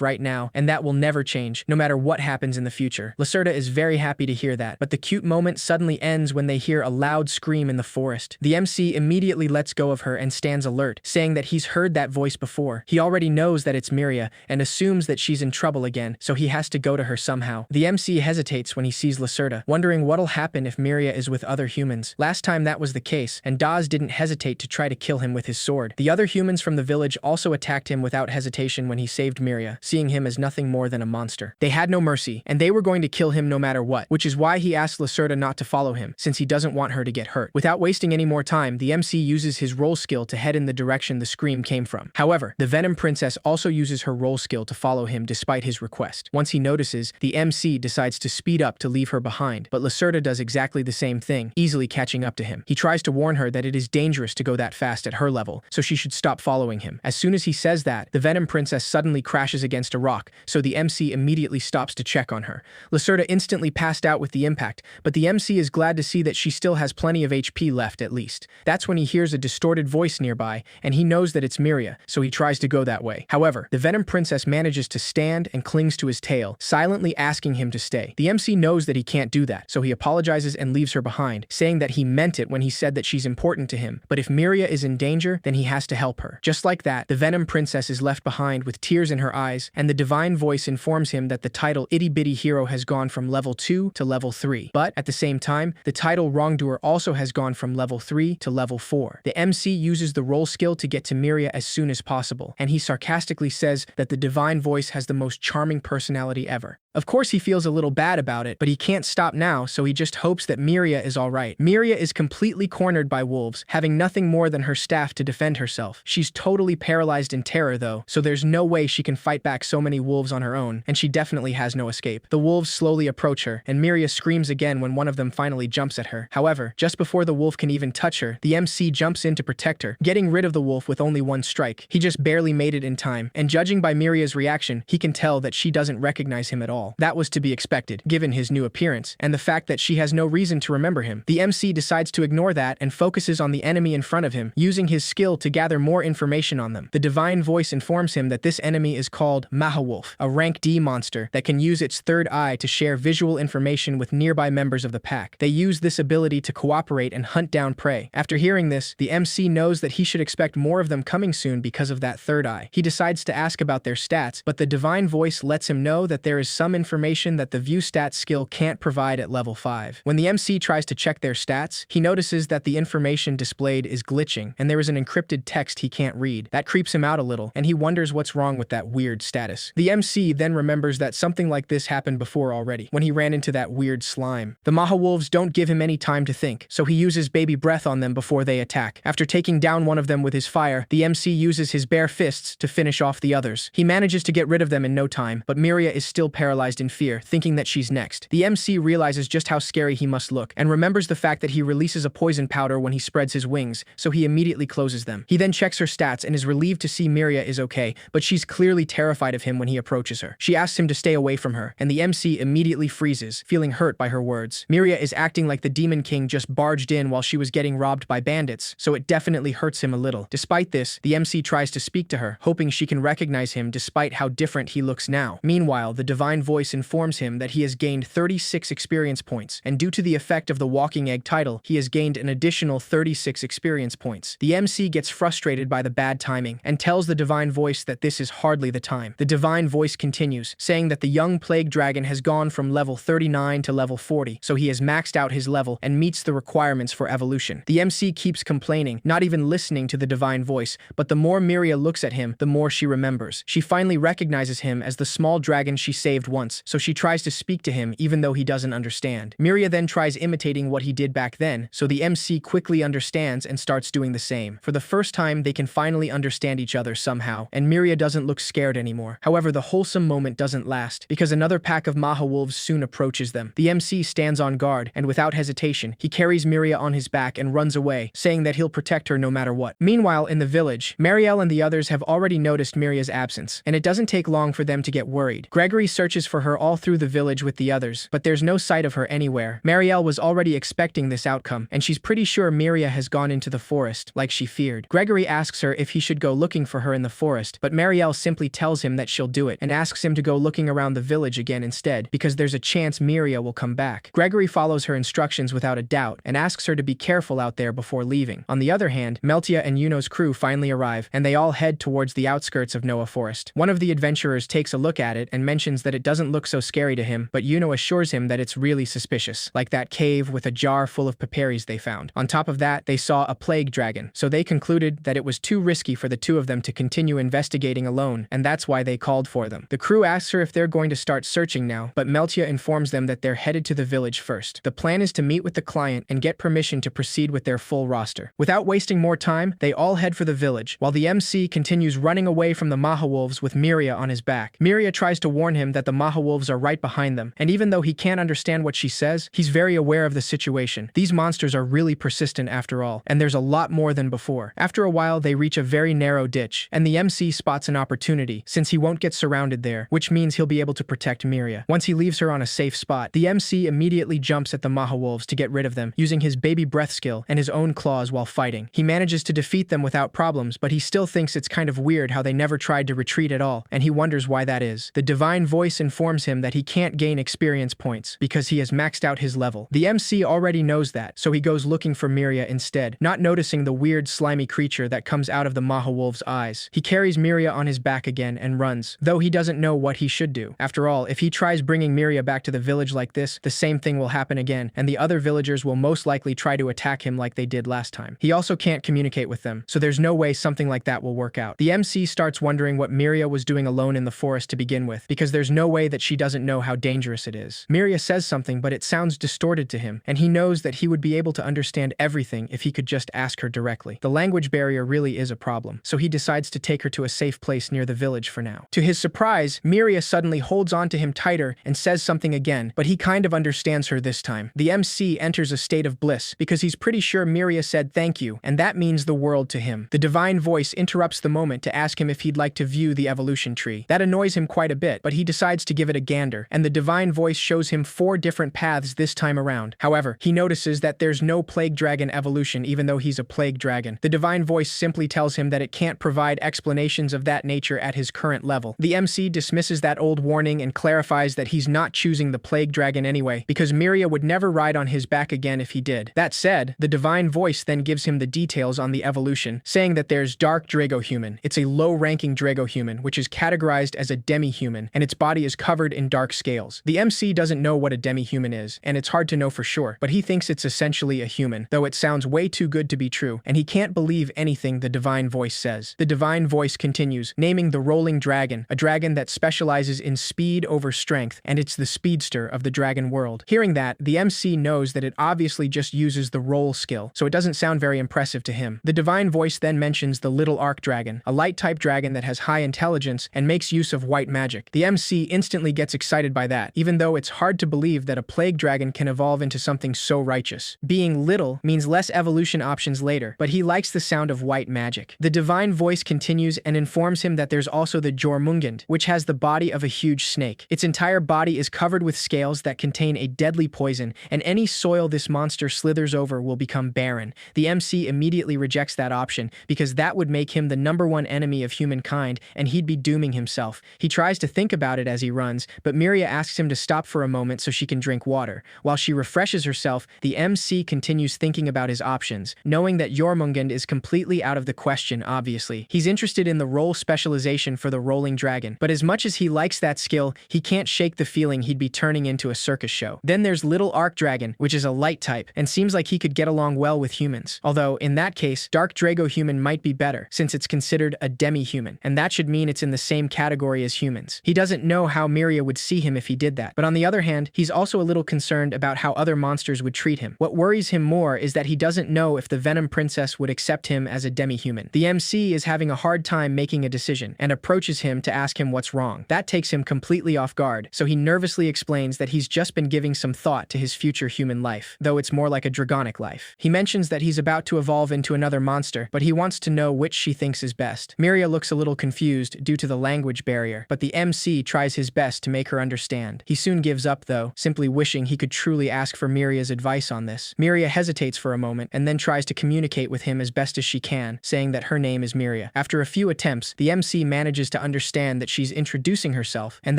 right now, and that will never change, no matter what happens in the future. Lacerda is very happy to hear that, but the cute moment suddenly ends when they hear a loud scream in the forest. The MC immediately lets go of her and stands alert, saying that he's heard that voice before. He already knows that it's Miria and assumes that she's in trouble again, so he has to go to her somehow. The MC hesitates when he sees Lacerda, wondering what'll happen if Miria is with other humans. Last time that was the case, and Dawes didn't hesitate to try to kill him with his sword. The other humans from the village also attacked him without hesitation when he saved Miria, seeing him as nothing more than a monster. They had no mercy, and they were going to kill him no matter what, which is why he asked Lacerda not to follow him, since he doesn't want her to get hurt. Without wasting any more time, the MC uses his roll skill to head in the direction the scream came from. However, the Venom Princess also uses her roll skill to follow him despite his request. Once he notices, the MC decides to speed up to leave her behind, but Lacerda does exactly the same thing, easily catching up to him. He tries to warn her that it is dangerous to go that fast at her level, so she should stop following him. As soon as he says that, the Venom Princess suddenly crashes against a rock, so the MC immediately stops to check on her. Lacerda instantly passed out with the impact, but the MC is glad to see that she still has plenty of HP left at least. That's when he hears a distorted voice nearby, and he knows that it's Miria, so he tries to go that way. However, the Venom Princess manages to stand and clings to his tail, silently asking him to stay. The MC knows that he can't do that, so he apologizes and leaves her behind, saying that he meant it when he said that she's important to him, but if Miria is in danger, then he has to help her. Just like that, the Venom Princess is left behind with tears in her eyes, and the divine voice informs him that the title Itty Bitty Hero has gone from level 2 to level 3. But at the same time, the title Wrongdoer also has gone from level 3 to level 4. The MC uses the roll skill to get to Miria as soon as possible, and he sarcastically says that the divine voice has the most charming personality ever. Of course he feels a little bad about it, but he can't stop now, so he just hopes that Miria is alright. Miria is completely cornered by wolves, having nothing more than her staff to defend herself. She's totally paralyzed in terror though, so there's no way she can fight back so many wolves on her own, and she definitely has no escape. The wolves slowly approach her, and Miria screams again when one of them finally jumps at her. However, just before the wolf can even touch her, the MC jumps in to protect her, getting rid of the wolf with only one strike. He just barely made it in time, and judging by Miria's reaction, he can tell that she doesn't recognize him at all. That was to be expected, given his new appearance, and the fact that she has no reason to remember him. The MC decides to ignore that and focuses on the enemy in front of him, using his skill to gather more information on them. The divine voice informs him that this enemy is called Mahawolf, a rank D monster that can use its third eye to share visual information with nearby members of the pack. They use this ability to cooperate and hunt down prey. After hearing this, the MC knows that he should expect more of them coming soon because of that third eye. He decides to ask about their stats, but the divine voice lets him know that there is some information that the view stats skill can't provide at level 5. When the MC tries to check their stats, he notices that the information displayed is glitching, and there is an encrypted text he can't read. That creeps him out a little, and he wonders what's wrong with that weird status. The MC then remembers that something like this happened before already, when he ran into that weird slime. The Mahawolves don't give him any time to think, so he uses baby breath on them before they attack. After taking down one of them with his fire, the MC uses his bare fists to finish off the others. He manages to get rid of them in no time, but Miria is still paralyzed in fear, thinking that she's next. The MC realizes just how scary he must look, and remembers the fact that he releases a poison powder when he spreads his wings, so he immediately closes them. He then checks her stats and is relieved to see Miria is okay, but she's clearly terrified of him when he approaches her. She asks him to stay away from her, and the MC immediately freezes, feeling hurt by her words. Miria is acting like the Demon King just barged in while she was getting robbed by bandits, so it definitely hurts him a little. Despite this, the MC tries to speak to her, hoping she can recognize him despite how different he looks now. Meanwhile, the divine voice informs him that he has gained 36 experience points, and due to the effect of the Walking Egg title, he has gained an additional 36 experience points. The MC gets frustrated by the bad timing, and tells the divine voice that this is hardly the time. The divine voice continues, saying that the young plague dragon has gone from level 39 to level 40, so he has maxed out his level and meets the requirements for evolution. The MC keeps complaining, not even listening to the divine voice, but the more Miria looks at him, the more she remembers. She finally recognizes him as the small dragon she saved once, so she tries to speak to him even though he doesn't understand. Miria then tries imitating what he did back then, so the MC quickly understands and starts doing the same. For the first time, they can finally understand each other somehow, and Miria doesn't look scared anymore. However, the wholesome moment doesn't last, because another pack of Mahawolves soon approaches them. The MC stands on guard, and without hesitation, he carries Miria on his back and runs away, saying that he'll protect her no matter what. Meanwhile, in the village, Marielle and the others have already noticed Miria's absence, and it doesn't take long for them to get worried. Gregory searches for her all through the village with the others, but there's no sight of her anywhere. Marielle was already expecting this outcome, and she's pretty sure Miria has gone into the forest, like she feared. Gregory asks her if he should go looking for her in the forest, but Marielle simply tells him that she'll do it, and asks him to go looking around the village again instead, because there's a chance Miria will come back. Gregory follows her instructions without a doubt, and asks her to be careful out there before leaving. On the other hand, Meltia and Yuno's crew finally arrive, and they all head towards the outskirts of Noah Forest. One of the adventurers takes a look at it and mentions that it doesn't look so scary to him, but Yuno assures him that it's really suspicious, like that cave with a jar full of peperies they found. On top of that, they saw a plague dragon, so they concluded that it was too risky for the two of them to continue investigating alone, and that's why they called for them. The crew asks her if they're going to start searching now, but Meltia informs them that they're headed to the village first. The plan is to meet with the client and get permission to proceed with their full roster. Without wasting more time, they all head for the village, while the MC continues running away from the Mahawolves with Miria on his back. Miria tries to warn him that the Mahawolves are right behind them, and even though he can't understand what she says, he's very aware of the situation. These monsters are really persistent after all, and there's a lot more than before. After a while, they reach a very narrow ditch, and the MC spots an opportunity, since he won't get surrounded there, which means he'll be able to protect Miria. Once he leaves her on a safe spot, the MC immediately jumps at the Mahawolves to get rid of them, using his baby breath skill and his own claws while fighting. He manages to defeat them without problems, but he still thinks it's kind of weird how they never tried to retreat at all, and he wonders why that is. The divine voice informs him that he can't gain experience points because he has maxed out his level. The MC already knows that, so he goes looking for Miria instead, not noticing the weird slimy creature that comes out of the Mahawolf's eyes. He carries Miria on his back again and runs, though he doesn't know what he should do. After all, if he tries bringing Miria back to the village like this, the same thing will happen again, and the other villagers will most likely try to attack him like they did last time. He also can't communicate with them, so there's no way something like that will work out. The MC starts wondering what Miria was doing alone in the forest to begin with, because there's no way way that she doesn't know how dangerous it is. Miria says something, but it sounds distorted to him, and he knows that he would be able to understand everything if he could just ask her directly. The language barrier really is a problem, so he decides to take her to a safe place near the village for now. To his surprise, Miria suddenly holds on to him tighter and says something again, but he kind of understands her this time. The MC enters a state of bliss because he's pretty sure Miria said thank you, and that means the world to him. The divine voice interrupts the moment to ask him if he'd like to view the evolution tree. That annoys him quite a bit, but he decides to give it a gander, and the divine voice shows him 4 different paths this time around. However, he notices that there's no plague dragon evolution even though he's a plague dragon. The divine voice simply tells him that it can't provide explanations of that nature at his current level. The MC dismisses that old warning and clarifies that he's not choosing the plague dragon anyway, because Miria would never ride on his back again if he did. That said, the divine voice then gives him the details on the evolution, saying that there's dark Drago-human. It's a low-ranking Drago-human, which is categorized as a demi-human, and its body is covered in dark scales. The MC doesn't know what a demi-human is, and it's hard to know for sure, but he thinks it's essentially a human, though it sounds way too good to be true, and he can't believe anything the divine voice says. The divine voice continues, naming the rolling dragon, a dragon that specializes in speed over strength, and it's the speedster of the dragon world. Hearing that, the MC knows that it obviously just uses the roll skill, so it doesn't sound very impressive to him. The divine voice then mentions the little arc dragon, a light-type dragon that has high intelligence and makes use of white magic. The MC instantly gets excited by that, even though it's hard to believe that a plague dragon can evolve into something so righteous. Being little means less evolution options later, but he likes the sound of white magic. The divine voice continues and informs him that there's also the Jormungand, which has the body of a huge snake. Its entire body is covered with scales that contain a deadly poison, and any soil this monster slithers over will become barren. The MC immediately rejects that option because that would make him the #1 enemy of humankind, and he'd be dooming himself. He tries to think about it as he runs, but Miria asks him to stop for a moment so she can drink water. While she refreshes herself, the MC continues thinking about his options, knowing that Jormungand is completely out of the question, obviously. He's interested in the roll specialization for the rolling dragon, but as much as he likes that skill, he can't shake the feeling he'd be turning into a circus show. Then there's Little Arc Dragon, which is a light type, and seems like he could get along well with humans. Although, in that case, Dark Drago-human might be better, since it's considered a demi-human, and that should mean it's in the same category as humans. He doesn't know how Miria would see him if he did that, but on the other hand, he's also a little concerned about how other monsters would treat him. What worries him more is that he doesn't know if the Venom Princess would accept him as a demi-human. The MC is having a hard time making a decision, and approaches him to ask him what's wrong. That takes him completely off guard, so he nervously explains that he's just been giving some thought to his future human life, though it's more like a dragonic life. He mentions that he's about to evolve into another monster, but he wants to know which she thinks is best. Miria looks a little confused due to the language barrier, but the MC tries his best to make her understand. He soon gives up though, simply wishing he could truly ask for Miria's advice on this. Miria hesitates for a moment, and then tries to communicate with him as best as she can, saying that her name is Miria. After a few attempts, the MC manages to understand that she's introducing herself, and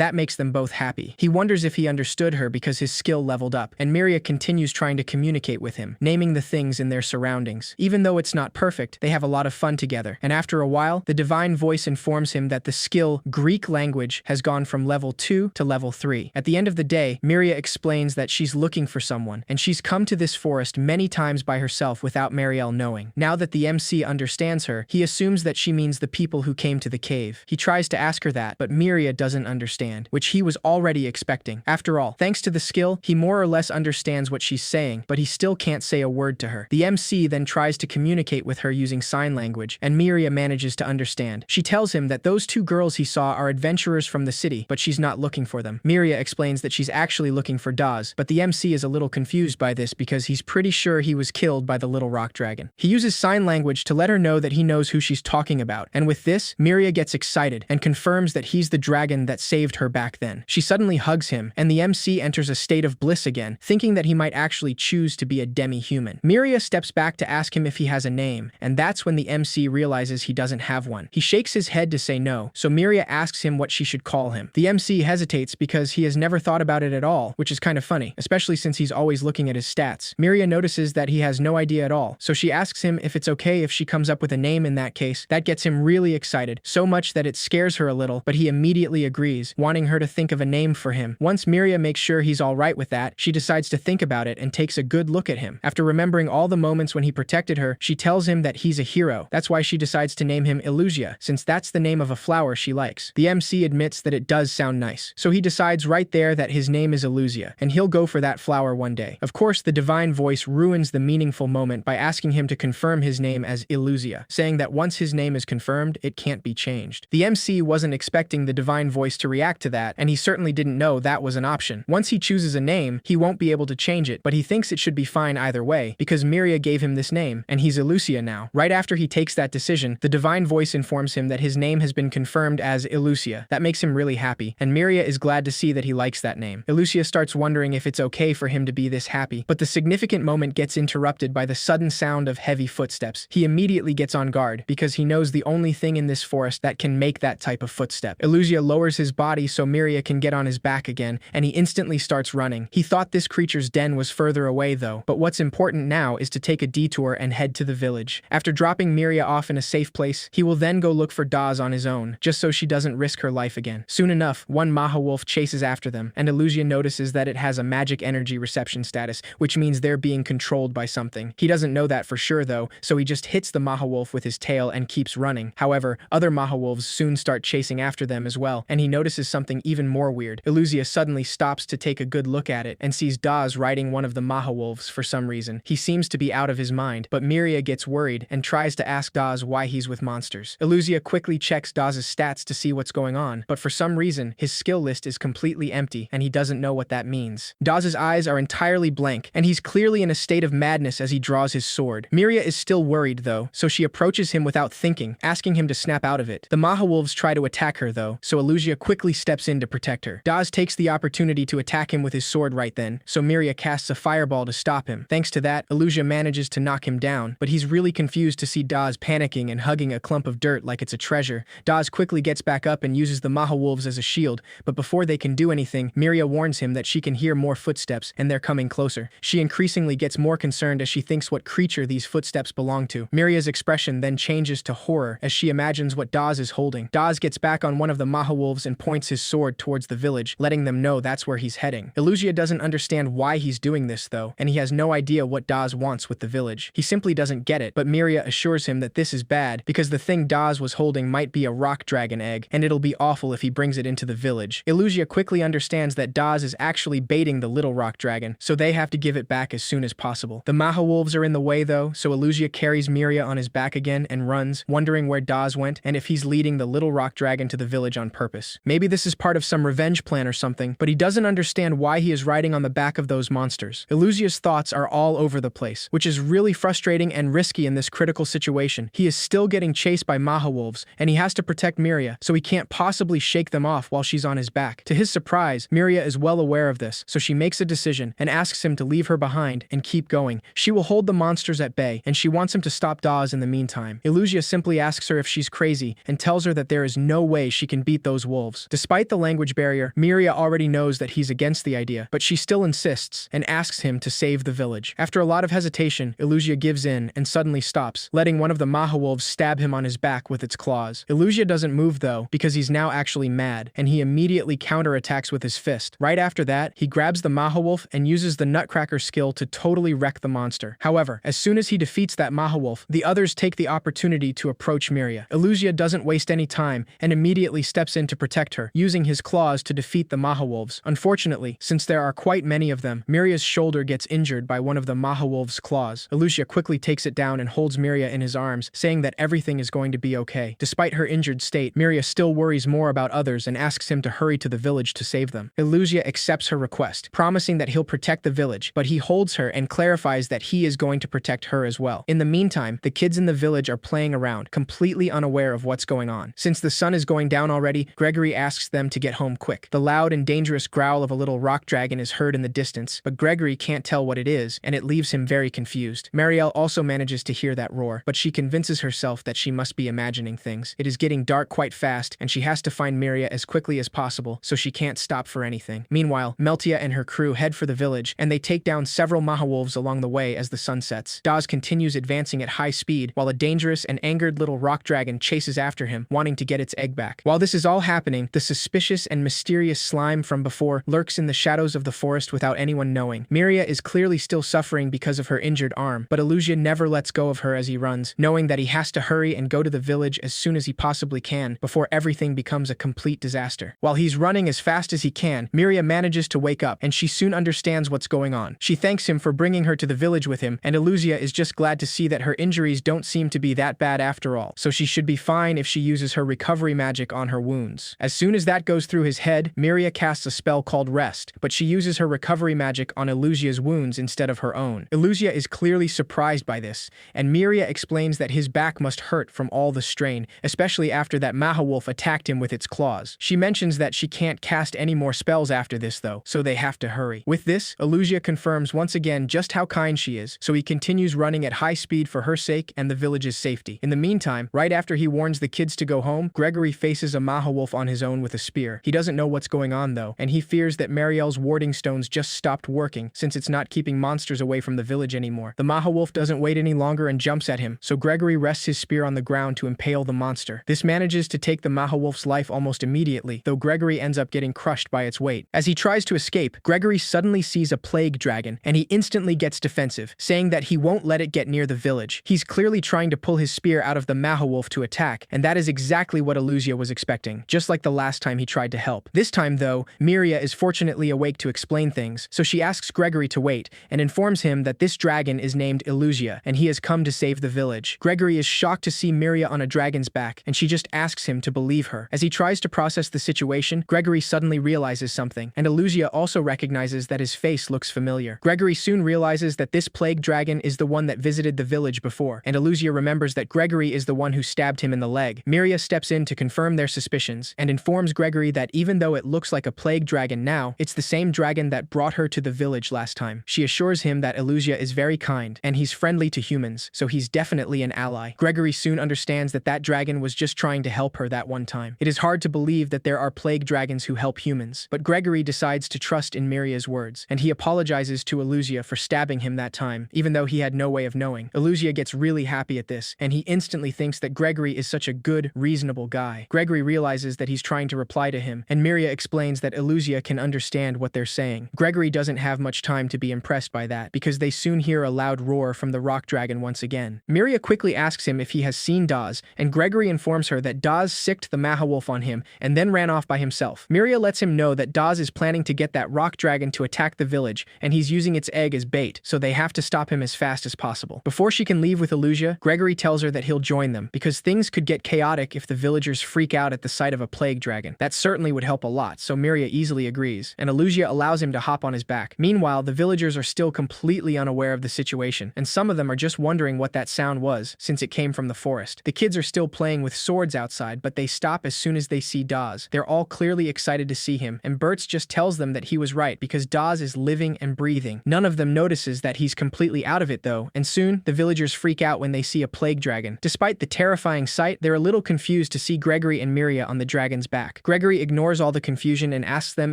that makes them both happy. He wonders if he understood her because his skill leveled up, and Miria continues trying to communicate with him, naming the things in their surroundings. Even though it's not perfect, they have a lot of fun together, and after a while, the divine voice informs him that the skill Greek language has gone from level 2 to level 3. At the end of the day, Miria explains that she's looking for someone, and she's come to this forest many times by herself without Marielle knowing. Now that the MC understands her, he assumes that she means the people who came to the cave. He tries to ask her that, but Miria doesn't understand, which he was already expecting. After all, thanks to the skill, he more or less understands what she's saying, but he still can't say a word to her. The MC then tries to communicate with her using sign language, and Miria manages to understand. She tells him that those 2 girls he saw are adventurers from the city, but she's not looking for them. Miria explains that she's actually looking for Daz, but the MC is a little confused by this because he's pretty sure he was killed by the little rock dragon. He uses sign language to let her know that he knows who she's talking about, and with this, Miria gets excited and confirms that he's the dragon that saved her back then. She suddenly hugs him, and the MC enters a state of bliss again, thinking that he might actually choose to be a demi-human. Miria steps back to ask him if he has a name, and that's when the MC realizes he doesn't have one. He shakes his head to say no, so Miria asks him what she should call him. The MC hesitates because he has never thought about it at all, which is kind of funny, especially since he's always looking at his stats. Miria notices that he has no idea at all, so she asks him if it's okay if she comes up with a name in that case. That gets him really excited, so much that it scares her a little, but he immediately agrees, wanting her to think of a name for him. Once Miria makes sure he's alright with that, she decides to think about it and takes a good look at him. After remembering all the moments when he protected her, she tells him that he's a hero. That's why she decides to name him Illusia, since that's the name of a flower she likes. The MC admits that it does sound sound nice. So he decides right there that his name is Illusia, and he'll go for that flower one day. Of course, the divine voice ruins the meaningful moment by asking him to confirm his name as Illusia, saying that once his name is confirmed, it can't be changed. The MC wasn't expecting the divine voice to react to that, and he certainly didn't know that was an option. Once he chooses a name, he won't be able to change it, but he thinks it should be fine either way, because Miria gave him this name, and he's Illusia now. Right after he takes that decision, the divine voice informs him that his name has been confirmed as Illusia. That makes him really happy, and Miria is glad to see that he likes that name. Illusia starts wondering if it's okay for him to be this happy, but the significant moment gets interrupted by the sudden sound of heavy footsteps. He immediately gets on guard, because he knows the only thing in this forest that can make that type of footstep. Illusia lowers his body so Miria can get on his back again, and he instantly starts running. He thought this creature's den was further away though, but what's important now is to take a detour and head to the village. After dropping Miria off in a safe place, he will then go look for Daz on his own, just so she doesn't risk her life again. Soon enough, one Maha Wolf chases after them, and Illusia notices that it has a magic energy reception status, which means they're being controlled by something. He doesn't know that for sure though, so he just hits the Maha Wolf with his tail and keeps running. However, other Maha Wolves soon start chasing after them as well, and he notices something even more weird. Illusia suddenly stops to take a good look at it and sees Daz riding one of the Maha Wolves for some reason. He seems to be out of his mind, but Miria gets worried and tries to ask Daz why he's with monsters. Illusia quickly checks Daz's stats to see what's going on, but for some reason, his skill list is completely empty and he doesn't know what that means. Daz's eyes are entirely blank, and he's clearly in a state of madness as he draws his sword. Miria is still worried though, so she approaches him without thinking, asking him to snap out of it. The Maha Wolves try to attack her though, so Illusia quickly steps in to protect her. Daz takes the opportunity to attack him with his sword right then, so Miria casts a fireball to stop him. Thanks to that, Illusia manages to knock him down, but he's really confused to see Daz panicking and hugging a clump of dirt like it's a treasure. Daz quickly gets back up and uses the Maha Wolves as a shield, but before they can do anything, Miria warns him that she can hear more footsteps and they're coming closer. She increasingly gets more concerned as she thinks what creature these footsteps belong to. Miria's expression then changes to horror as she imagines what Daz is holding. Daz gets back on one of the Maha Wolves and points his sword towards the village, letting them know that's where he's heading. Illusia doesn't understand why he's doing this though, and he has no idea what Daz wants with the village. He simply doesn't get it, but Miria assures him that this is bad because the thing Daz was holding might be a rock dragon egg, and it'll be awful if he brings it into the village. Illusia quickly understands that Daz is actually baiting the little rock dragon, so they have to give it back as soon as possible. The Maha Wolves are in the way though, so Illusia carries Miria on his back again and runs, wondering where Daz went and if he's leading the little rock dragon to the village on purpose. Maybe this is part of some revenge plan or something, but he doesn't understand why he is riding on the back of those monsters. Illusia's thoughts are all over the place, which is really frustrating and risky in this critical situation. He is still getting chased by Maha Wolves, and he has to protect Miria, so he can't possibly shake them off while she's on his back. To his surprise, Miria is well aware of this, so she makes a decision and asks him to leave her behind and keep going. She will hold the monsters at bay, and she wants him to stop Daz in the meantime. Illusia simply asks her if she's crazy and tells her that there is no way she can beat those wolves. Despite the language barrier, Miria already knows that he's against the idea, but she still insists and asks him to save the village. After a lot of hesitation, Illusia gives in and suddenly stops, letting one of the Maha Wolves stab him on his back with its claws. Illusia doesn't move though, because he's now actually mad, and he immediately counterattacks with his fist. Right after that, he grabs the Maha Wolf and uses the Nutcracker skill to totally wreck the monster. However, as soon as he defeats that Maha Wolf, the others take the opportunity to approach Miria. Illusia doesn't waste any time and immediately steps in to protect her, using his claws to defeat the Maha Wolves. Unfortunately, since there are quite many of them, Miria's shoulder gets injured by one of the Maha Wolves' claws. Illusia quickly takes it down and holds Miria in his arms, saying that everything is going to be okay. Despite her injured state, Miria still worries more about others and asks him to hurry to the village to save them. Illusia accepts her request, promising that he'll protect the village, but he holds her and clarifies that he is going to protect her as well. In the meantime, the kids in the village are playing around, completely unaware of what's going on. Since the sun is going down already, Gregory asks them to get home quick. The loud and dangerous growl of a little rock dragon is heard in the distance, but Gregory can't tell what it is, and it leaves him very confused. Marielle also manages to hear that roar, but she convinces herself that she must be imagining things. It is getting dark quite fast, and she has to find Miria as quickly as possible, so she can't stop for anything. Meanwhile, Meltia and her crew head for the village, and they take down several Maha Wolves along the way as the sun sets. Daz continues advancing at high speed, while a dangerous and angered little rock dragon chases after him, wanting to get its egg back. While this is all happening, the suspicious and mysterious slime from before lurks in the shadows of the forest without anyone knowing. Miria is clearly still suffering because of her injured arm, but Illusia never lets go of her as he runs, knowing that he has to hurry and go to the village as soon as he possibly can before everything becomes a complete disaster. monster. While he's running as fast as he can, Miria manages to wake up, and she soon understands what's going on. She thanks him for bringing her to the village with him, and Illusia is just glad to see that her injuries don't seem to be that bad after all, so she should be fine if she uses her recovery magic on her wounds. As soon as that goes through his head, Miria casts a spell called Rest, but she uses her recovery magic on Illusia's wounds instead of her own. Illusia is clearly surprised by this, and Miria explains that his back must hurt from all the strain, especially after that Mahawolf attacked him with its claws. She mentions that she can't cast any more spells after this though, so they have to hurry. With this, Illusia confirms once again just how kind she is, so he continues running at high speed for her sake and the village's safety. In the meantime, right after he warns the kids to go home, Gregory faces a Mahawolf on his own with a spear. He doesn't know what's going on though, and he fears that Marielle's warding stones just stopped working since it's not keeping monsters away from the village anymore. The Mahawolf doesn't wait any longer and jumps at him, so Gregory rests his spear on the ground to impale the monster. This manages to take the Mahawolf's life almost immediately, though Gregory ends up getting crushed by its weight. As he tries to escape, Gregory suddenly sees a plague dragon, and he instantly gets defensive, saying that he won't let it get near the village. He's clearly trying to pull his spear out of the Mahawolf to attack, and that is exactly what Illusia was expecting, just like the last time he tried to help. This time though, Miria is fortunately awake to explain things, so she asks Gregory to wait, and informs him that this dragon is named Illusia, and he has come to save the village. Gregory is shocked to see Miria on a dragon's back, and she just asks him to believe her. As he tries to process the situation, Gregory suddenly realizes something, and Illusia also recognizes that his face looks familiar. Gregory soon realizes that this plague dragon is the one that visited the village before, and Illusia remembers that Gregory is the one who stabbed him in the leg. Miria steps in to confirm their suspicions, and informs Gregory that even though it looks like a plague dragon now, it's the same dragon that brought her to the village last time. She assures him that Illusia is very kind, and he's friendly to humans, so he's definitely an ally. Gregory soon understands that that dragon was just trying to help her that one time. It is hard to believe that there are plague dragons who help humans, but Gregory decides to trust in Miria's words, and he apologizes to Illusia for stabbing him that time, even though he had no way of knowing. Illusia gets really happy at this, and he instantly thinks that Gregory is such a good, reasonable guy. Gregory realizes that he's trying to reply to him, and Miria explains that Illusia can understand what they're saying. Gregory doesn't have much time to be impressed by that, because they soon hear a loud roar from the rock dragon once again. Miria quickly asks him if he has seen Daz, and Gregory informs her that Daz sicked the Mahawolf on him and then ran off by himself. Miria lets him know that Daz is planning to get that rock dragon to attack the village, and he's using its egg as bait, so they have to stop him as fast as possible. Before she can leave with Illusia, Gregory tells her that he'll join them, because things could get chaotic if the villagers freak out at the sight of a plague dragon. That certainly would help a lot, so Miria easily agrees, and Illusia allows him to hop on his back. Meanwhile, the villagers are still completely unaware of the situation, and some of them are just wondering what that sound was, since it came from the forest. The kids are still playing with swords outside, but they stop as soon as they see Daz. They're all clearly excited to see him, and Bertz just tells them that he was right because Daz is living and breathing. None of them notices that he's completely out of it though, and soon, the villagers freak out when they see a plague dragon. Despite the terrifying sight, they're a little confused to see Gregory and Miria on the dragon's back. Gregory ignores all the confusion and asks them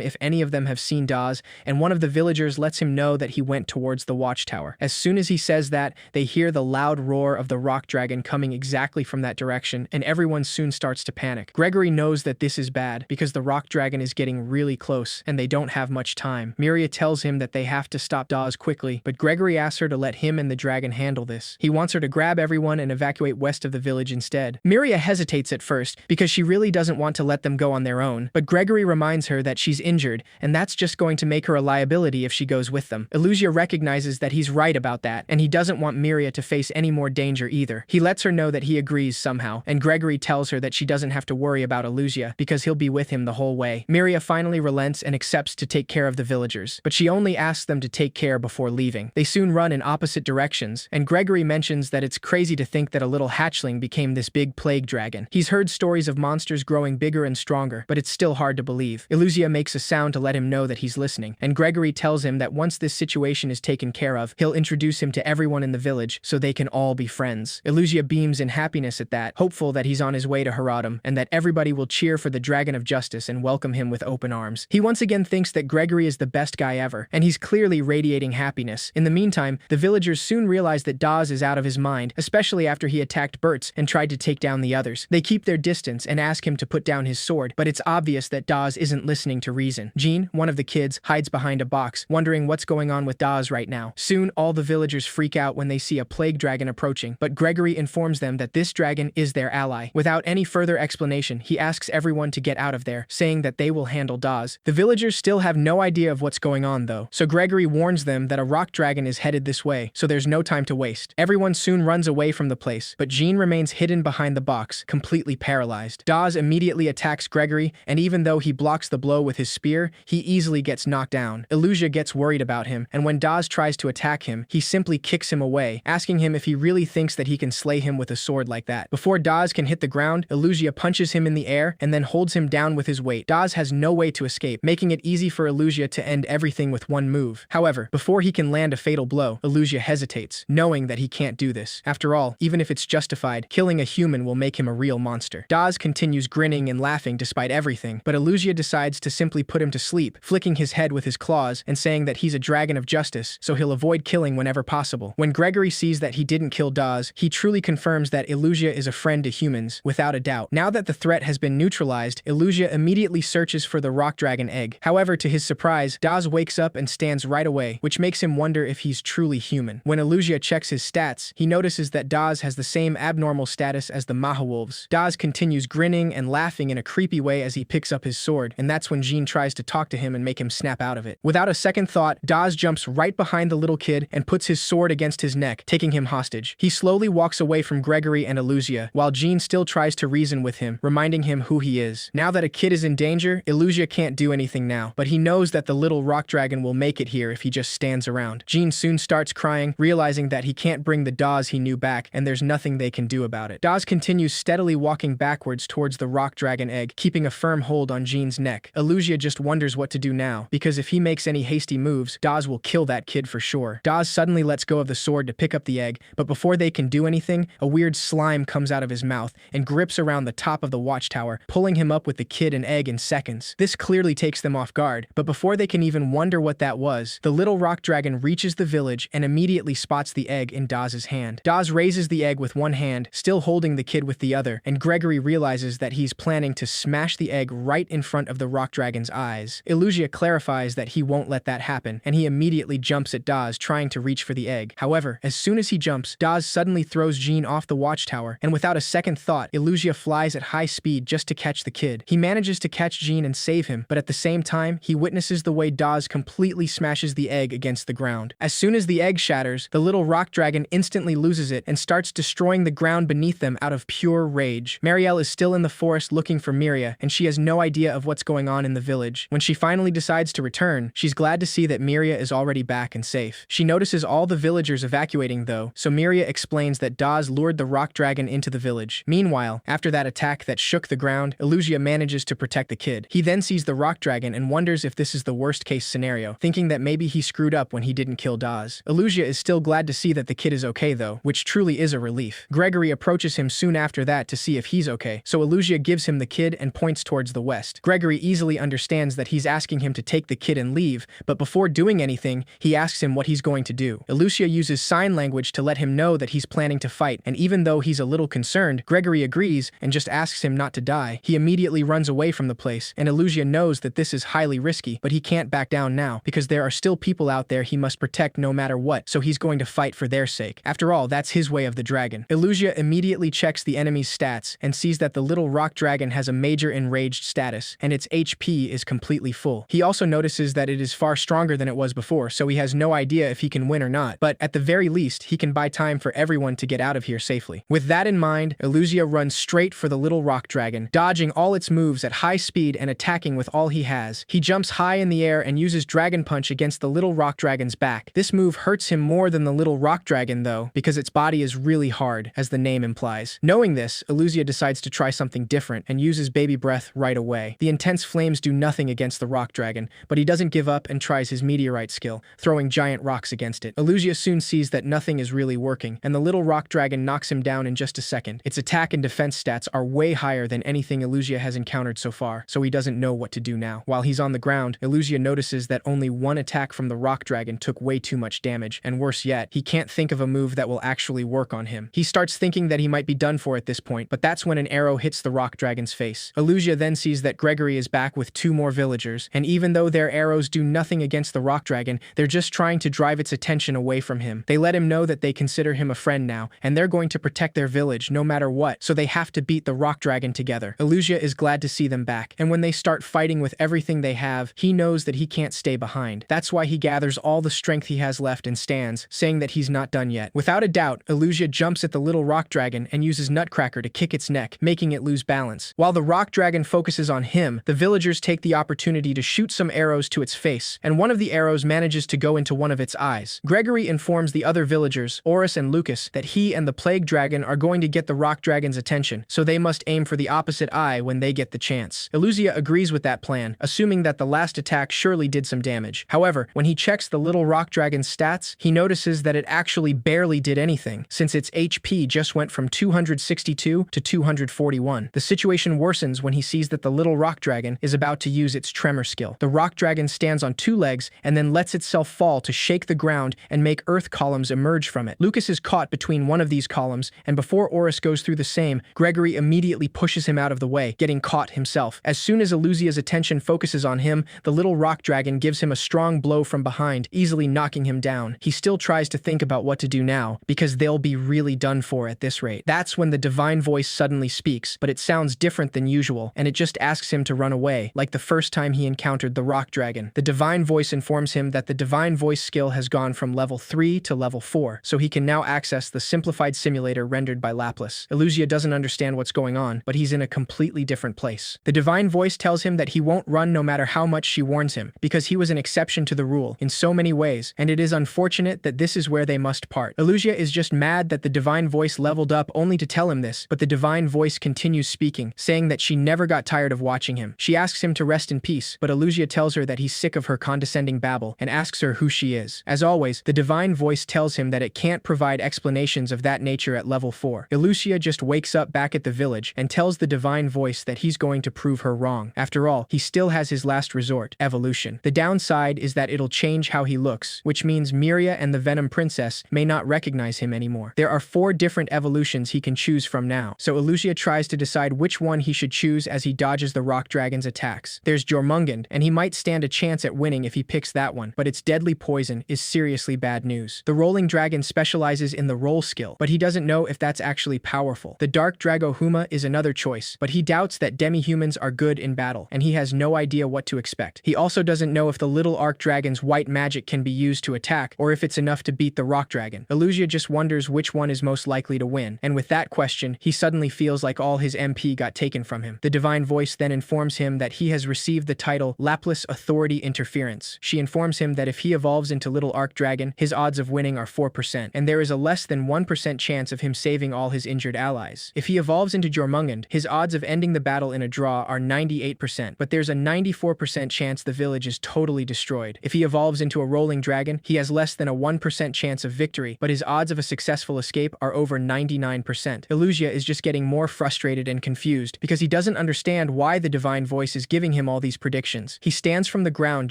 if any of them have seen Daz, and one of the villagers lets him know that he went towards the watchtower. As soon as he says that, they hear the loud roar of the rock dragon coming exactly from that direction, and everyone soon starts to panic. Gregory knows that this is bad because the rock dragon is getting really close, and they don't have much time. Miria tells him that they have to stop Daz quickly, but Gregory asks her to let him and the dragon handle this. He wants her to grab everyone and evacuate west of the village instead. Miria hesitates at first because she really doesn't want to let them go on their own, but Gregory reminds her that she's injured, and that's just going to make her a liability if she goes with them. Illusia recognizes that he's right about that, and he doesn't want Miria to face any more danger either. He lets her know that he agrees somehow, and Gregory tells her that she doesn't have to worry about Illusia because he'll be with him the whole way. Miria finally relents and accepts to take care of the villagers, but she only asks them to take care before leaving. They soon run in opposite directions, and Gregory mentions that it's crazy to think that a little hatchling became this big plague dragon. He's heard stories of monsters growing bigger and stronger, but it's still hard to believe. Illusia makes a sound to let him know that he's listening, and Gregory tells him that once this situation is taken care of, he'll introduce him to everyone in the village so they can all be friends. Illusia beams in happiness at that, hopeful that he's on his way to Haradam, and that everybody will cheer for the Dragon of Justice and welcome him with open arms. He once again thinks that Gregory is the best guy ever, and he's clearly radiating happiness. In the meantime, the villagers soon realize that Daz is out of his mind, especially after he attacked Bertz and tried to take down the others. They keep their distance and ask him to put down his sword, but it's obvious that Daz isn't listening to reason. Jean, one of the kids, hides behind a box, wondering what's going on with Daz right now. Soon, all the villagers freak out when they see a plague dragon approaching, but Gregory informs them that this dragon is their ally. Without any further explanation, he asks everyone to get out of there, saying that they will handle Dawes. The villagers still have no idea of what's going on though, so Gregory warns them that a rock dragon is headed this way, so there's no time to waste. Everyone soon runs away from the place, but Jean remains hidden behind the box, completely paralyzed. Dawes immediately attacks Gregory, and even though he blocks the blow with his spear, he easily gets knocked down. Illusia gets worried about him, and when Dawes tries to attack him, he simply kicks him away, asking him if he really thinks that he can slay him with a sword like that. Before Dawes can hit the ground, Illusia punches him in the air and then holds him down with his weight. Dawes has no way to escape, making it easy for Illusia to end everything with one move. However, before he can land a fatal blow, Illusia hesitates, knowing that he can't do this. After all, even if it's justified, killing a human will make him a real monster. Dawes continues grinning and laughing despite everything, but Illusia decides to simply put him to sleep, flicking his head with his claws and saying that he's a dragon of justice, so he'll avoid killing whenever possible. When Gregory sees that he didn't kill Dawes, he truly confirms that Illusia is a friend to humans, without a doubt. Now that the threat has been neutralized, Illusia immediately searches for the rock dragon egg. However, to his surprise, Dawes wakes up and stands right away, which makes him wonder if he's truly human. When Illusia checks his stats, he notices that Dawes has the same abnormal status as the Mahawolves. Dawes continues grinning and laughing in a creepy way as he picks up his sword, and that's when Jean tries to talk to him and make him snap out of it. Without a second thought, Dawes jumps right behind the little kid and puts his sword against his neck, taking him hostage. He slowly walks away from Gregory and Illusia, while Jean still tries to reason with him, reminding him who he is. Now that a kid is in danger, Illusia can't do anything now, but he knows that the little rock dragon will make it here if he just stands around. Jean soon starts crying, realizing that he can't bring the Dawes he knew back, and there's nothing they can do about it. Dawes continues steadily walking backwards towards the rock dragon egg, keeping a firm hold on Jean's neck. Illusia just wonders what to do now, because if he makes any hasty moves, Dawes will kill that kid for sure. Dawes suddenly lets go of the sword to pick up the egg, but before they can do anything, a weird slime comes out of his mouth and grips around the top of the watchtower, pulling him up with the kid and egg in seconds. This clearly takes them off guard, but before they can even wonder what that was, the little rock dragon reaches the village and immediately spots the egg in Dawes' hand. Dawes raises the egg with one hand, still holding the kid with the other, and Gregory realizes that he's planning to smash the egg right in front of the rock dragon's eyes. Illusia clarifies that he won't let that happen, and he immediately jumps at Dawes, trying to reach for the egg. However, as soon as he jumps, Dawes suddenly throws Jean off the watchtower, and without a second thought, Illusia flies at high speed just to catch the kid. He manages to catch Jean and save him, but at the same time, he witnesses the way Dawes completely smashes the egg against the ground. As soon as the egg shatters, the little rock dragon instantly loses it and starts destroying the ground beneath them out of pure rage. Marielle is still in the forest looking for Miria, and she has no idea of what's going on in the village. When she finally decides to return, she's glad to see that Miria is already back and safe. She notices all the villagers evacuating though, so Miria explains that Dawes lured the rock dragon into the village. Meanwhile, after that attack that shook the ground, Illusia manages to protect the kid. He then sees the rock dragon and wonders if this is the worst case scenario, thinking that maybe he screwed up when he didn't kill Dawes. Illusia is still glad to see that the kid is okay though, which truly is a relief. Gregory approaches him soon after that to see if he's okay, so Illusia gives him the kid and points towards the west. Gregory easily understands that he's asking him to take the kid and leave, but before doing anything, he asks him what he's going to do. Illusia uses sign language to let him know that he's planning to fight, and even though he's a little concerned, Gregory agrees and just asks him not to die. He immediately runs away from the place, and Illusia knows that this is highly risky, but he can't back down now, because there are still people out there he must protect no matter what, so he's going to fight for their sake. After all, that's his way of the dragon. Illusia immediately checks the enemy's stats and sees that the little rock dragon has a major enraged status, and its HP is completely full. He also notices that it is far stronger than it was before, so he has no idea if he can win or not, but at the very least, he can buy time for everyone to get out of here safely. With that in mind, Illusia runs straight for the little rock dragon, dodging all its moves at high speed and attacking with all he has. He jumps high in the air and uses Dragon Punch against the little rock dragon's back. This move hurts him more than the little rock dragon though, because its body is really hard, as the name implies. Knowing this, Illusia decides to try something different and uses Baby Breath right away. The intense flames do nothing against the rock dragon, but he doesn't give up and tries his meteorite skill, throwing giant rocks against it. Illusia soon sees that nothing is really working, and the little rock dragon knocks him down in just a second. Its attack and defense stats are way higher than anything Illusia has encountered so far, so he doesn't know what to do now. While he's on the ground, Illusia notices that only one attack from the rock dragon took way too much damage, and worse yet, he can't think of a move that will actually work on him. He starts thinking that he might be done for at this point, but that's when an arrow hits the rock dragon's face. Illusia then sees that Gregory is back with 2 more villagers, and even though their arrows do nothing against the rock dragon, they're just trying to drive its attention away from him. They let him know that they consider him a friend now, and they're going to protect their village no matter what, so they have to beat the rock dragon together. Illusia is glad to see them back, and when they start fighting with everything they have, he knows that he can't stay behind. That's why he gathers all the strength he has left and stands, saying that he's not done yet. Without a doubt, Illusia jumps at the little rock dragon and uses Nutcracker to kick its neck, making it lose balance. While the rock dragon focuses on him, the villagers take the opportunity to shoot some arrows to its face, and one of the arrows manages to go into one of its eyes. Gregory informs the other villagers, Oris and Lucas, that he and the plague dragon are going to get the rock dragon's attention, so they must aim for the opposite eye when they get the chance. Illusia agrees with that plan, assuming that the last attack surely did some damage. However, when he checks the little rock dragon's stats, he notices that it actually barely did anything, since its HP just went from 262 to 241. The situation worsens when he sees that the little rock dragon is about to use its tremor skill. The rock dragon stands on two legs and then lets itself fall to shake the ground and make earth columns emerge from it. Lucas is caught between one of these columns, and before Oris goes through the same, Gregory immediately pushes him out of the way, getting caught himself. As soon as Illusia's attention focuses on him, the little rock dragon gives him a strong blow from behind, easily knocking him down. He still tries to think about what to do now, because they'll be really done for at this rate. That's when the divine voice suddenly speaks, but it sounds different than usual, and it just asks him to run away, like the first time he encountered the rock dragon. The divine voice informs him that the divine voice skill has gone from level 3 to level 4, so he can now access the simplified simulator rendered by Laplace. Illusia doesn't understand what's going on, but he's in a completely different place. The divine voice tells him that he won't run no matter how much she warns him, because he was an exception to the rule in so many ways, and it is unfortunate that this is where they must part. Illusia is just mad that the divine voice leveled up only to tell him this, but the divine voice continues speaking, saying that she never got tired of watching him. She asks him to rest in peace, but Illusia tells her that he's sick of her condescending babble and asks her who she is. As always, the divine voice tells him that it can't provide explanations of that nature at level 4. Illusia just wakes up back at the village and tells the divine voice that he's going to prove her wrong. After all, he still has his last resort, evolution. The downside is that it'll change how he looks, which means Miria and the Venom Princess may not recognize him anymore. There are 4 different evolutions he can choose from now, so Illusia tries to decide which one he should choose as he dodges the rock dragon's attacks. There's Jormungand, and he might stand a chance at winning if he picks that one, but its deadly poison is seriously bad news. The rolling dragon specializes in the roll skill, but he doesn't know if that's actually powerful. The dark Dragohuma is another choice, but he doubts that demi-humans are good in battle, and he has no idea what to expect. He also doesn't know if the little arc dragon's white magic can be used to attack, or if it's enough to beat the rock dragon. Illusia just wonders which one is most likely to win, and with that question, he suddenly feels like all his MP got taken from him. The divine voice then informs him that he has received the title Laplace Authority Interference. She informs him that if he evolves into Little Arc Dragon, his odds of winning are 4%, and there is a less than 1% chance of him saving all his injured allies. If he evolves into Jormungand, his odds of ending the battle in a draw are 98%, but there's a 94% chance the village is totally destroyed. If he evolves into a rolling dragon, he has less than a 1% chance of victory, but his odds of a successful escape are over 99%. Illusia is just getting more frustrated and confused because he doesn't understand why the divine voice is giving him all these predictions. He stands from the ground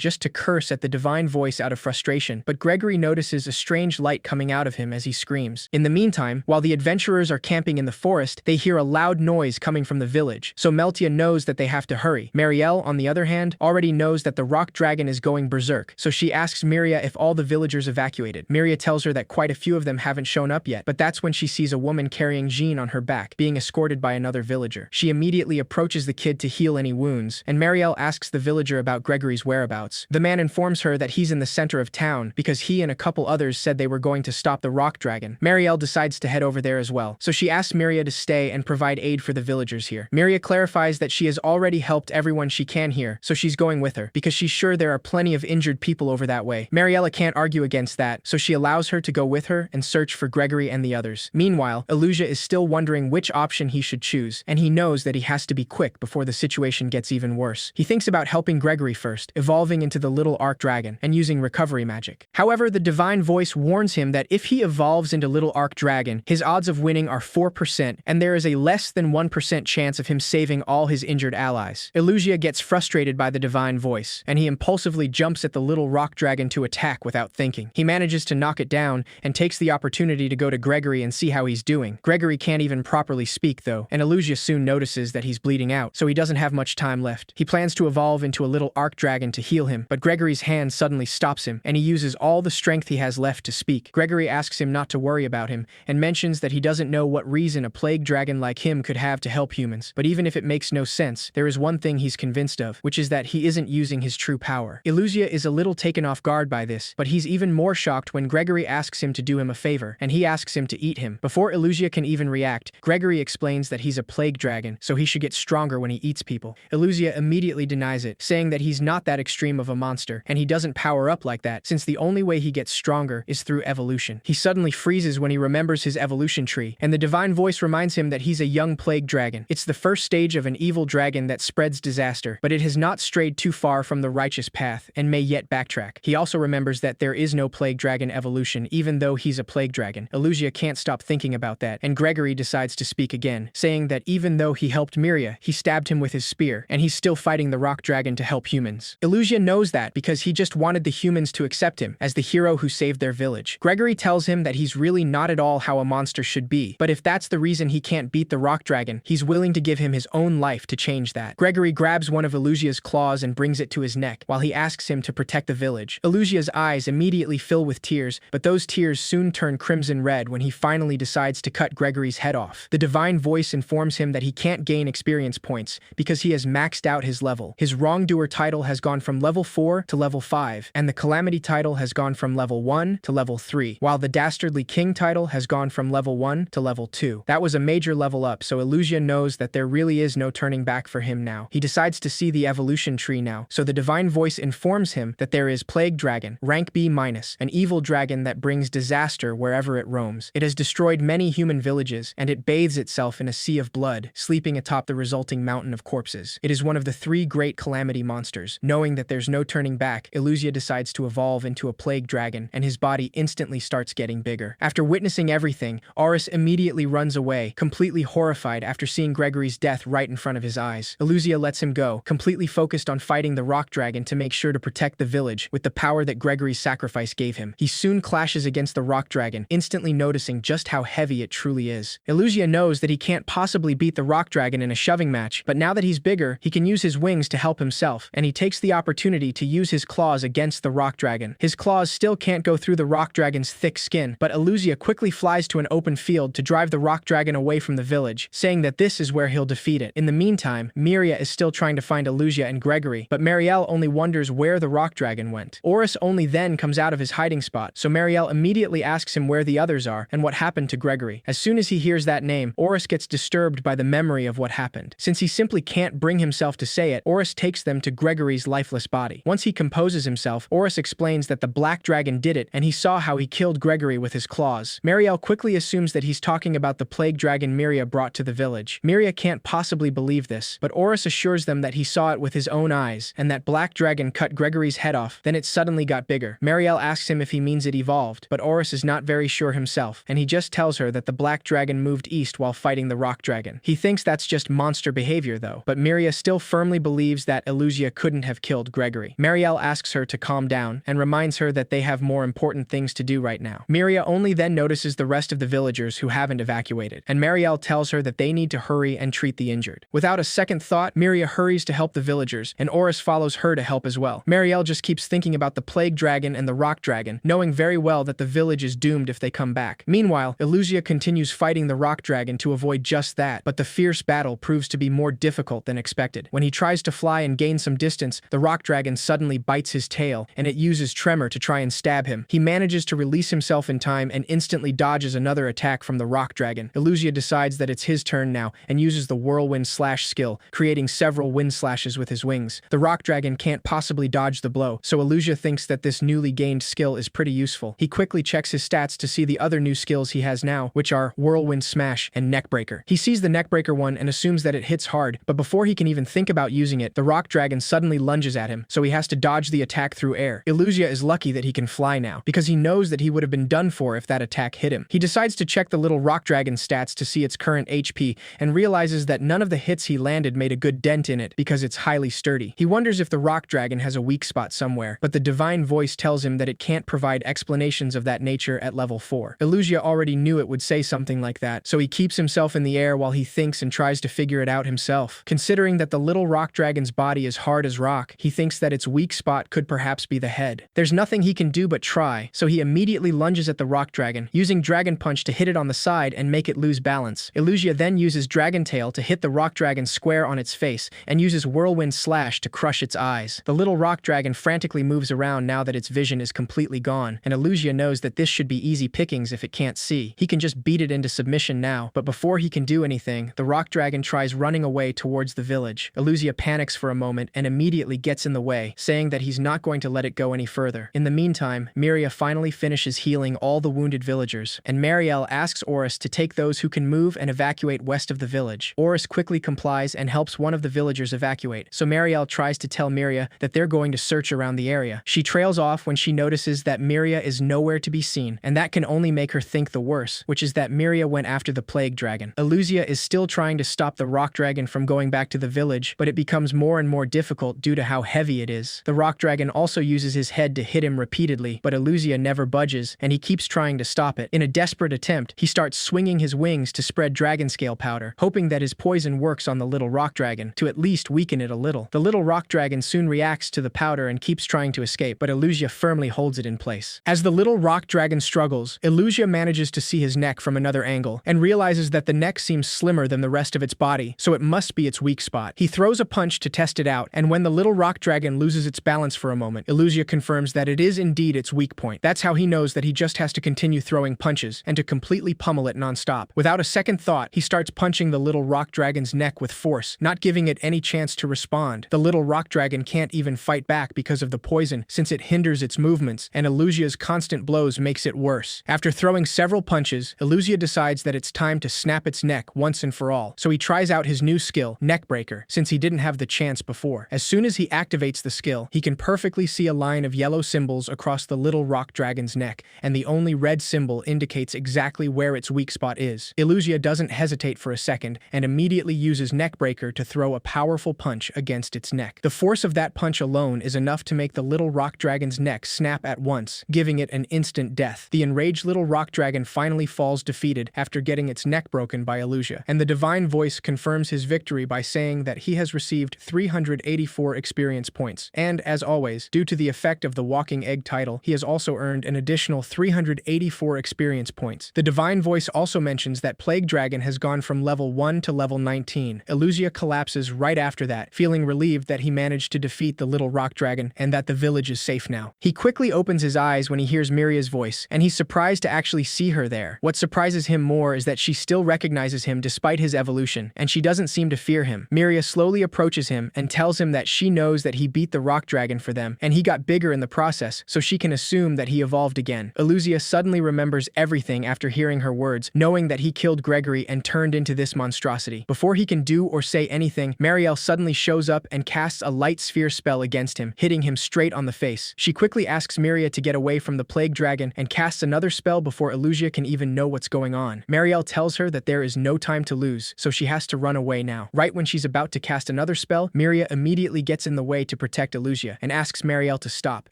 just to curse at the divine voice out of frustration, but Gregory notices a strange light coming out of him as he screams. In the meantime, while the adventurers are camping in the forest, they hear a loud noise coming from the village, so Meltia knows that they have to hurry. Marielle, on the other hand, already knows that the rock dragon is going berserk, so she asks Miria if all the villagers evacuated. Miria tells her that quite a few of them haven't shown up yet, but that's when she sees a woman carrying Jean on her back, being escorted by another villager. She immediately approaches the kid to heal any wounds, and Marielle asks the villager about Gregory's whereabouts. The man informs her that he's in the center of town because he and a couple others said they were going to stop the rock dragon. Marielle decides to head over there as well, so she asks Miria to stay and provide aid for the villagers here. Miria clarifies that she has already helped everyone she can here, so she's going with her, because she's sure there are plenty of injured people over that way. Mariella can't argue against that, so she allows her to go with her and search for Gregory and the others. Meanwhile, Illusia is still wondering which option he should choose, and he knows that he has to be quick before the situation gets even worse. He thinks about helping Gregory first, evolving into the little arc dragon, and using recovery magic. However, the divine voice warns him that if he evolves into little arc dragon, his odds of winning are 4%, and there is a less than 1% chance of him saving all his injured allies. Illusia gets frustrated by the divine voice, and he impulsively jumps at the little rock dragon to attack without thinking. He manages to knock it down, and takes the opportunity to go to Gregory and see how he's doing. Gregory can't even properly speak though, and Illusia soon notices that he's bleeding out, so he doesn't have much time left. He plans to evolve into a little arc dragon to heal him, but Gregory's hand suddenly stops him, and he uses all the strength he has left to speak. Gregory asks him not to worry about him, and mentions that he doesn't know what reason a plague dragon like him could have to help humans, but even if it it makes no sense, there is one thing he's convinced of, which is that he isn't using his true power. Illusia is a little taken off guard by this, but he's even more shocked when Gregory asks him to do him a favor, and he asks him to eat him. Before Illusia can even react, Gregory explains that he's a plague dragon, so he should get stronger when he eats people. Illusia immediately denies it, saying that he's not that extreme of a monster, and he doesn't power up like that, since the only way he gets stronger is through evolution. He suddenly freezes when he remembers his evolution tree, and the divine voice reminds him that he's a young plague dragon. It's the first stage of an evil dragon that spreads disaster, but it has not strayed too far from the righteous path, and may yet backtrack. He also remembers that there is no plague dragon evolution, even though he's a plague dragon. Illusia can't stop thinking about that, and Gregory decides to speak again, saying that even though he helped Miria, he stabbed him with his spear, and he's still fighting the rock dragon to help humans. Illusia knows that because he just wanted the humans to accept him as the hero who saved their village. Gregory tells him that he's really not at all how a monster should be, but if that's the reason he can't beat the rock dragon, he's willing to give him his own life to change that. Gregory grabs one of Illusia's claws and brings it to his neck, while he asks him to protect the village. Illusia's eyes immediately fill with tears, but those tears soon turn crimson red when he finally decides to cut Gregory's head off. The divine voice informs him that he can't gain experience points because he has maxed out his level. His wrongdoer title has gone from level 4 to level 5, and the calamity title has gone from level 1 to level 3, while the dastardly king title has gone from level 1 to level 2. That was a major level up, so Illusia knows that there really is no turning back for him now. He decides to see the evolution tree now, so the divine voice informs him that there is Plague Dragon, rank B-, an evil dragon that brings disaster wherever it roams. It has destroyed many human villages, and it bathes itself in a sea of blood, sleeping atop the resulting mountain of corpses. It is one of the 3 great calamity monsters. Knowing that there's no turning back, Illusia decides to evolve into a plague dragon, and his body instantly starts getting bigger. After witnessing everything, Aurus immediately runs away, completely horrified after seeing Gregory's death right in front of his eyes. Illusia lets him go, completely focused on fighting the rock dragon to make sure to protect the village with the power that Gregory's sacrifice gave him. He soon clashes against the rock dragon, instantly noticing just how heavy it truly is. Illusia knows that he can't possibly beat the rock dragon in a shoving match, but now that he's bigger, he can use his wings to help himself, and he takes the opportunity to use his claws against the rock dragon. His claws still can't go through the rock dragon's thick skin, but Illusia quickly flies to an open field to drive the rock dragon away from the village, saying that this is where he'll defeat it. In the meantime, Miria is still trying to find Illusia and Gregory, but Marielle only wonders where the rock dragon went. Aurus only then comes out of his hiding spot, so Marielle immediately asks him where the others are and what happened to Gregory. As soon as he hears that name, Aurus gets disturbed by the memory of what happened. Since he simply can't bring himself to say it, Aurus takes them to Gregory's lifeless body. Once he composes himself, Aurus explains that the black dragon did it, and he saw how he killed Gregory with his claws. Marielle quickly assumes that he's talking about the plague dragon Miria brought to the village. Miria can't possibly believe this, but Aurus assures them that he saw it with his own eyes, and that black dragon cut Gregory's head off, then it suddenly got bigger. Marielle asks him if he means it evolved, but Aurus is not very sure himself, and he just tells her that the black dragon moved east while fighting the rock dragon. He thinks that's just monster behavior though, but Miria still firmly believes that Illusia couldn't have killed Gregory. Marielle asks her to calm down, and reminds her that they have more important things to do right now. Miria only then notices the rest of the villagers who haven't evacuated, and Marielle tells her that they need to hurry and treat the injured. Without a second thought, Miria hurries to help the villagers, and Aurus follows her to help as well. Marielle just keeps thinking about the plague dragon and the rock dragon, knowing very well that the village is doomed if they come back. Meanwhile, Illusia continues fighting the rock dragon to avoid just that, but the fierce battle proves to be more difficult than expected. When he tries to fly and gain some distance, the rock dragon suddenly bites his tail, and it uses tremor to try and stab him. He manages to release himself in time and instantly dodges another attack from the rock dragon. Illusia decides that it's his turn now and uses the whirlwind slash skill, creating several wind slashes with his wings. The rock dragon can't possibly dodge the blow, so Illusia thinks that this newly gained skill is pretty useful. He quickly checks his stats to see the other new skills he has now, which are whirlwind smash and neckbreaker. He sees the neckbreaker one and assumes that it hits hard, but before he can even think about using it, the rock dragon suddenly lunges at him, so he has to dodge the attack through air. Illusia is lucky that he can fly now, because he knows that he would have been done for if that attack hit him. He decides to check the little rock dragon's stats to see its current HP, and realizes that none of the hits he landed made a good dent in it because it's highly sturdy. He wonders if the rock dragon has a weak spot somewhere, but the divine voice tells him that it can't provide explanations of that nature at level 4. Illusia already knew it would say something like that, so he keeps himself in the air while he thinks and tries to figure it out himself. Considering that the little rock dragon's body is hard as rock, he thinks that its weak spot could perhaps be the head. There's nothing he can do but try, so he immediately lunges at the rock dragon, using Dragon Punch to hit it on the side and make it lose balance. Illusia then uses Dragon Tail to hit the rock dragon square on its face and uses Whirlwind Slash to crush its eyes. The little rock dragon frantically moves around now that its vision is completely gone, and Illusia knows that this should be easy pickings if it can't see. He can just beat it into submission now, but before he can do anything, the rock dragon tries running away towards the village. Illusia panics for a moment and immediately gets in the way, saying that he's not going to let it go any further. In the meantime, Miria finally finishes healing all the wounded villagers, and Marielle asks Oris to take those who can move and evacuate west of the village. Oris quickly complies and helps one of the villagers evacuate, so Marielle tries to tell Miria that they're going to search around the area. She trails off when she notices that Miria is nowhere to be seen, and that can only make her think the worse, which is that Miria went after the plague dragon. Illusia is still trying to stop the rock dragon from going back to the village, but it becomes more and more difficult due to how heavy it is. The rock dragon also uses his head to hit him repeatedly, but Illusia never budges, and he keeps trying to stop it. In a desperate attempt, he starts swinging his wings to spread dragon scale powder, hoping that his poison works on the little rock dragon, to at least weaken it a little. The little rock dragon soon reacts to the powder and keeps trying to escape, but Illusia firmly holds it in place. As the little rock dragon struggles, Illusia manages to see his neck from another angle, and realizes that the neck seems slimmer than the rest of its body, so it must be its weak spot. He throws a punch to test it out, and when the little rock dragon loses its balance for a moment, Illusia confirms that it is indeed its weak point. That's how he knows that he just has to continue throwing punches, and to completely pummel it non-stop. Without a second thought, he starts punching the little rock dragon's neck with force, not giving it any chance to respond. The little rock dragon can't even fight back because of the poison, since it hinders its movements, and Illusia's constant blows makes it worse. After throwing several punches, Illusia decides that it's time to snap its neck once and for all, so he tries out his new skill, Neckbreaker, since he didn't have the chance before. As soon as he activates the skill, he can perfectly see a line of yellow symbols across the little rock dragon's neck, and the only red symbol indicates exactly where its weak spot is. Illusia doesn't hesitate for a second, and immediately uses Neckbreaker to throw a powerful punch against its neck. The force of that punch alone is enough to make the little rock dragon's neck snap at once, giving it an instant death. The enraged little rock dragon finally falls defeated after getting its neck broken by Illusia, and the divine voice confirms his victory by saying that he has received 384 experience points, and as always, due to the effect of the walking egg title, he has also earned an additional 384 experience points. The divine voice also mentions that Plague Dragon has gone from level 1 to level 19. Illusia collapses right after that, feeling relieved that he managed to defeat the little rock dragon and that the village is safe now. He quickly opens his eyes when he hears Miria's voice, and he's surprised to actually see her there. What surprises him more is that she still recognizes him despite his evolution, and she doesn't seem to fear him. Miria slowly approaches him and tells him that she knows that he beat the rock dragon for them, and he got bigger in the process, so she can assume that he evolved again. Illusia suddenly remembers everything after hearing her words, knowing that he killed Gregory and turned into this monstrosity. Before he can do or say anything, Marielle suddenly shows up and casts a light sphere spell against him, hitting him straight on the face. She quickly asks Miria to get away from the plague dragon and casts another spell before Illusia can even know what's going on. Marielle tells her that there is no time to lose, so she has to run away now. Right when she's about to cast another spell, Miria immediately gets in the way to protect Illusia and asks Marielle to stop.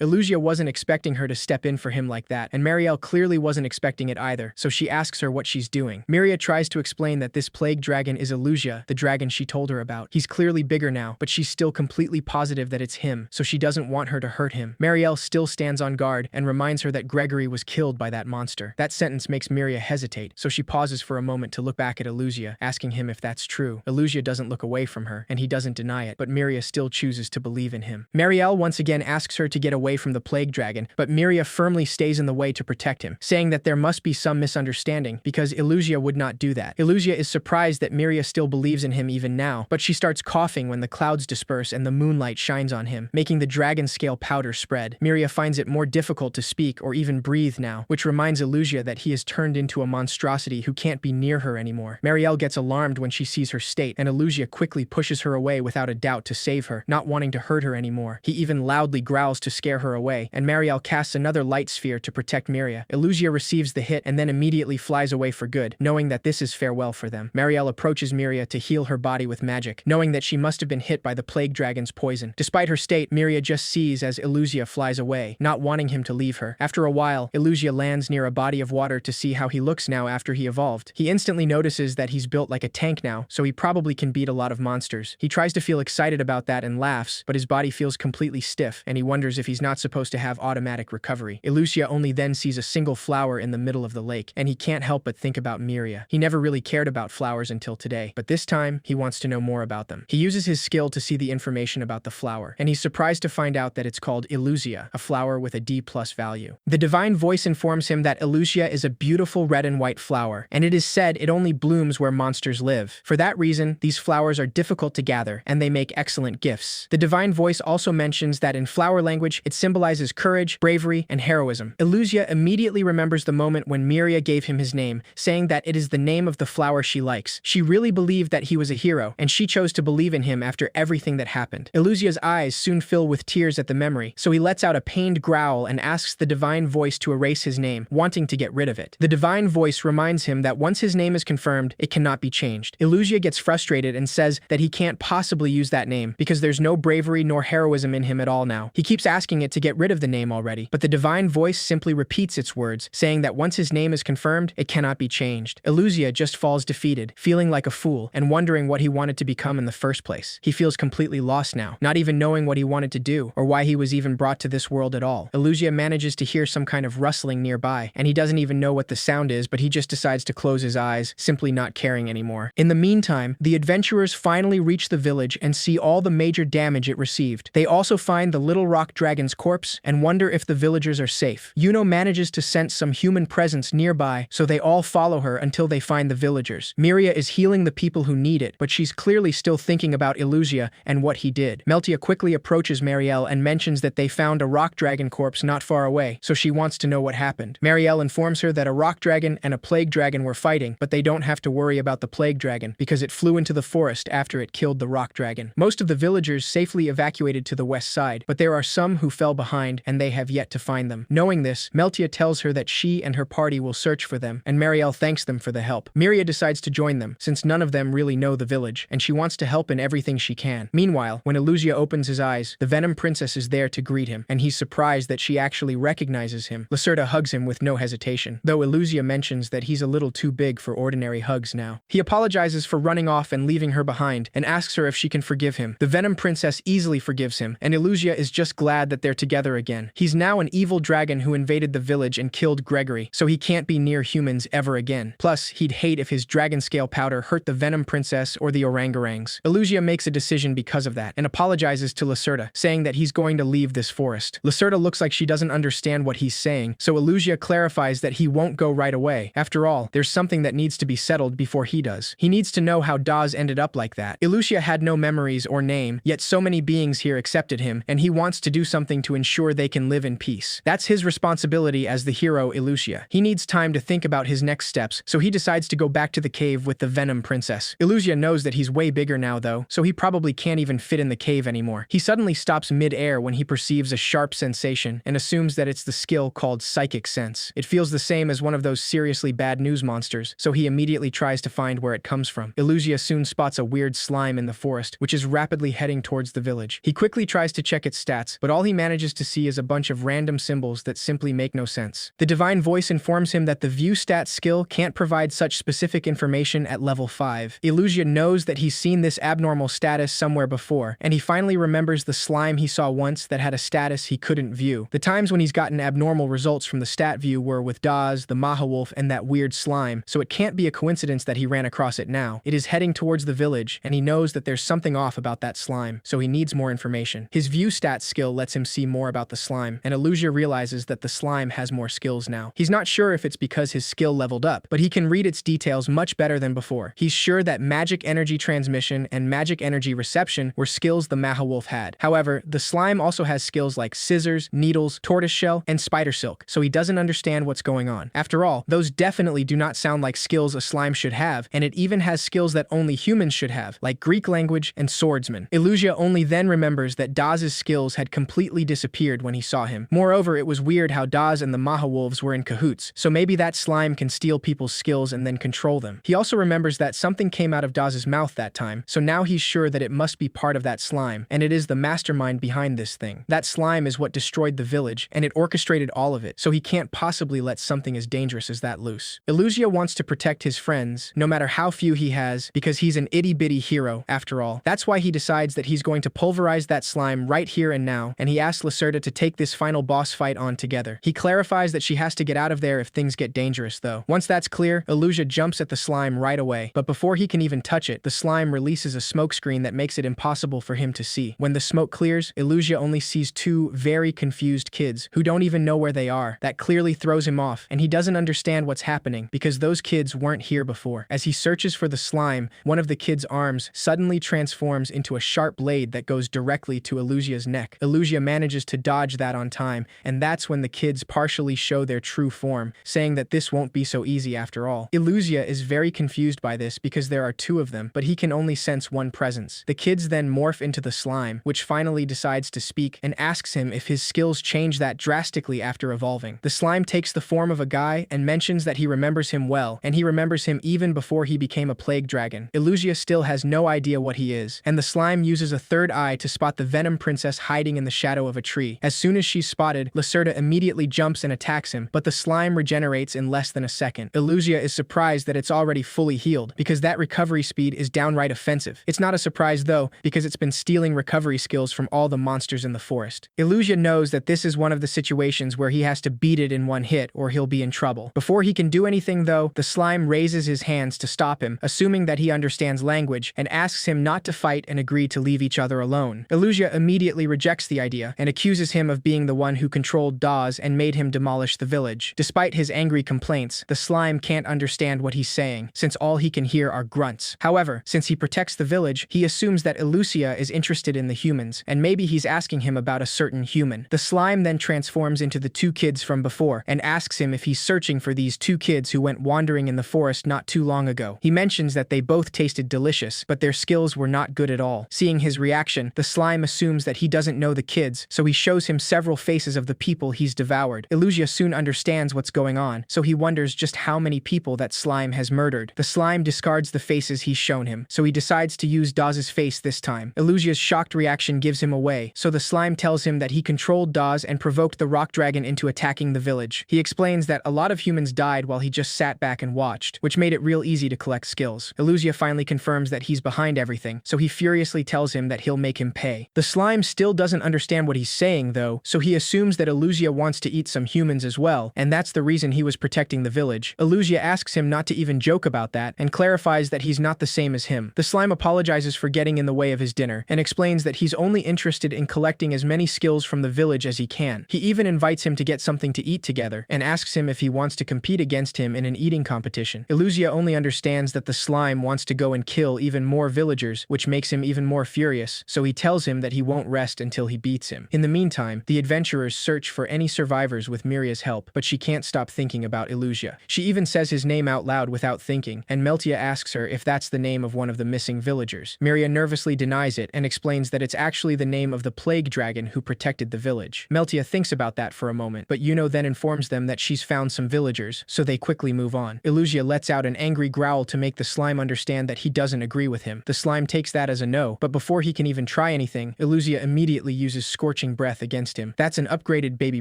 Illusia wasn't expecting her to step in for him like that, and Marielle clearly wasn't expecting it either, so she asks her what she's doing. Miria tries to explain that this plague dragon is Illusia, the dragon she told her about. He's clearly bigger now, but she's still completely positive that it's him, so she doesn't want her to hurt him. Marielle still stands on guard and reminds her that Gregory was killed by that monster. That sentence makes Miria hesitate, so she pauses for a moment to look back at Illusia, asking him if that's true. Illusia doesn't look away from her, and he doesn't deny it, but Miria still chooses to believe in him. Marielle once again asks her to get away from the plague dragon, but Miria firmly stays in the way to protect him, saying that there must be some misunderstanding, because Illusia would not do that. Illusia is surprised that Miria still believes in him even now, but she starts coughing when the clouds disperse and the moonlight shines on him, making the dragon scale powder spread. Miria finds it more difficult to speak or even breathe now, which reminds Illusia that he has turned into a monstrosity who can't be near her anymore. Marielle gets alarmed when she sees her state, and Illusia quickly pushes her away without a doubt to save her, not wanting to hurt her anymore. He even loudly growls to scare her away, and Marielle casts another light sphere to protect Miria. Illusia receives the hit and then immediately flies away for good, knowing that this is farewell for them. Marielle approaches Miria to heal her body with magic, knowing that she must have been hit by the plague dragon's poison. Despite her state, Miria just sees as Illusia flies away, not wanting him to leave her. After a while, Illusia lands near a body of water to see how he looks now after he evolved. He instantly notices that he's built like a tank now, so he probably can beat a lot of monsters. He tries to feel excited about that and laughs, but his body feels completely stiff, and he wonders if he's not supposed to have automatic recovery. Illusia only then sees a single flower in the middle of the lake, and he can't help but think about Miria. He never really cared about flowers until today, but this time, he wants to know more about them. He uses his skill to see the information about the flower, and he's surprised to find out that it's called Illusia, a flower with a D+ value. The divine voice informs him that Illusia is a beautiful red and white flower, and it is said it only blooms where monsters live. For that reason, these flowers are difficult to gather, and they make excellent gifts. The divine voice also mentions that in flower language, it symbolizes courage, bravery, and heroism. Illusia immediately remembers the moment when Miria gave him his name, saying that it is the name of the flower she likes. She really believed that he was a hero, and she chose to believe in him after everything that happened. Illusia's eyes soon fill with tears at the memory, so he lets out a pained growl and asks the divine voice to erase his name, wanting to get rid of it. The divine voice reminds him that once his name is confirmed, it cannot be changed. Illusia gets frustrated and says that he can't possibly use that name because there's no bravery nor heroism in him at all now. He keeps asking it to get rid of the name already, but the divine voice simply repeats its words, saying that once his name is confirmed, it cannot be changed. Illusia just falls defeated, feeling like a fool and wondering what he wanted to become in the first place. He feels completely lost now, not even knowing what he wanted to do or why he was even brought to this world at all. Illusia manages to hear some kind of rustling nearby, and he doesn't even know what the sound is, but he just decides to close his eyes, simply not caring anymore. In the meantime, the adventurers finally reach the village and see all the major damage it received. They also find the little rock dragon's corpse and wonder if the villagers are safe. Yuno manages to sense some human presence nearby, so they all follow her until they find the villagers. Miria is healing the people who need it, but she's clearly still thinking about Illusia and what he did. Meltia quickly approaches Marielle and mentions that they found a rock dragon corpse not far away, so she wants to know what happened. Marielle informs her that a rock dragon and a plague dragon were fighting, but they don't have to worry about the plague dragon because it flew into the forest after it killed the rock dragon. Most of the villagers safely evacuated to the west side, but there are some who fell behind and they have yet to find them. Knowing this, Meltia tells her that she and her party will search for them, and Marielle thanks them for the help. Miria decides to join them, since none of them really know the village, and she wants to help in everything she can. Meanwhile, when Illusia opens his eyes, the Venom Princess is there to greet him, and he's surprised that she actually recognizes him. Lacerda hugs him with no hesitation, though Illusia mentions that he's a little too big for ordinary hugs now. He apologizes for running off and leaving her behind, and asks her if she can forgive him. The Venom Princess easily forgives him, and Illusia is just glad that they're together again. He's now an evil dragon who invaded the village and killed Gregory, so he can't be near humans ever again. Plus, he'd hate if his dragon scale powder hurt the Venom Princess or the orangutangs. Illusia makes a decision because of that, and apologizes to Lacerda, saying that he's going to leave this forest. Lacerda looks like she doesn't understand what he's saying, so Illusia clarifies that he won't go right away. After all, there's something that needs to be settled before he does. He needs to know how Daz ended up like that. Illusia had no memories or name, yet so many beings here accepted him, and he wants to do something to ensure they can live in peace. That's his responsibility as the hero Illusia. He needs time to think about his next steps, so he decides to go back to the cave with the Venom Princess. Illusia knows that he's way bigger now though, so he probably can't even fit in the cave anymore. He suddenly stops mid-air when he perceives a sharp sensation and assumes that it's the skill called Psychic Sense. It feels the same as one of those seriously bad news monsters, so he immediately tries to find where it comes from. Illusia soon spots a weird slime in the forest, which is rapidly heading towards the village. He quickly tries to check its stats, but all he manages to see is a bunch of random symbols that simply make no sense. The divine voice informs him that the view stat skill can't provide such specific information at level 5. Illusia knows that he's seen this abnormal status somewhere before, and he finally remembers the slime he saw once that had a status he couldn't view. The times when he's gotten abnormal results from the stat view were with Daz, the Mahawolf, and that weird slime, so it can't be a coincidence that he ran across it now. It is heading towards the village, and he knows that there's something off about that slime, so he needs more information. His view stats skill lets him see more about the slime, and Illusia realizes that the slime has more skills now. He's not sure if it's because his skill leveled up, but he can read its details much better than before. He's sure that magic energy transmission and magic energy reception were skills the Mahawolf had. However, the slime also has skills like scissors, needles, tortoiseshell, and spider silk, so he doesn't understand what's going on. After all, those definitely do not sound like skills a slime should have, and it even has skills that only humans should have, like Greek language and swordsman. Illusia only then remembers that Daz's skills had completely disappeared when he saw him. Moreover, it was weird how Daz and the Mahawolves were in cahoots, so maybe that slime can steal people's skills and then control them. He also remembers that something came out of Daz's mouth that time, so now he's sure that it must be part of that slime, and it is the mastermind behind this thing. That slime is what destroyed the village, and it orchestrated all of it, so he can't possibly let something as dangerous as that loose. Illusia wants to protect his friends, no matter how few he has, because he's an itty-bitty hero, after all. That's why he decides that he's going to pulverize that slime right here and now, and he asks Lacerda to take this final boss fight on together. He clarifies that she has to get out of there if things get dangerous though. Once that's clear, Illusia jumps at the slime right away, but before he he can even touch it, the slime releases a smokescreen that makes it impossible for him to see. When the smoke clears, Illusia only sees two very confused kids who don't even know where they are. That clearly throws him off, and he doesn't understand what's happening because those kids weren't here before. As he searches for the slime, one of the kids' arms suddenly transforms into a sharp blade that goes directly to Illusia's neck. Illusia manages to dodge that on time, and that's when the kids partially show their true form, saying that this won't be so easy after all. Illusia is very confused by this because there are two of them, but he can only sense one presence. The kids then morph into the slime, which finally decides to speak and asks him if his skills change that drastically after evolving. The slime takes the form of a guy and mentions that he remembers him well, and he remembers him even before he became a plague dragon. Illusia still has no idea what he is, and the slime uses a third eye to spot the Venom Princess hiding in the shadow of a tree. As soon as she's spotted, Lacerda immediately jumps and attacks him, but the slime regenerates in less than a second. Illusia is surprised that it's already fully healed, because that recovery speed is downright offensive. It's not a surprise though, because it's been stealing recovery skills from all the monsters in the forest. Illusia knows that this is one of the situations where he has to beat it in one hit or he'll be in trouble. Before he can do anything though, the slime raises his hands to stop him, assuming that he understands language, and asks him not to fight and agree to leave each other alone. Illusia immediately rejects the idea and accuses him of being the one who controlled Dawes and made him demolish the village. Despite his angry complaints, the slime can't understand what he's saying, since all he can hear are grunts. However, since he protects the village, he assumes that Illusia is interested in the humans, and maybe he's asking him about a certain human. The slime then transforms into the two kids from before, and asks him if he's searching for these two kids who went wandering in the forest not too long ago. He mentions that they both tasted delicious, but their skills were not good at all. Seeing his reaction, the slime assumes that he doesn't know the kids, so he shows him several faces of the people he's devoured. Illusia soon understands what's going on, so he wonders just how many people that slime has murdered. The slime discards the faces he's shown him, so he decides to use Dawes' face this time. Illusia's shocked reaction gives him away, so the slime tells him that he controlled Dawes and provoked the rock dragon into attacking the village. He explains that a lot of humans died while he just sat back and watched, which made it real easy to collect skills. Illusia finally confirms that he's behind everything, so he furiously tells him that he'll make him pay. The slime still doesn't understand what he's saying though, so he assumes that Illusia wants to eat some humans as well, and that's the reason he was protecting the village. Illusia asks him not to even joke about that, and clarifies that he's not the same as him. The slime apologizes for getting in the way of his dinner, and explains that he's only interested in collecting as many skills from the village as he can. He even invites him to get something to eat together, and asks him if he wants to compete against him in an eating competition. Illusia only understands that the slime wants to go and kill even more villagers, which makes him even more furious, so he tells him that he won't rest until he beats him. In the meantime, the adventurers search for any survivors with Miria's help, but she can't stop thinking about Illusia. She even says his name out loud without thinking, and Meltia asks her if that's the name of one of the missing villagers. Miria nervously denies it and explains that it's actually the name of the plague dragon who protected the village. Meltia thinks about that for a moment, but Yuno then informs them that she's found some villagers, so they quickly move on. Illusia lets out an angry growl to make the slime understand that he doesn't agree with him. The slime takes that as a no, but before he can even try anything, Illusia immediately uses Scorching Breath against him. That's an upgraded baby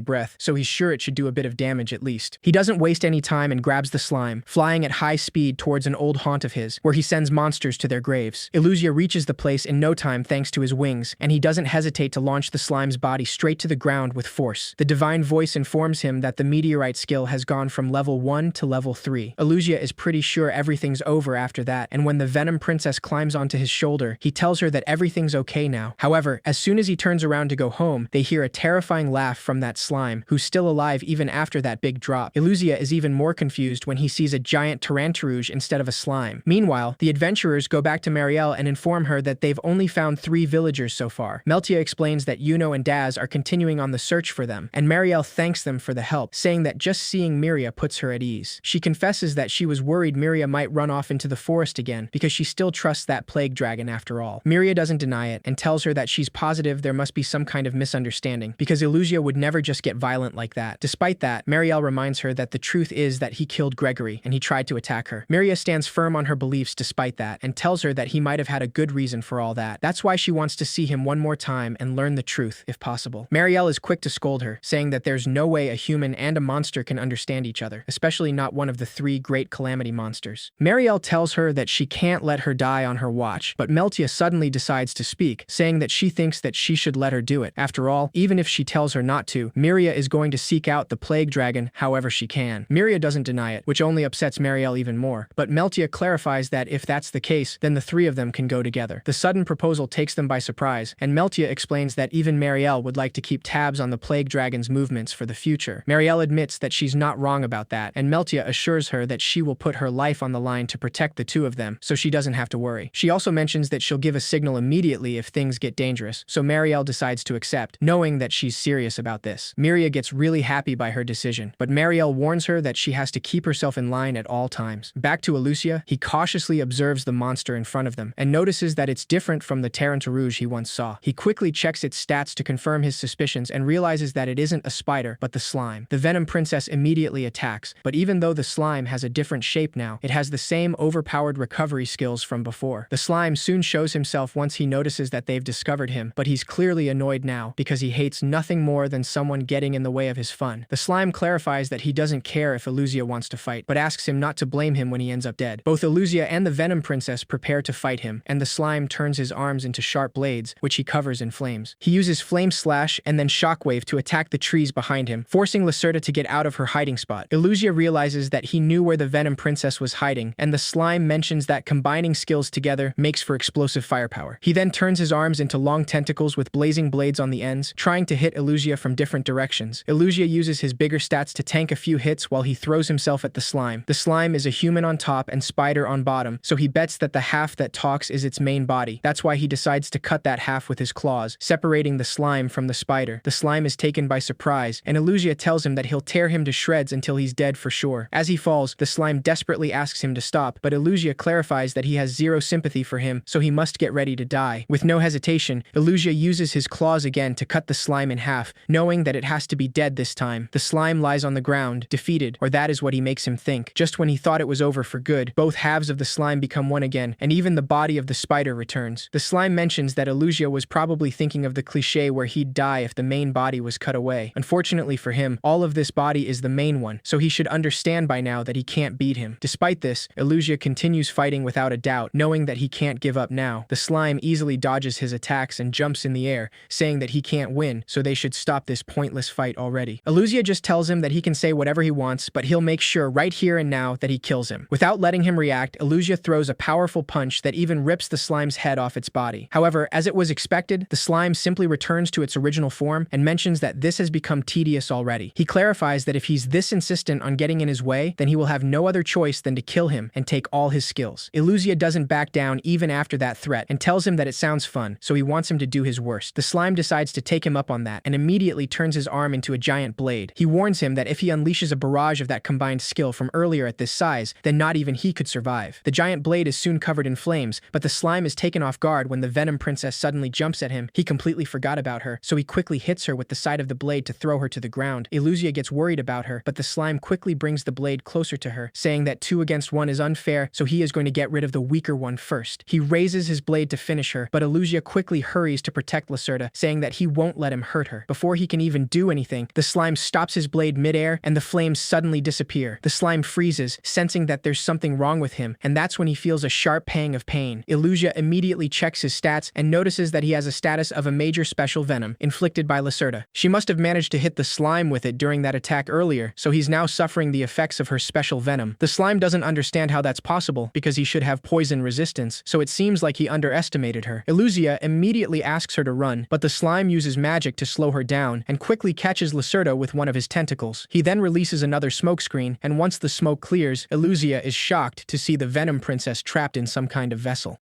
breath, so he's sure it should do a bit of damage at least. He doesn't waste any time and grabs the slime, flying at high speed towards an old haunt of his, where he sends monsters to their graves. Illusia reaches the place in no time thanks to his wings, and he doesn't hesitate to launch the slime's body straight to the ground with force. The divine voice informs him that the meteorite skill has gone from level 1 to level 3. Illusia is pretty sure everything's over after that, and when the Venom Princess climbs onto his shoulder, he tells her that everything's okay now. However, as soon as he turns around to go home, they hear a terrifying laugh from that slime, who's still alive even after that big drop. Illusia is even more confused when he sees a giant Tarantarouge instead of a slime. Meanwhile, the adventurers go back to Marielle and inform her that they've only found 3 villagers so far. Meltia explains that Yuno and Daz are continuing on the search for them, and Marielle thanks them for the help, saying that just seeing Miria puts her at ease. She confesses that she was worried Miria might run off into the forest again, because she still trusts that plague dragon after all. Miria doesn't deny it, and tells her that she's positive there must be some kind of misunderstanding, because Illusia would never just get violent like that. Despite that, Marielle reminds her that the truth is that he killed Gregory, and he tried to attack her. Miria stands firm on her beliefs despite that, and tells her that he might have had a good reason for all that. That's why she wants to see him one more time and learn the truth, if possible. Marielle is quick to scold her, saying that there's no way a human and a monster can understand each other, especially not one of the 3 great calamity monsters. Marielle tells her that she can't let her die on her watch, but Meltia suddenly decides to speak, saying that she thinks that she should let her do it. After all, even if she tells her not to, Miria is going to seek out the plague dragon however she can. Miria doesn't deny it, which only upsets Marielle even more, but Meltia clarifies clarifies that if that's the case, then the three of them can go together. The sudden proposal takes them by surprise, and Meltia explains that even Marielle would like to keep tabs on the plague dragon's movements for the future. Marielle admits that she's not wrong about that, and Meltia assures her that she will put her life on the line to protect the two of them, so she doesn't have to worry. She also mentions that she'll give a signal immediately if things get dangerous, so Marielle decides to accept, knowing that she's serious about this. Miria gets really happy by her decision, but Marielle warns her that she has to keep herself in line at all times. Back to Alucia, he cautiously observes the monster in front of them, and notices that it's different from the Taranta Rouge he once saw. He quickly checks its stats to confirm his suspicions and realizes that it isn't a spider, but the slime. The Venom Princess immediately attacks, but even though the slime has a different shape now, it has the same overpowered recovery skills from before. The slime soon shows himself once he notices that they've discovered him, but he's clearly annoyed now, because he hates nothing more than someone getting in the way of his fun. The slime clarifies that he doesn't care if Alucia wants to fight, but asks him not to blame him when he ends up dead. Both Alucia and the Venom Princess prepare to fight him, and the slime turns his arms into sharp blades, which he covers in flames. He uses Flame Slash and then Shockwave to attack the trees behind him, forcing Lacerda to get out of her hiding spot. Alucia realizes that he knew where the Venom Princess was hiding, and the slime mentions that combining skills together makes for explosive firepower. He then turns his arms into long tentacles with blazing blades on the ends, trying to hit Alucia from different directions. Alucia uses his bigger stats to tank a few hits while he throws himself at the slime. The slime is a human on top and spider on bottom, so he bets that the half that talks is its main body. That's why he decides to cut that half with his claws, separating the slime from the spider. The slime is taken by surprise, and Alucia tells him that he'll tear him to shreds until he's dead for sure. As he falls, the slime desperately asks him to stop, but Alucia clarifies that he has zero sympathy for him, so he must get ready to die. With no hesitation, Alucia uses his claws again to cut the slime in half, knowing that it has to be dead this time. The slime lies on the ground, defeated, or that is what he makes him think. Just when he thought it was over for good, both halves of the slime become one again, and even the body of the spider returns. The slime mentions that Alucia was probably thinking of the cliché where he'd die if the main body was cut away. Unfortunately for him, all of this body is the main one, so he should understand by now that he can't beat him. Despite this, Alucia continues fighting without a doubt, knowing that he can't give up now. The slime easily dodges his attacks and jumps in the air, saying that he can't win, so they should stop this pointless fight already. Alucia just tells him that he can say whatever he wants, but he'll make sure right here and now that he kills him. Without letting him react, Alucia throws a powerful punch that even rips the slime's head off its body. However, as it was expected, the slime simply returns to its original form and mentions that this has become tedious already. He clarifies that if he's this insistent on getting in his way, then he will have no other choice than to kill him and take all his skills. Alucia doesn't back down even after that threat and tells him that it sounds fun, so he wants him to do his worst. The slime decides to take him up on that and immediately turns his arm into a giant blade. He warns him that if he unleashes a barrage of that combined skill from earlier at this size, then not even he could survive. The giant blade is soon covered in flames, but the slime is taken off guard when the Venom Princess suddenly jumps at him. He completely forgot about her, so he quickly hits her with the side of the blade to throw her to the ground. Alucia gets worried about her, but the slime quickly brings the blade closer to her, saying that 2 against 1 is unfair, so he is going to get rid of the weaker one first. He raises his blade to finish her, but Alucia quickly hurries to protect Lacerda, saying that he won't let him hurt her. Before he can even do anything, the slime stops his blade midair, and the flames suddenly disappear. The slime freezes, sensing that there's something wrong with him, and that's when he feels a sharp pang of pain. Alucia immediately checks his stats and notices that he has a status of a major special venom, inflicted by Lacerda. She must have managed to hit the slime with it during that attack earlier, so he's now suffering the effects of her special venom. The slime doesn't understand how that's possible, because he should have poison resistance, so it seems like he underestimated her. Alucia immediately asks her to run, but the slime uses magic to slow her down and quickly catches Lacerda with one of his tentacles. He then releases another smoke screen, and once the smoke clears, Alucia is shocked to see the Venom Princess trapped in some kind of vessel.